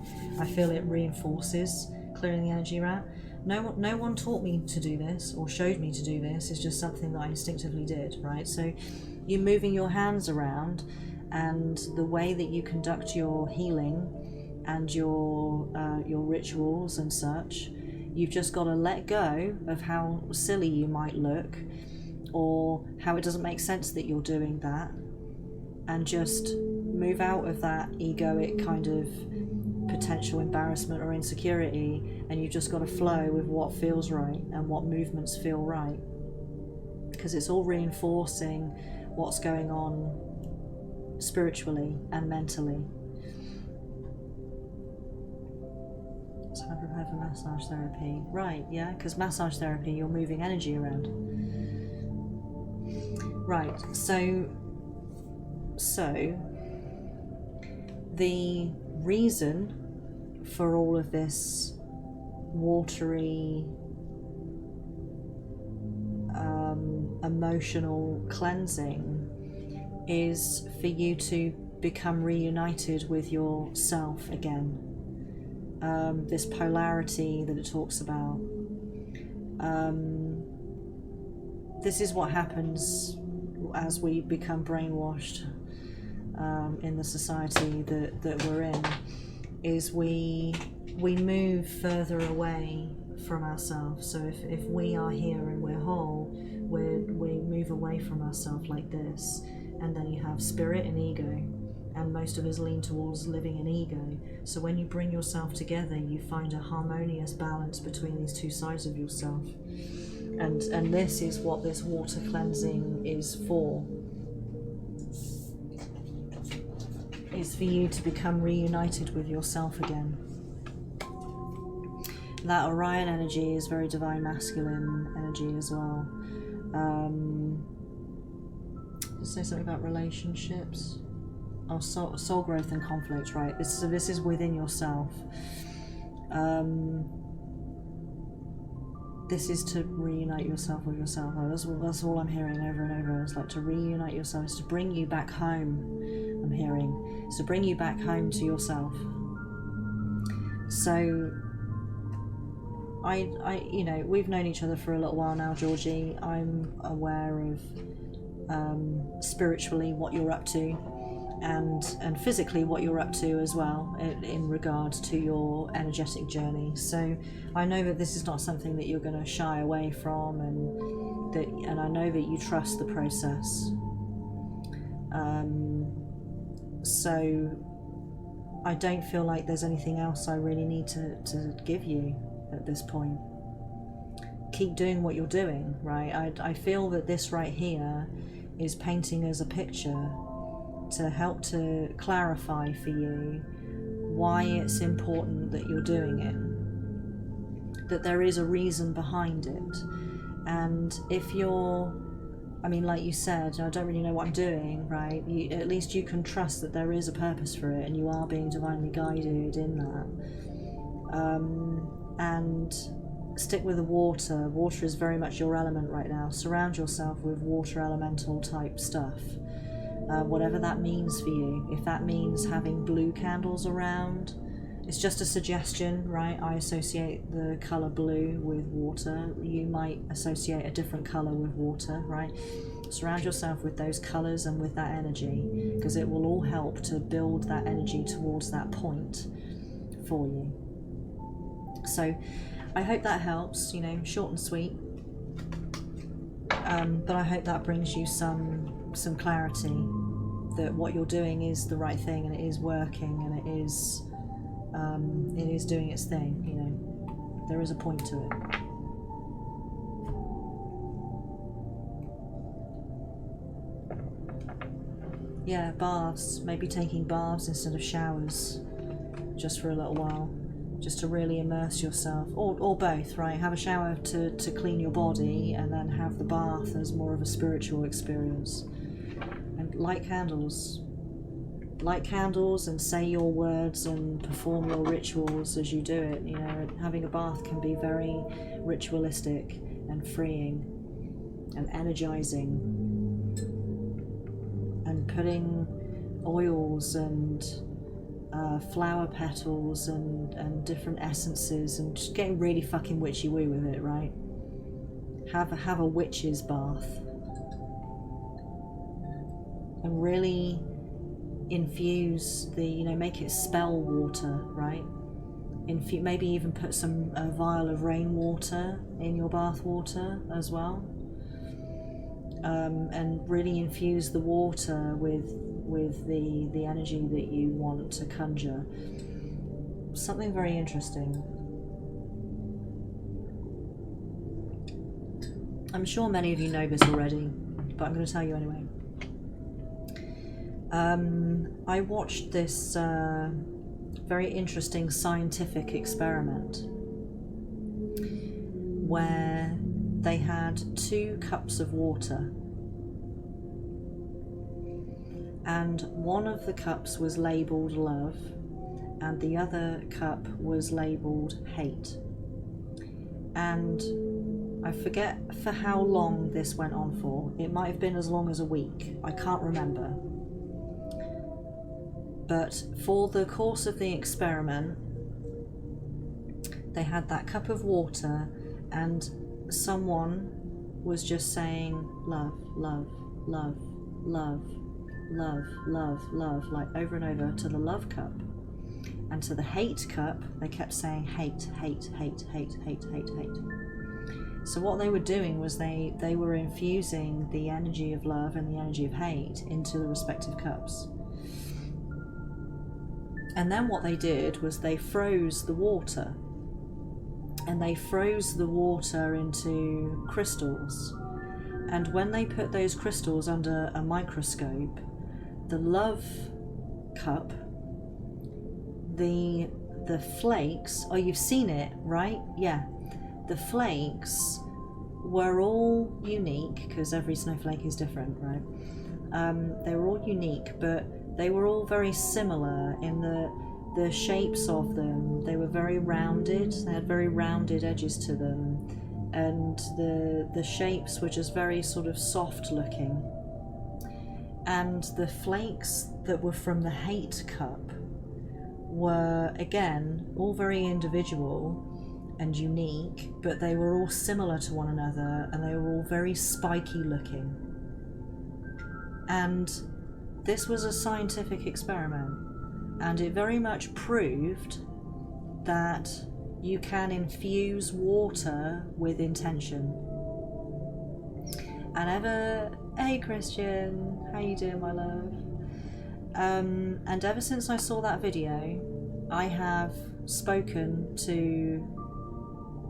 feel it reinforces clearing the energy out. No one taught me to do this or showed me to do this. It's just something that I instinctively did, right? So you're moving your hands around and the way that you conduct your healing and your rituals and such, you've just got to let go of how silly you might look or how it doesn't make sense that you're doing that, and just move out of that egoic kind of potential embarrassment or insecurity, and you've just got to flow with what feels right and what movements feel right, because it's all reinforcing what's going on spiritually and mentally. So I prepare for massage therapy. Right, yeah, because massage therapy, you're moving energy around. Right, so the reason for all of this watery, emotional cleansing is for you to become reunited with yourself again. This polarity that it talks about. This is what happens as we become brainwashed in the society that we're in, is we move further away from ourselves. So if we are here and we're whole, we move away from ourselves like this, and then you have spirit and ego, and most of us lean towards living in ego. So when you bring yourself together, you find a harmonious balance between these two sides of yourself. And this is what this water cleansing is for. Is for you to become reunited with yourself again. That Orion energy is very divine masculine energy as well. Say something about relationships. Oh, soul growth and conflict, right? This is within yourself. This is to reunite yourself with yourself. That's all I'm hearing over and over. It's like to reunite yourself. It's to bring you back home. I'm hearing. It's to bring you back home to yourself. So, I we've known each other for a little while now, Georgie. I'm aware of spiritually what you're up to, and physically what you're up to as well in regards to your energetic journey. So I know that this is not something that you're going to shy away from, and I know that you trust the process. So I don't feel like there's anything else I really need to give you at this point. Keep doing what you're doing, right? I feel that this right here is painting as a picture to help to clarify for you why it's important that you're doing it, that there is a reason behind it. And if you're, like you said, I don't really know what I'm doing, right? At least you can trust that there is a purpose for it, and you are being divinely guided in that. And stick with the water. Water is very much your element right now. Surround yourself with water elemental type stuff. Whatever that means for you. If that means having blue candles around, it's just a suggestion, right? I associate the colour blue with water. You might associate a different colour with water, right? Surround yourself with those colours and with that energy, because it will all help to build that energy towards that point for you. So I hope that helps, short and sweet. But I hope that brings you some clarity that what you're doing is the right thing, and it is working, and it is doing its thing. There is a point to it. Yeah, baths. Maybe taking baths instead of showers, just for a little while, just to really immerse yourself, or both, right? Have a shower to clean your body, and then have the bath as more of a spiritual experience. And light candles and say your words and perform your rituals as you do it. Having a bath can be very ritualistic and freeing and energizing, and putting oils and flower petals and different essences, and just getting really fucking witchy woo with it, right? Have a witch's bath, and really infuse the, you know, make it spell water, right? Maybe even put a vial of rainwater in your bath water as well, and really infuse the water with the energy that you want to conjure. Something very interesting. I'm sure many of you know this already, but I'm going to tell you anyway. I watched this very interesting scientific experiment where they had 2 cups of water, and one of the cups was labelled love and the other cup was labelled hate. And I forget for how long this went on for. It might have been as long as a week. I can't remember. But for the course of the experiment, they had that cup of water and someone was just saying love, love, love, love, love, love, love, like over and over to the love cup. And to the hate cup, they kept saying hate, hate, hate, hate, hate, hate, hate. So what they were doing was they were infusing the energy of love and the energy of hate into the respective cups. And then what they did was they froze the water. And they froze the water into crystals. And when they put those crystals under a microscope, the love cup, the flakes, oh, you've seen it, right? Yeah. The flakes were all unique, because every snowflake is different, right? They were all unique, but they were all very similar in the shapes of them. They were very rounded, they had very rounded edges to them, and the shapes were just very sort of soft looking. And the flakes that were from the hate cup were, again, all very individual and unique, but they were all similar to one another, and they were all very spiky looking. And this was a scientific experiment, and it very much proved that you can infuse water with intention. Hey Christian, how you doing, my love? And ever since I saw that video, I have spoken to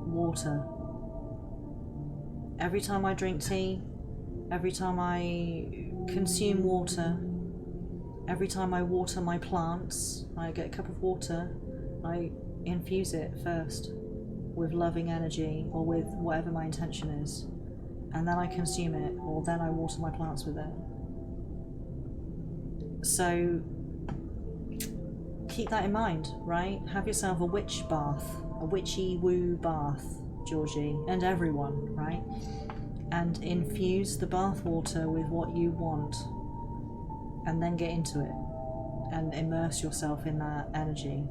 water. Every time I drink tea, every time I consume water, every time I water my plants, I get a cup of water, I infuse it first with loving energy or with whatever my intention is, and then I consume it, or then I water my plants with it. So keep that in mind, right? Have yourself a witch bath, a witchy woo bath, Georgie, and everyone, right? And infuse the bath water with what you want, and then get into it and immerse yourself in that energy.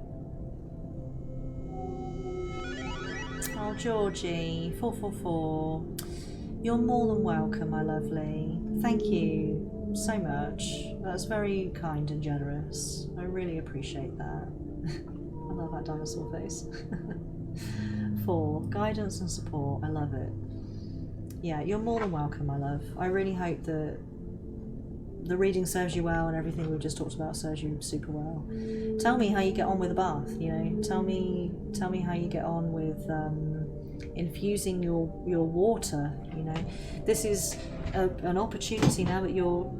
Oh, Georgie, 444, you're more than welcome, my lovely. Thank you so much. That's very kind and generous. I really appreciate that. I love that dinosaur face. 4, guidance and support. I love it. Yeah, you're more than welcome, my love. I really hope that the reading serves you well and everything we've just talked about serves you super well. Tell me how you get on with the bath, you know. Tell me how you get on with infusing your water, you know. This is an opportunity, now that you're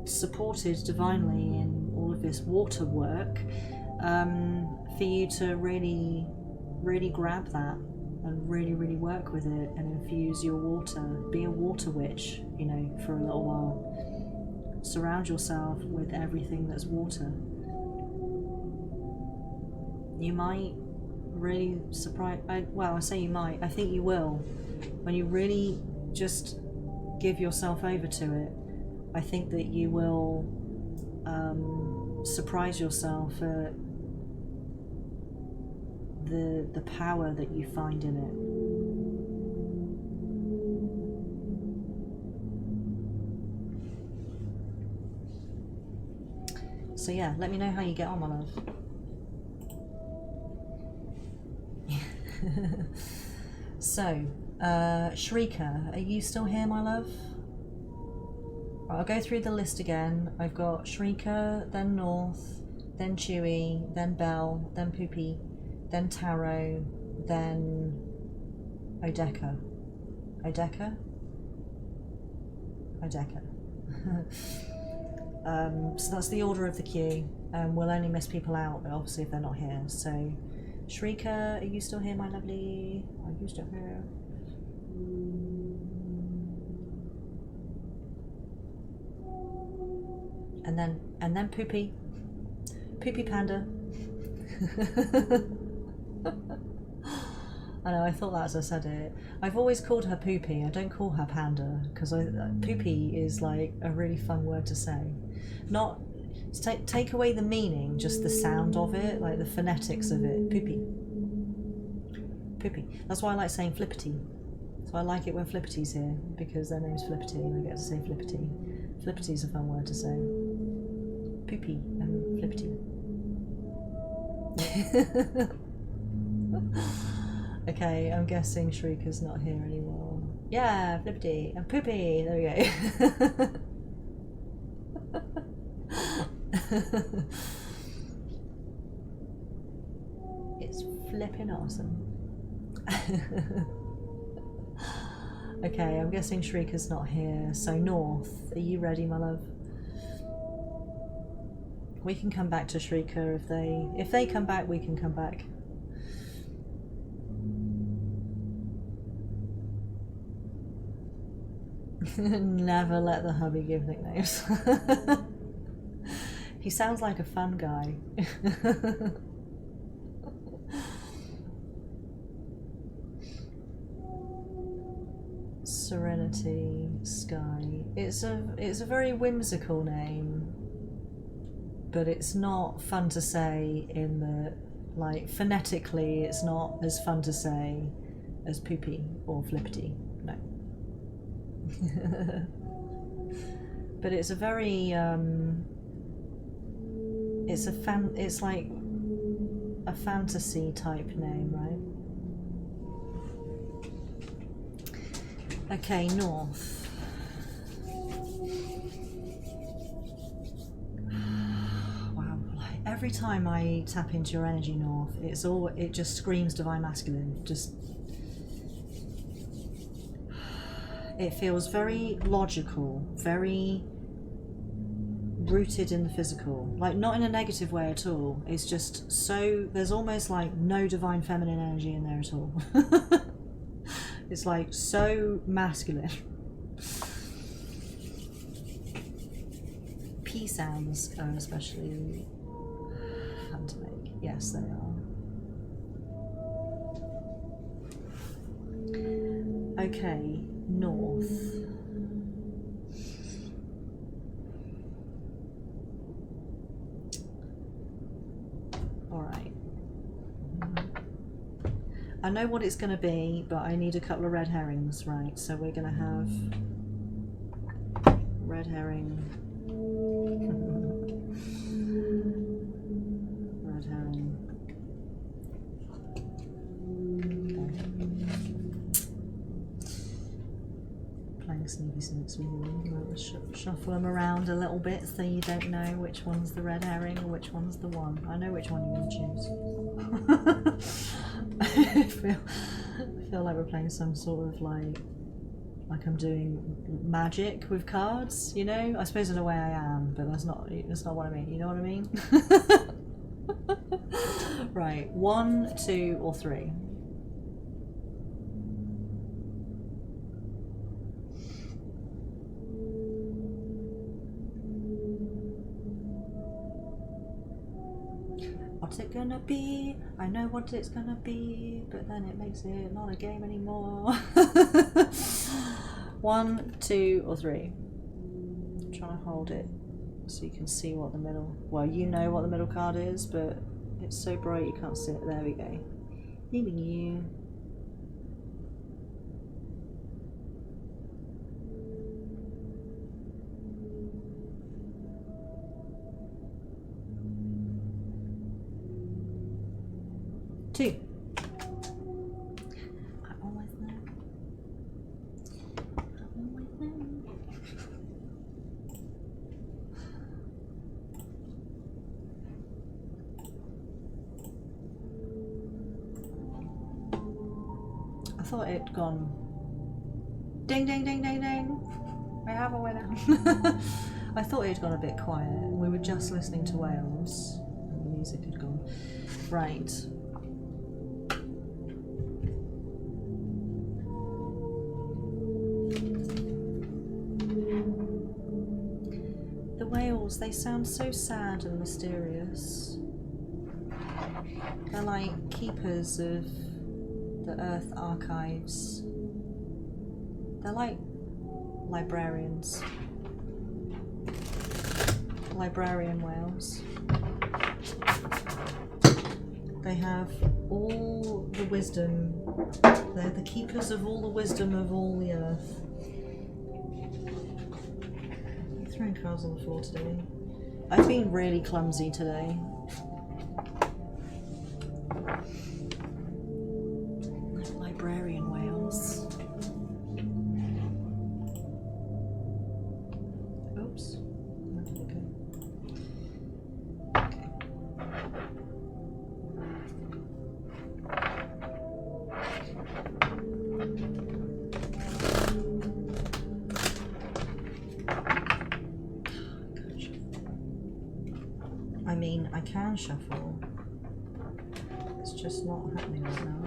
supported divinely in all of this water work, for you to really grab that and really work with it and infuse your water. Be a water witch, you know, for a little while. Surround yourself with everything that's water. You might really surprise, I say you might, I think you will. When you really just give yourself over to it, I think that you will surprise yourself at the power that you find in it. So yeah, let me know how you get on, my love. So, Shrieker, are you still here, my love? I'll go through the list again. I've got Shrieker, then North, then Chewy, then Belle, then Poopy, then Taro, then Odeka. Odeka? Odeka. So that's the order of the queue. We'll only miss people out, obviously, if they're not here. So, Shrieker, are you still here, my lovely? Are you still here? And then Poopy. Poopy Panda. I know, I thought that as I said it. I've always called her Poopy. I don't call her Panda because Poopy is like a really fun word to say. Not take away the meaning, just the sound of it, like the phonetics of it. Poopy. Poopy. That's why I like saying Flippity. So I like it when Flippity's here because their name's Flippity and I get to say Flippity. Flippity's a fun word to say. Poopy and Flippity. Okay, I'm guessing Shrieker's not here anymore. Yeah, Flippity and Poopy. There we go. It's flipping awesome. Okay, I'm guessing Shrieker's not here. So North, are you ready, my love? We can come back to Shrieker if they come back, we can come back. Never let the hubby give nicknames. He sounds like a fun guy. Serenity Sky. It's a very whimsical name, but it's not fun to say in the, like, phonetically it's not as fun to say as Poopy or Flippity. No. But it's a very it's like a fantasy type name, right? Okay, North. Wow, like every time I tap into your energy, North, it just screams divine masculine. Just it feels very logical, very rooted in the physical, like not in a negative way at all. It's just so, there's almost like no divine feminine energy in there at all. It's like so masculine. P sounds are especially fun to make. Yes, they are. Okay, North. Alright. I know what it's going to be, but I need a couple of red herrings, right? So we're going to have red herring. Red herring. Okay. Playing sneaky snakes with you. Let's shuffle them around a little bit so you don't know which one's the red herring or which one's the one. I know which one you're going to choose. I feel like we're playing some sort of like I'm doing magic with cards, you know? I suppose in a way I am, but that's not what I mean. You know what I mean? Right, 1, 2, or 3. What's it gonna be? I know what it's gonna be, but then it makes it not a game anymore. 1, 2, or 3. I'm trying to hold it so you can see what the middle, well, you know what the middle card is, but it's so bright you can't see it. There we go. Leaving you. 2. I always know. I always know. I thought it'd gone ding ding ding ding ding. We have a winner. I thought it had gone a bit quiet. We were just listening to Wales and the music had gone. Right. The whales, they sound so sad and mysterious. They're like keepers of the Earth archives. They're like librarians. Librarian whales. They have all the wisdom. They're the keepers of all the wisdom of all the Earth. I'm throwing cards on the floor today. I've been really clumsy today. Librarian whales. Oops. Where did it go? I mean, I can shuffle. It's just not happening right now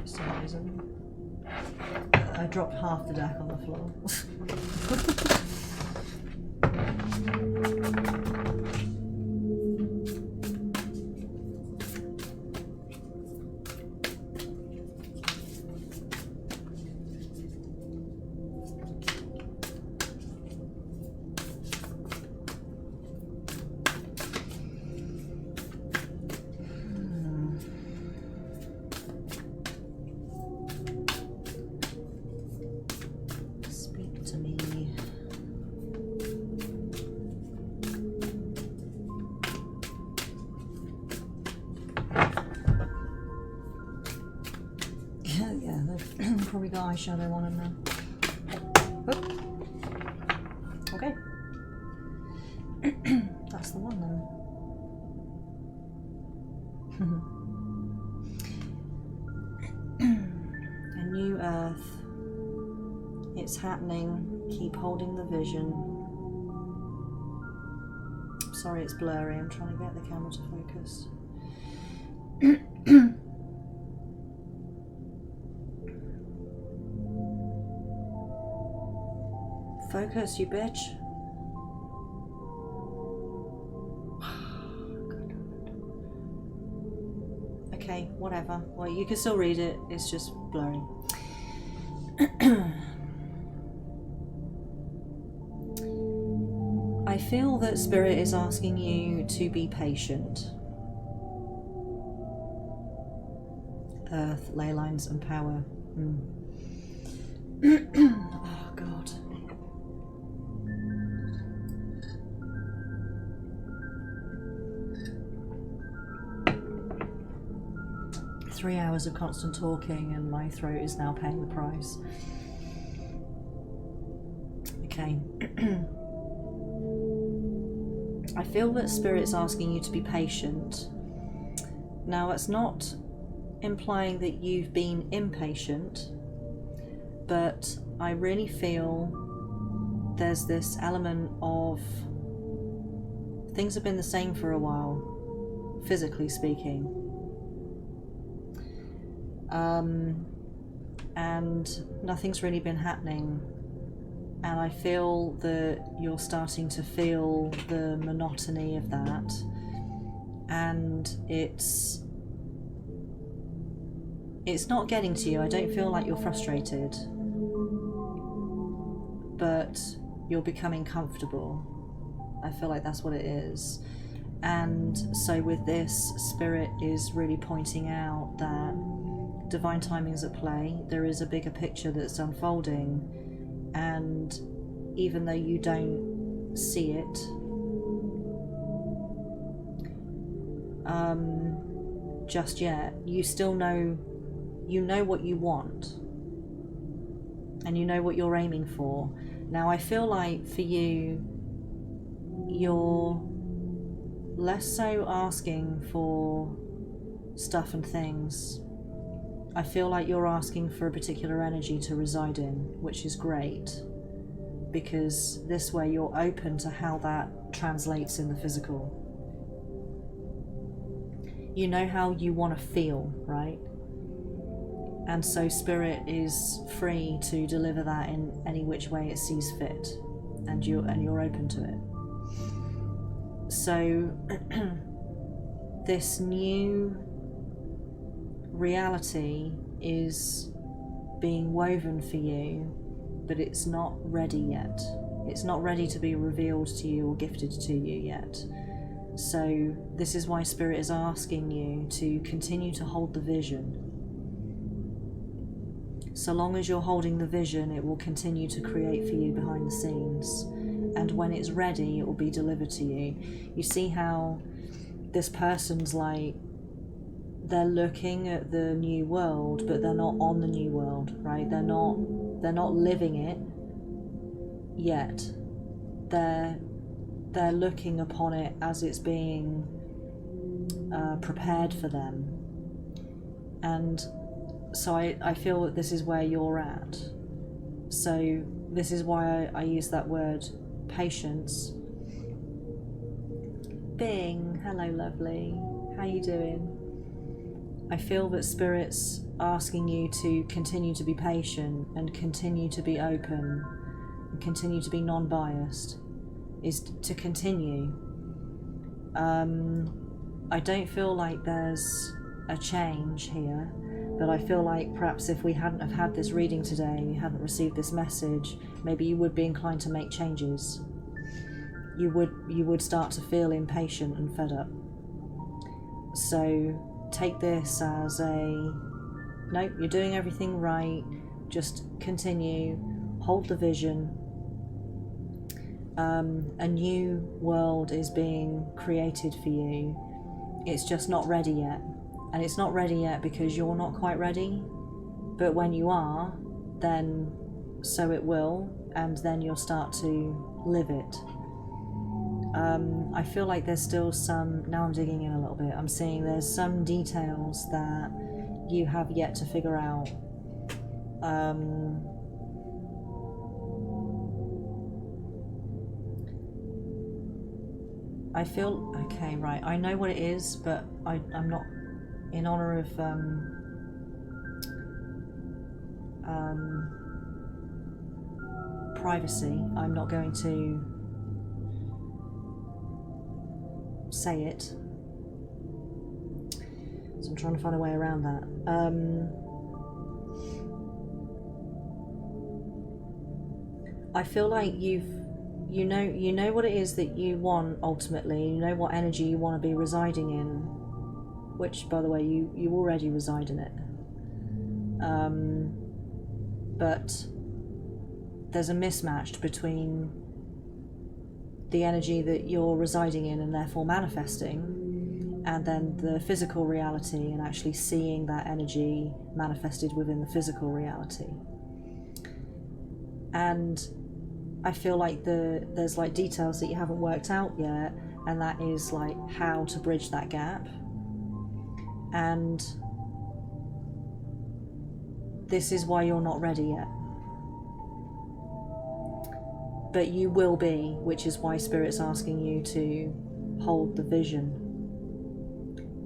for some reason. I dropped half the deck on the floor. Speak to me. Yeah, they've probably got eyeshadow on them now. Oh. Okay. That's the one then. A new Earth. It's happening. Keep holding the vision. Sorry it's blurry. I'm trying to get the camera to focus. Focus, you bitch. Okay, whatever. Well, you can still read it. It's just blurry. I feel that Spirit is asking you to be patient. Earth, ley lines and power. Oh God. Three hours of constant talking and my throat is now paying the price. Okay. I feel that Spirit's asking you to be patient. Now, it's not implying that you've been impatient, but I really feel there's this element of things have been the same for a while, physically speaking. And nothing's really been happening. And I feel that you're starting to feel the monotony of that. And it's not getting to you. I don't feel like you're frustrated. But you're becoming comfortable. I feel like that's what it is. And so with this, Spirit is really pointing out that divine timing is at play. There is a bigger picture that's unfolding. And even though you don't see it, just yet. You still know, you know what you want, and you know what you're aiming for. Now I feel like for you, you're less so asking for stuff and things. I feel like you're asking for a particular energy to reside in, which is great, because this way you're open to how that translates in the physical. You know how you want to feel, right? And so Spirit is free to deliver that in any which way it sees fit, and you're open to it. So this new reality is being woven for you, but it's not ready yet. It's not ready to be revealed to you or gifted to you yet. So this is why Spirit is asking you to continue to hold the vision. So long as you're holding the vision, it will continue to create for you behind the scenes. And when it's ready, it will be delivered to you. You see how this person's like, they're looking at the new world, but they're not on the new world, right? They're not living it yet. They're looking upon it as it's being prepared for them. And so I feel that this is where you're at. So this is why I use that word patience. Bing, hello lovely, how you doing? I feel that Spirit's asking you to continue to be patient and continue to be open and continue to be non-biased, is to continue. I don't feel like there's a change here, but I feel like perhaps if we hadn't have had this reading today, you hadn't received this message, maybe you would be inclined to make changes. You would start to feel impatient and fed up. So take this as nope, you're doing everything right, just continue, hold the vision. A new world is being created for you. It's just not ready yet. And it's not ready yet because you're not quite ready. But when you are, then so it will, and then you'll start to live it. I feel like there's still some, now I'm digging in a little bit, I'm seeing there's some details that you have yet to figure out. I feel, okay, right, I know what it is, but I'm not, in honor of privacy, I'm not going to say it. So I'm trying to find a way around that. I feel like you know what it is that you want ultimately. You know what energy you want to be residing in, which, by the way, you already reside in it. But there's a mismatch between the energy that you're residing in and therefore manifesting, and then the physical reality and actually seeing that energy manifested within the physical reality. And I feel like there's like details that you haven't worked out yet, and that is like how to bridge that gap. And this is why you're not ready yet. But you will be, which is why Spirit's asking you to hold the vision.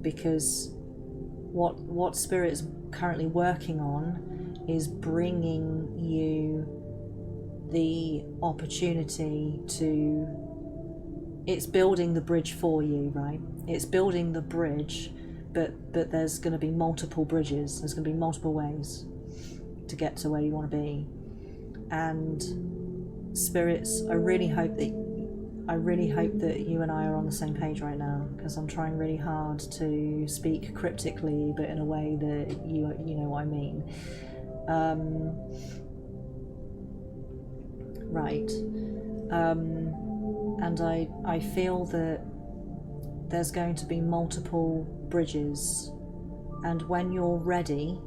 Because what Spirit's currently working on is bringing you the opportunity to, it's building the bridge for you, right? It's building the bridge, but there's going to be multiple bridges. There's going to be multiple ways to get to where you want to be. And Spirits, I really hope that you and I are on the same page right now, because I'm trying really hard to speak cryptically, but in a way that you know what I mean. Right. And I feel that there's going to be multiple bridges And when you're ready,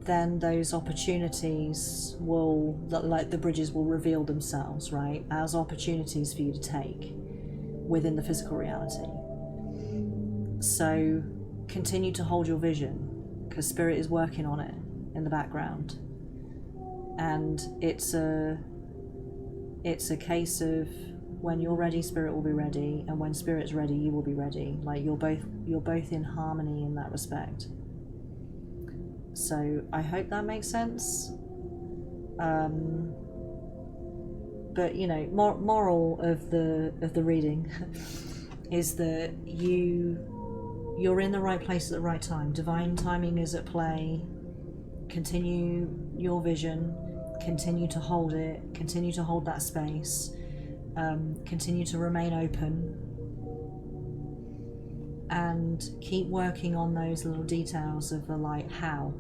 then those opportunities will, like the bridges will reveal themselves, right, as opportunities for you to take within the physical reality. So continue to hold your vision, because Spirit is working on it in the background. And it's a case of when you're ready, Spirit will be ready, and when Spirit's ready, you will be ready. Like you're both in harmony in that respect. So I hope that makes sense. But you know, moral of the reading is that you're in the right place at the right time. Divine timing is at play. Continue your vision. Continue to hold it. Continue to hold that space. Continue to remain open. And keep working on those little details of the like how.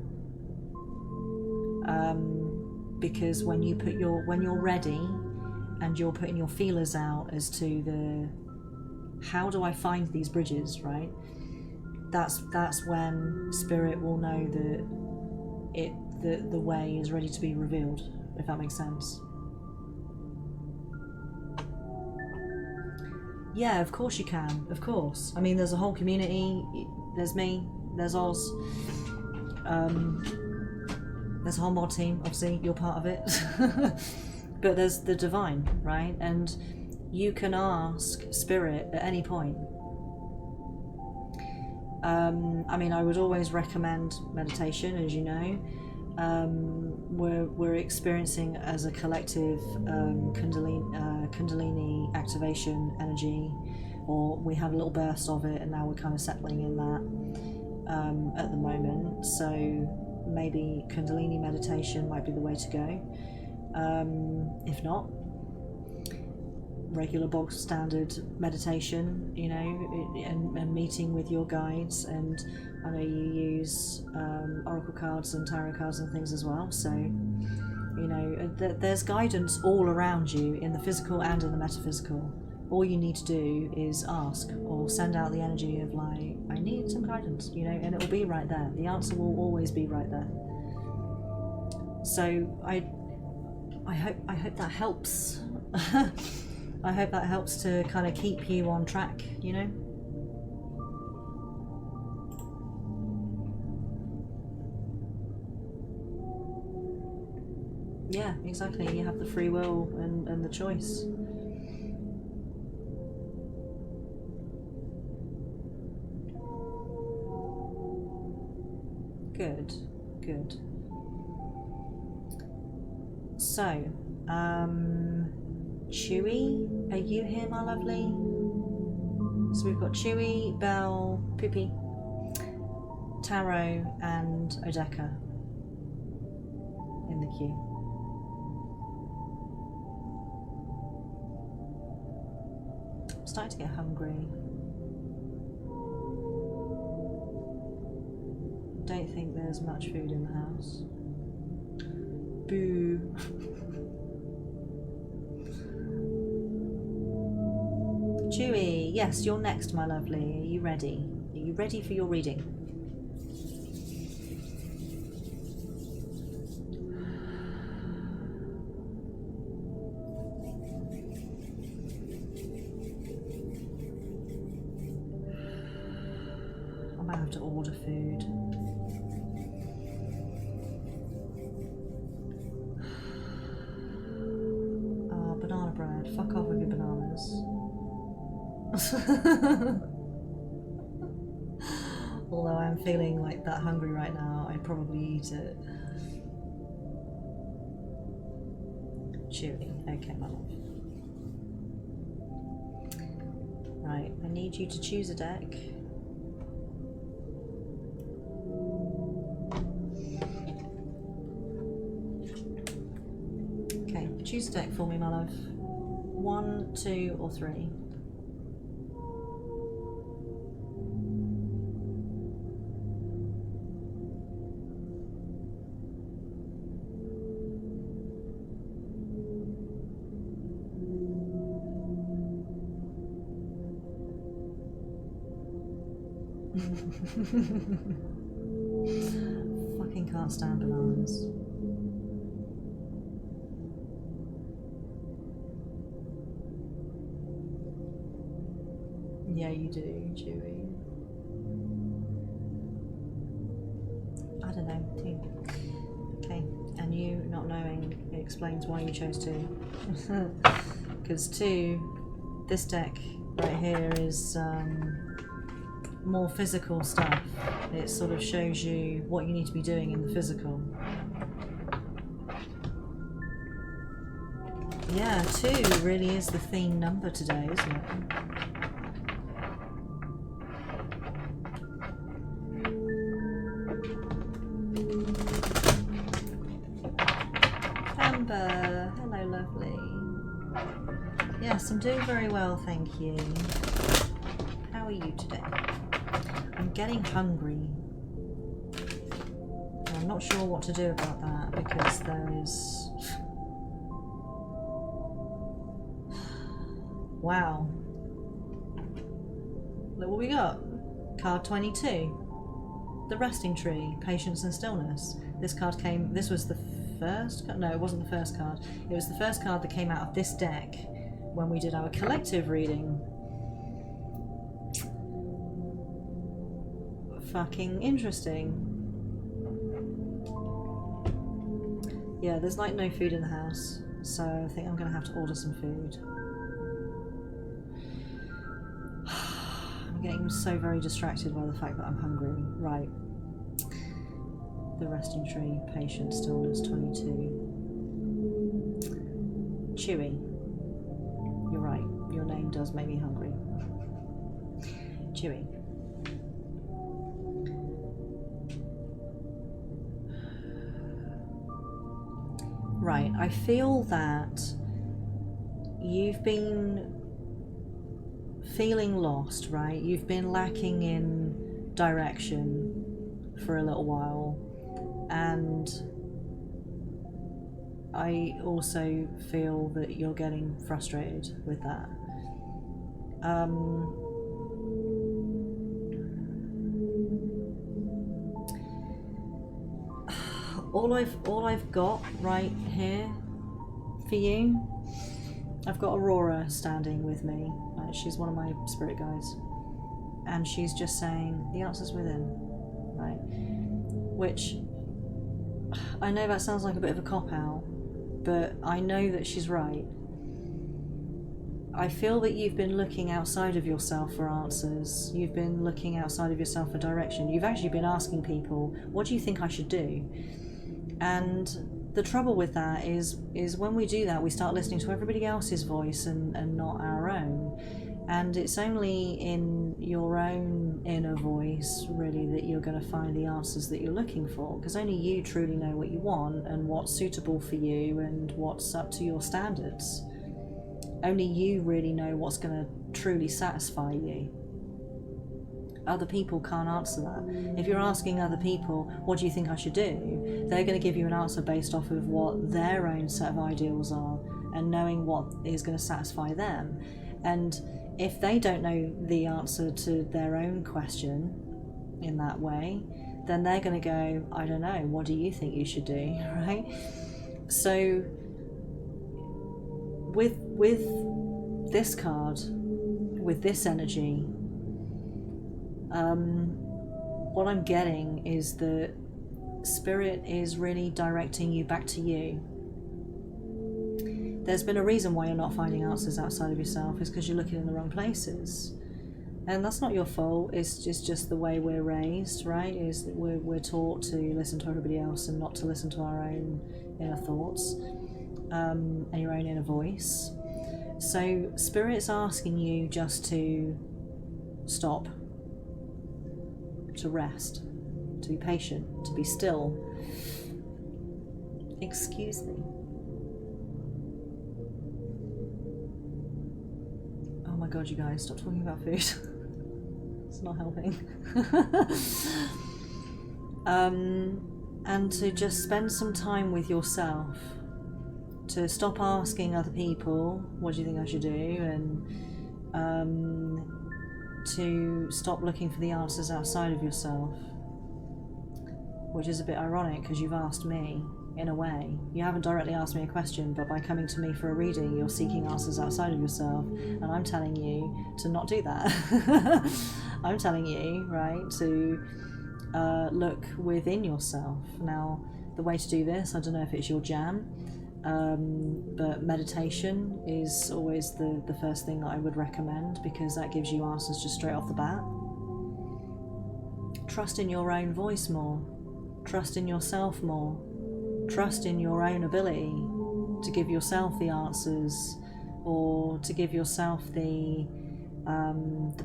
Because when you're ready and you're putting your feelers out as to the how do I find these bridges, right? That's when Spirit will know that the way is ready to be revealed, if that makes sense. Yeah, of course you can, of course. I mean, there's a whole community, there's me, there's Oz, there's a whole mod team, obviously, you're part of it. But there's the divine, right? And you can ask Spirit at any point. I mean, I would always recommend meditation, as you know. We're experiencing as a collective Kundalini activation energy, or we had a little burst of it and now we're kind of settling in that at the moment. So maybe Kundalini meditation might be the way to go. If not, regular bog standard meditation, you know, and meeting with your guides. And I know you use oracle cards and tarot cards and things as well, so you know there's guidance all around you in the physical and in the metaphysical. All you need to do is ask or send out the energy of like, I need some guidance, you know, and it will be right there. The answer will always be right there. So I hope that helps. I hope that helps to kind of keep you on track, you know? Yeah, exactly. You have the free will and the choice. Good, good. So, Chewy, are you here, my lovely? So we've got Chewy, Belle, Poopy, Tarot, and Odeka in the queue. I'm starting to get hungry. Don't think there's much food in the house. Boo. Chewy, yes, you're next, my lovely. Are you ready? Are you ready for your reading? I might have to order food. Oh, banana bread. Fuck off with your bananas. Although I'm feeling like that hungry right now, I'd probably eat it. Chewy. Okay, my love. Right, I need you to choose a deck. Okay, choose a deck for me, my love. 1, 2, or 3. Fucking can't stand bananas. Yeah, you do, Chewy. I don't know. Okay, and you not knowing explains why you chose 2. Because 2, this deck right here is more physical stuff. It sort of shows you what you need to be doing in the physical. Yeah, 2 really is the theme number today, isn't it? Amber, hello lovely. Yes, I'm doing very well, thank you. How are you today? I'm getting hungry. I'm not sure what to do about that because there is... Wow. Look what we got. Card 22. The Resting Tree, Patience and Stillness. This card came... This was the first... No, it wasn't the first card. It was the first card that came out of this deck when we did our collective reading. Fucking interesting. Yeah, there's like no food in the house, so I think I'm gonna have to order some food. I'm getting so very distracted by the fact that I'm hungry. Right. The Resting Tree, Patience, Stillness, 22. Chewy. You're right, your name does make me hungry. Chewy. Right, I feel that you've been feeling lost, right? You've been lacking in direction for a little while, and I also feel that you're getting frustrated with that. All I've got right here for you, I've got Aurora standing with me. She's one of my spirit guides, and she's just saying the answer's within, right? Which I know that sounds like a bit of a cop-out, but I know that she's right. I feel that you've been looking outside of yourself for answers. You've been looking outside of yourself for direction. You've actually been asking people, what do you think I should do? And the trouble with that is when we do that, we start listening to everybody else's voice and not our own. And it's only in your own inner voice, really, that you're going to find the answers that you're looking for, because only you truly know what you want and what's suitable for you and what's up to your standards. Only you really know what's going to truly satisfy you. Other people can't answer that. If you're asking other people, what do you think I should do? They're going to give you an answer based off of what their own set of ideals are and knowing what is going to satisfy them. And if they don't know the answer to their own question in that way, then they're going to go, I don't know, what do you think you should do, right? So with this card, with this energy, what I'm getting is that Spirit is really directing you back to you. There's been a reason why you're not finding answers outside of yourself. It's because you're looking in the wrong places. And that's not your fault. It's just the way we're raised, right? Is that we're taught to listen to everybody else and not to listen to our own inner thoughts and your own inner voice. So Spirit's asking you just to stop, to rest, to be patient, to be still. Excuse me. Oh my god, you guys, stop talking about food. It's not helping. And to just spend some time with yourself, to stop asking other people, what do you think I should do, and to stop looking for the answers outside of yourself, which is a bit ironic because you've asked me, in a way. You haven't directly asked me a question, but by coming to me for a reading, you're seeking answers outside of yourself, and I'm telling you to not do that. I'm telling you, right, to look within yourself. Now, the way to do this, I don't know if it's your jam, but meditation is always the first thing that I would recommend, because that gives you answers just straight off the bat. Trust in your own voice more. Trust in yourself more. Trust in your own ability to give yourself the answers, or to give yourself the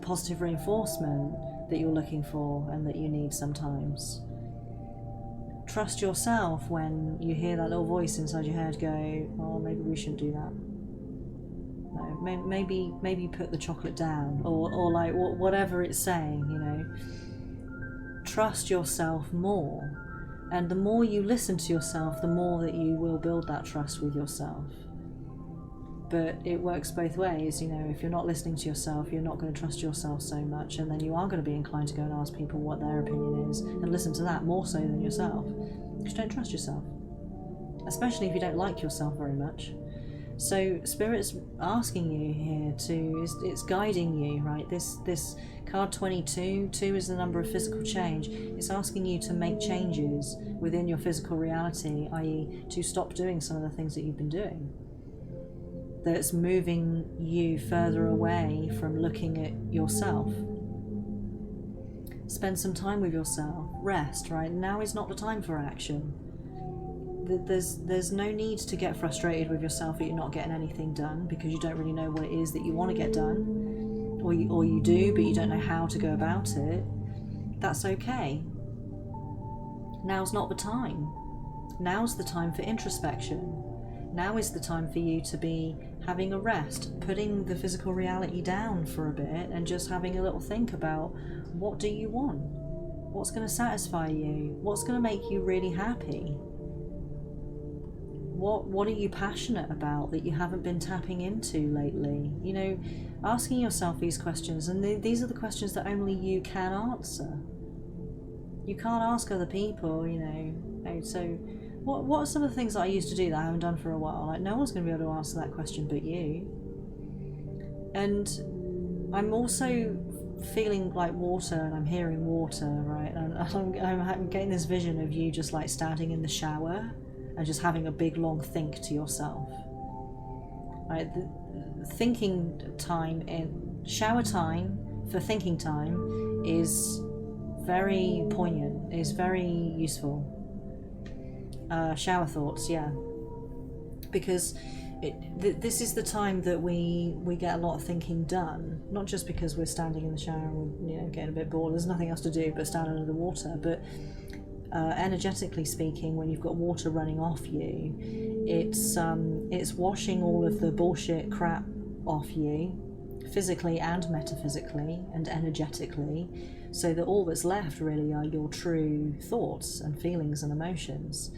positive reinforcement that you're looking for and that you need sometimes. Trust yourself when you hear that little voice inside your head go, oh, maybe we shouldn't do that. No, maybe put the chocolate down, or like whatever it's saying, you know. Trust yourself more. And the more you listen to yourself, the more that you will build that trust with yourself. But it works both ways, you know. If you're not listening to yourself, you're not going to trust yourself so much, and then you are going to be inclined to go and ask people what their opinion is, and listen to that more so than yourself, because you don't trust yourself, especially if you don't like yourself very much. So Spirit's asking you here it's guiding you, right? This card 22, 2 is the number of physical change. It's asking you to make changes within your physical reality, i.e. to stop doing some of the things that you've been doing. That's moving you further away from looking at yourself. Spend some time with yourself. Rest, right? Now is not the time for action. There's no need to get frustrated with yourself that you're not getting anything done, because you don't really know what it is that you want to get done, or you do, but you don't know how to go about it. That's okay. Now's not the time. Now's the time for introspection. Now is the time for you to be having a rest, putting the physical reality down for a bit, and just having a little think about, what do you want? What's going to satisfy you? What's going to make you really happy? What are you passionate about that you haven't been tapping into lately? You know, asking yourself these questions, and these are the questions that only you can answer. You can't ask other people, you know. So what are some of the things that I used to do that I haven't done for a while? Like, no one's going to be able to answer that question but you. And I'm also feeling like water, and I'm hearing water, right? And I'm getting this vision of you just like standing in the shower and just having a big long think to yourself. Right? The thinking time in shower time for thinking time is very poignant, is very useful. Shower thoughts, yeah. Because this is the time that we get a lot of thinking done, not just because we're standing in the shower and, you know, getting a bit bored, there's nothing else to do but stand under the water, but energetically speaking, when you've got water running off you, it's washing all of the bullshit crap off you, physically and metaphysically and energetically, so that all that's left really are your true thoughts and feelings and emotions.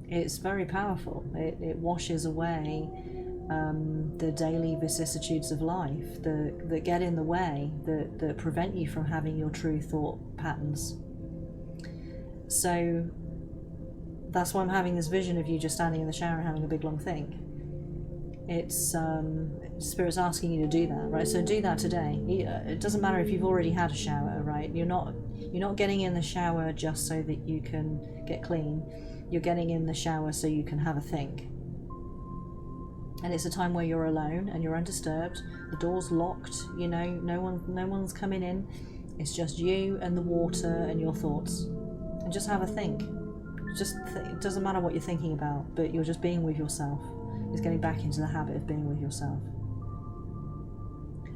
It's very powerful. It washes away the daily vicissitudes of life that get in the way, that prevent you from having your true thought patterns. So that's why I'm having this vision of you just standing in the shower and having a big long think. It's Spirit's asking you to do that, right? So do that today. It doesn't matter if you've already had a shower, right? You're not getting in the shower just so that you can get clean. You're getting in the shower so you can have a think. And it's a time where you're alone and you're undisturbed. The door's locked. You know, no one's coming in. It's just you and the water and your thoughts. And just have a think. It doesn't matter what you're thinking about, but you're just being with yourself. It's getting back into the habit of being with yourself.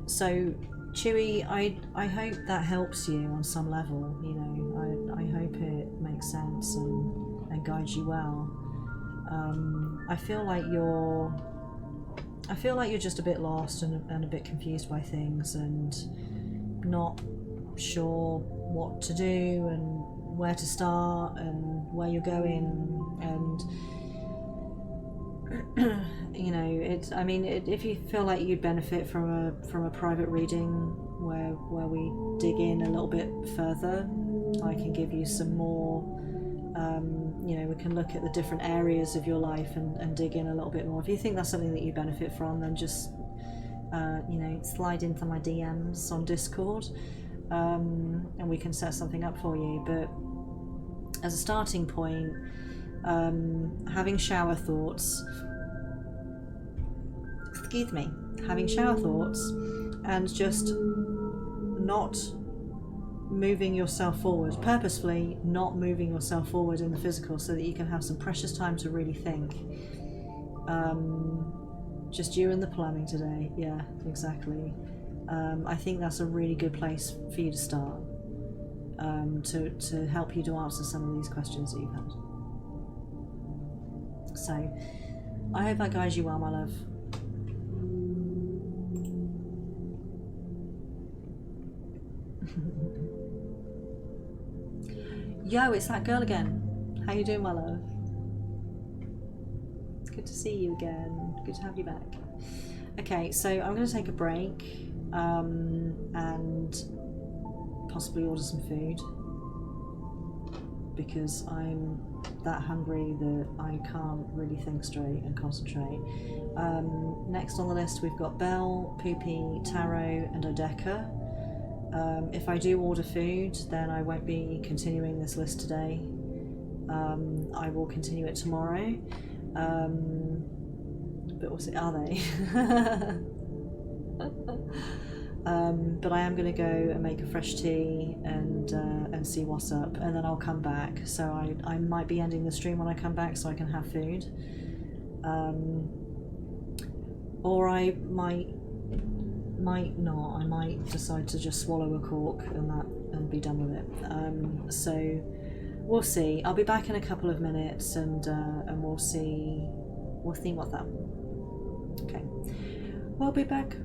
So, Chewy, I hope that helps you on some level. You know, I hope it makes sense and guides you well. I feel like you're just a bit lost and a bit confused by things, and not sure what to do and where to start and where you're going, and You know, I mean, if you feel like you'd benefit from a private reading where we dig in a little bit further, I can give you some more. You know, we can look at the different areas of your life and dig in a little bit more. If you think that's something that you benefit from, then just you know, slide into my DMs on Discord, and we can set something up for you. But as a starting point, having shower thoughts, and just not moving yourself forward, purposefully not moving yourself forward in the physical, so that you can have some precious time to really think. Just you and the plumbing today. Yeah, exactly. I think that's a really good place for you to start, to help you to answer some of these questions that you've had. So I hope that guides you well, my love. Yo, it's that girl again. How you doing, my love? It's good to see you again. Good to have you back. Okay, so I'm going to take a break and possibly order some food, because I'm that hungry that I can't really think straight and concentrate. Next on the list we've got Belle, Poopy, Taro and Odeka. If I do order food, then I won't be continuing this list today. I will continue it tomorrow. But are they? But I am going to go and make a fresh tea and see what's up, and then I'll come back. So I might be ending the stream when I come back so I can have food. Or I might not. I might decide to just swallow a cork and be done with it. So we'll see. I'll be back in a couple of minutes, and we'll see what's that. Okay. We'll be back.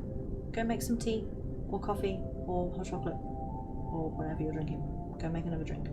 Go make some tea or coffee or hot chocolate or whatever you're drinking. Go make another drink.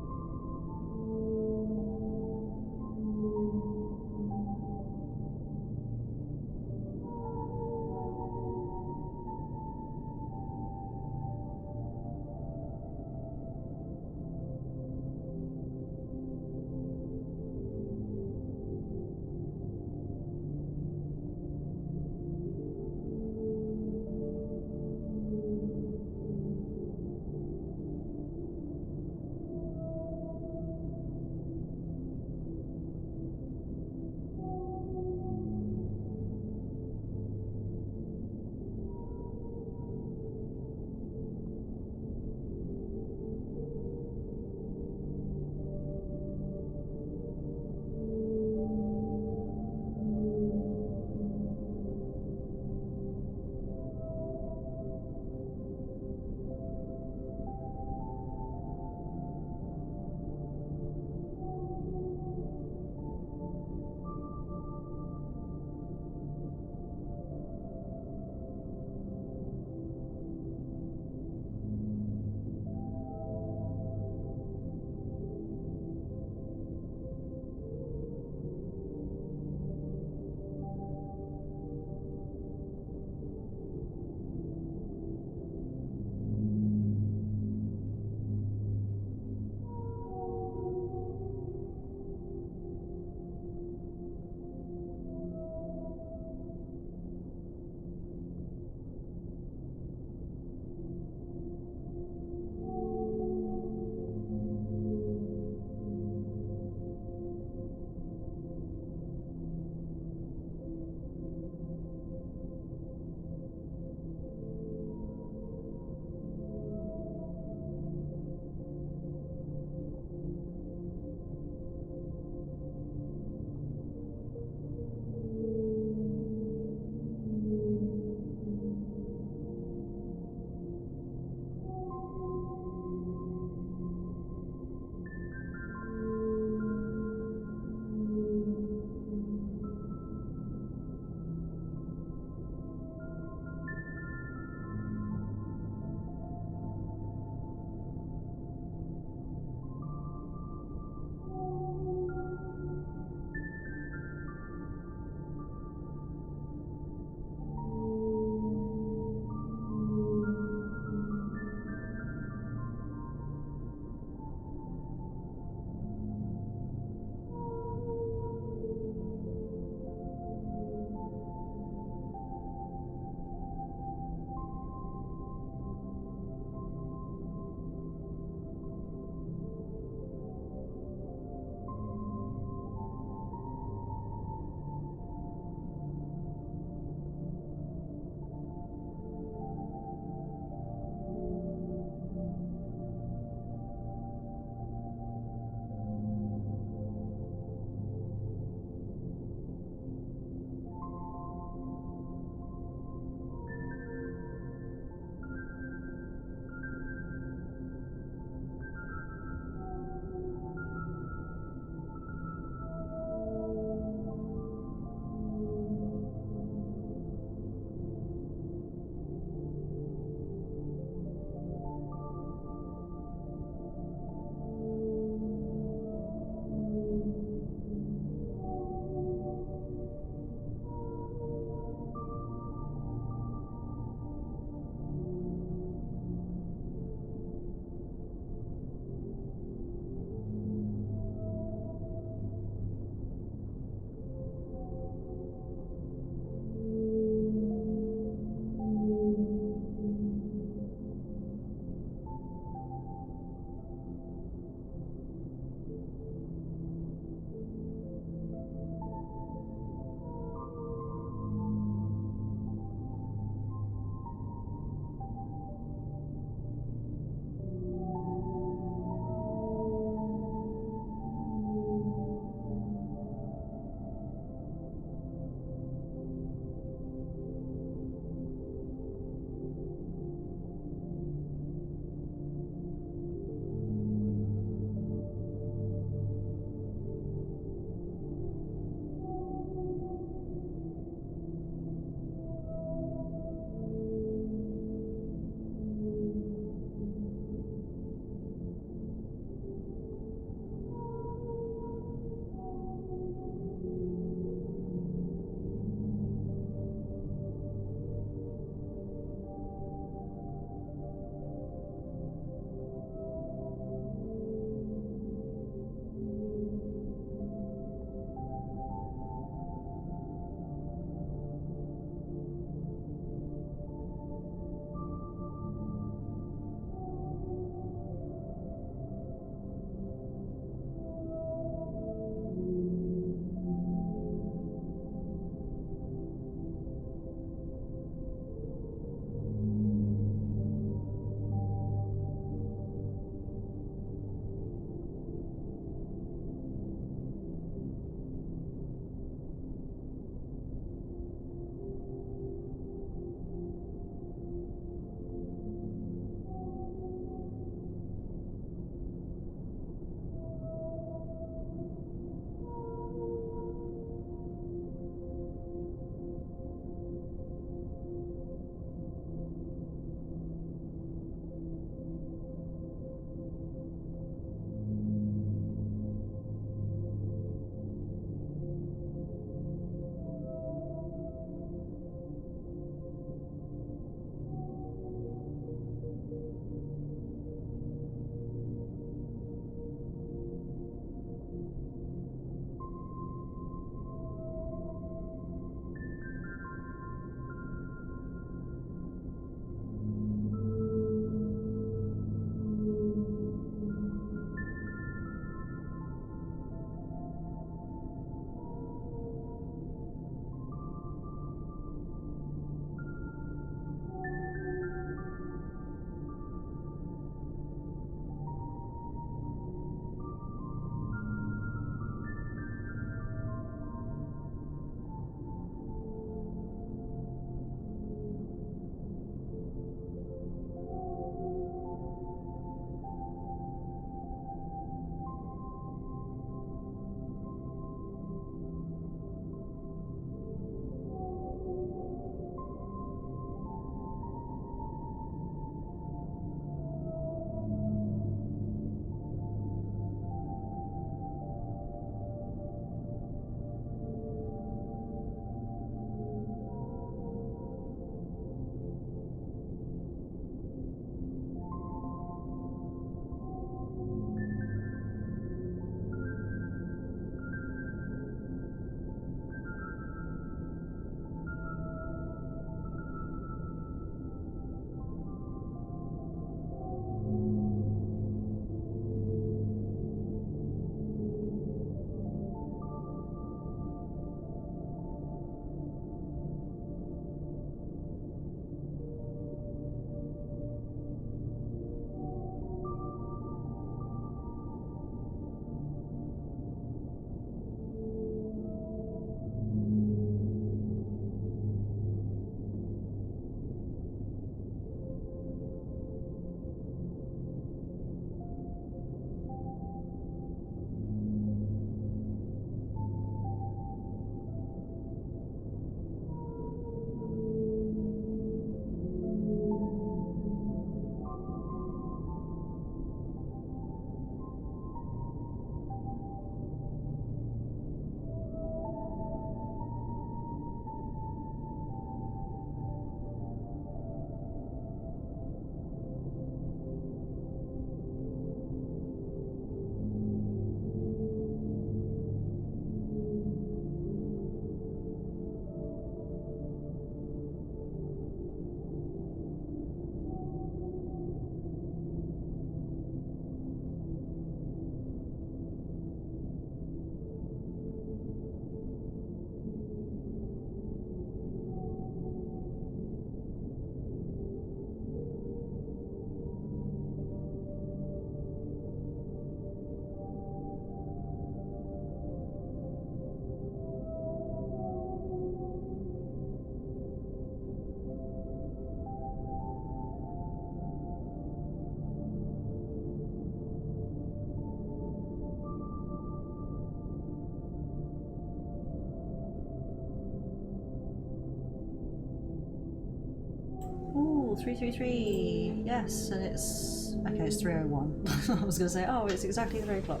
333. Yes, and it's okay. It's 3:01. I was going to say, oh, it's exactly 3 o'clock.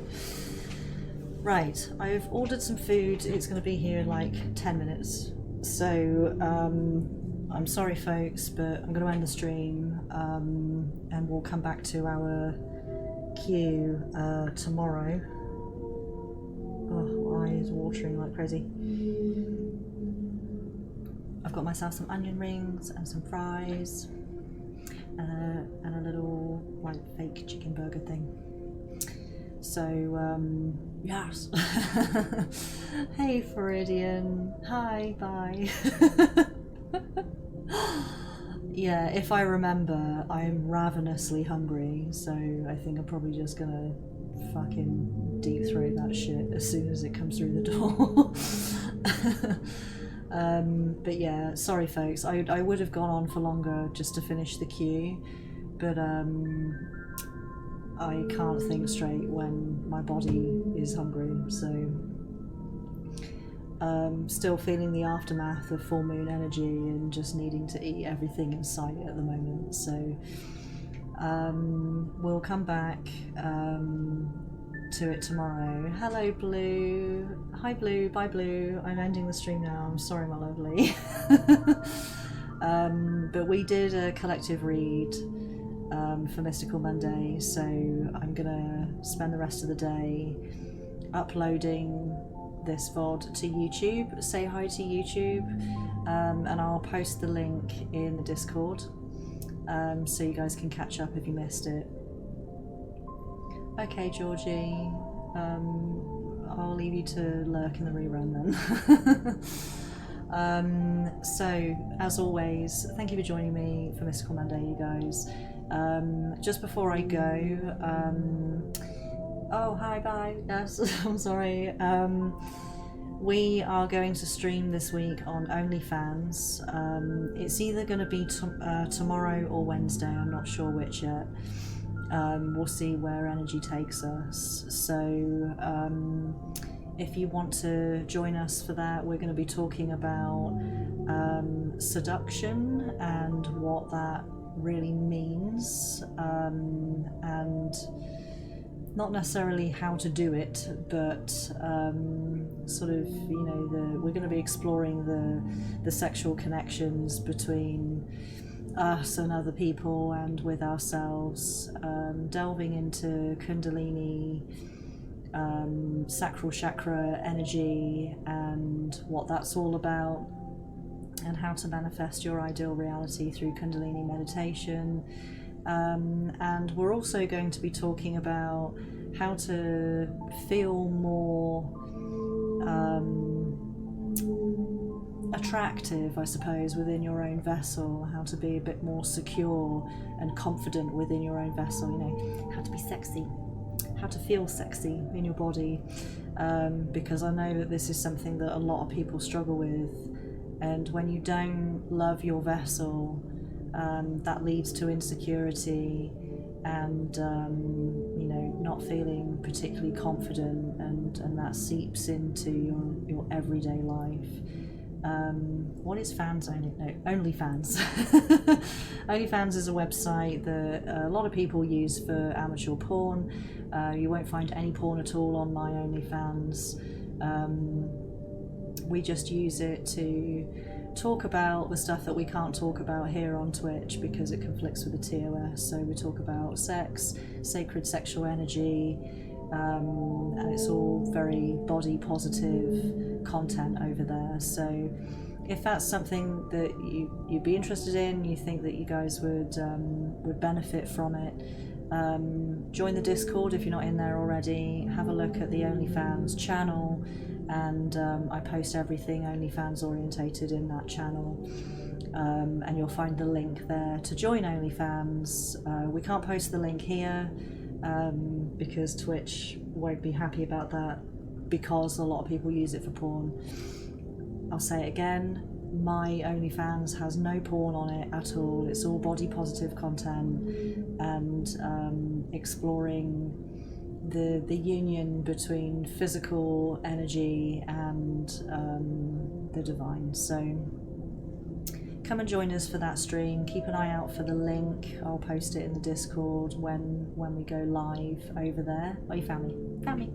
Right, I've ordered some food. It's going to be here in like 10 minutes. So I'm sorry, folks, but I'm going to end the stream, and we'll come back to our queue tomorrow. Oh, my eyes watering like crazy. I've got myself some onion rings and some fries, and a little like fake chicken burger thing. So yes. Hey Floridian, hi, bye. Yeah, if I remember, I'm ravenously hungry, so I think I'm probably just gonna fucking deep throat that shit as soon as it comes through the door. But yeah, sorry folks, I would have gone on for longer just to finish the queue, but I can't think straight when my body is hungry, so still feeling the aftermath of full moon energy and just needing to eat everything in sight at the moment. So we'll come back to it tomorrow. Hello Blue, hi Blue, bye Blue. I'm ending the stream now, I'm sorry my lovely. But we did a collective read for Mystical Monday, so I'm gonna spend the rest of the day uploading this VOD to YouTube. Say hi to YouTube, and I'll post the link in the Discord, so you guys can catch up if you missed it. Okay, Georgie, I'll leave you to lurk in the rerun then. So, as always, thank you for joining me for Mystical Monday, you guys. Just before I go, oh, hi, bye, yes, I'm sorry. We are going to stream this week on OnlyFans. It's either going to be tomorrow or Wednesday, I'm not sure which yet. We'll see where energy takes us. So if you want to join us for that, we're going to be talking about seduction and what that really means, and not necessarily how to do it, but sort of, you know, we're going to be exploring the sexual connections between us and other people and with ourselves, delving into Kundalini, sacral chakra energy and what that's all about, and how to manifest your ideal reality through Kundalini meditation. And we're also going to be talking about how to feel more attractive, I suppose, within your own vessel, how to be a bit more secure and confident within your own vessel, you know, how to be sexy, how to feel sexy in your body, because I know that this is something that a lot of people struggle with, and when you don't love your vessel, that leads to insecurity and you know, not feeling particularly confident, and that seeps into your everyday life. What is fans only? No, OnlyFans. OnlyFans is a website that a lot of people use for amateur porn. You won't find any porn at all on my OnlyFans. We just use it to talk about the stuff that we can't talk about here on Twitch because it conflicts with the TOS. So we talk about sex, sacred sexual energy, and it's all very body positive content over there. So if that's something that you'd be interested in, you think that you guys would benefit from it, join the Discord if you're not in there already. Have a look at the OnlyFans channel, and I post everything OnlyFans orientated in that channel, and you'll find the link there to join OnlyFans. We can't post the link here because Twitch won't be happy about that, because a lot of people use it for porn. I'll say it again, my OnlyFans has no porn on it at all. It's all body positive content and exploring the union between physical energy and the divine. So come and join us for that stream. Keep an eye out for the link. I'll post it in the Discord when we go live over there. Oh, you found me. Found me.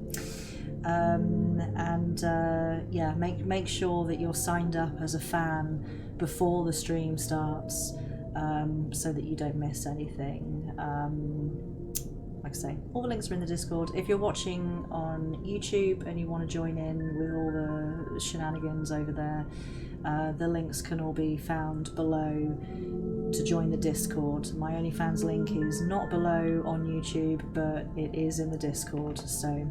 Yeah, make sure that you're signed up as a fan before the stream starts, so that you don't miss anything. Like I say, all the links are in the Discord. If you're watching on YouTube and you want to join in with all the shenanigans over there, the links can all be found below to join the Discord. My OnlyFans link is not below on YouTube, but it is in the Discord. So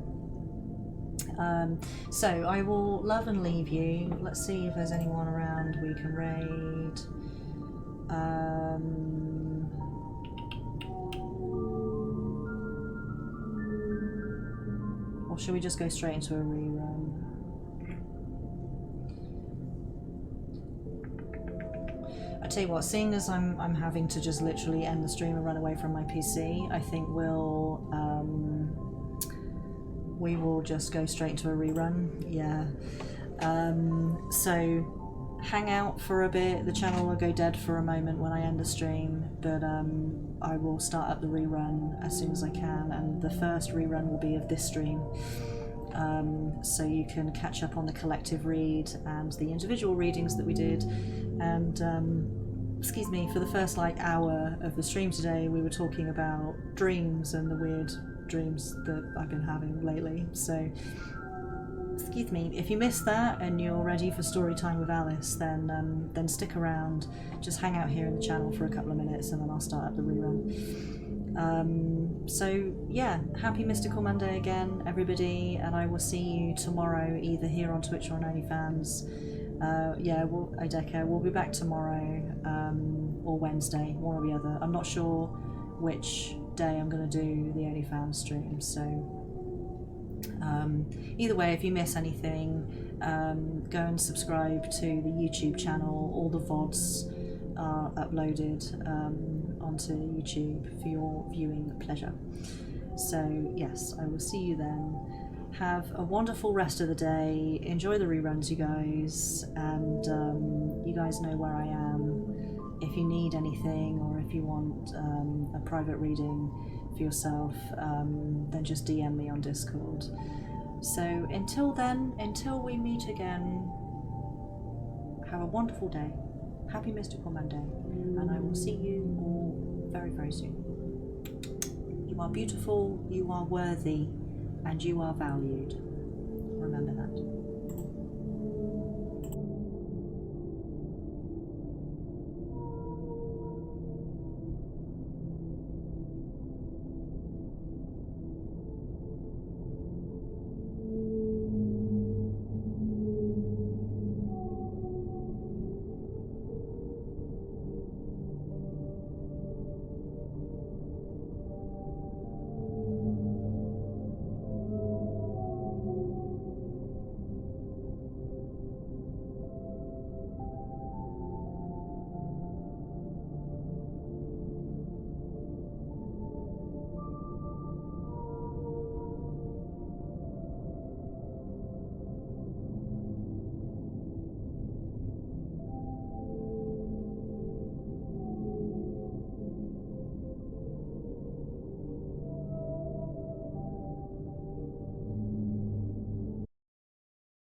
I will love and leave you. Let's see if there's anyone around we can raid. Or should we just go straight into a rerun? I tell you what, seeing as I'm having to just literally end the stream and run away from my PC, I think we will just go straight into a rerun. Yeah. So hang out for a bit. The channel will go dead for a moment when I end the stream, but I will start up the rerun as soon as I can, and the first rerun will be of this stream. So you can catch up on the collective read and the individual readings that we did. And excuse me, for the first hour of the stream today, we were talking about dreams and the weird dreams that I've been having lately. So excuse me, if you missed that and you're ready for story time with Alice, then stick around. Just hang out here in the channel for a couple of minutes and then I'll start up the rerun. So yeah, happy Mystical Monday again, everybody, and I will see you tomorrow either here on Twitch or on OnlyFans. We'll be back tomorrow or Wednesday, one or the other. I'm not sure which day I'm going to do the OnlyFans stream, so either way, if you miss anything, go and subscribe to the YouTube channel. All the VODs are uploaded onto YouTube for your viewing pleasure. So yes, I will see you then. Have a wonderful rest of the day. Enjoy the reruns, you guys, and you guys know where I am if you need anything, or if you want a private reading for yourself, then just DM me on Discord. So until then, until we meet again, have a wonderful day. Happy Mystical Monday, and I will see you all very, very soon. You are beautiful, you are worthy, and you are valued. Remember that.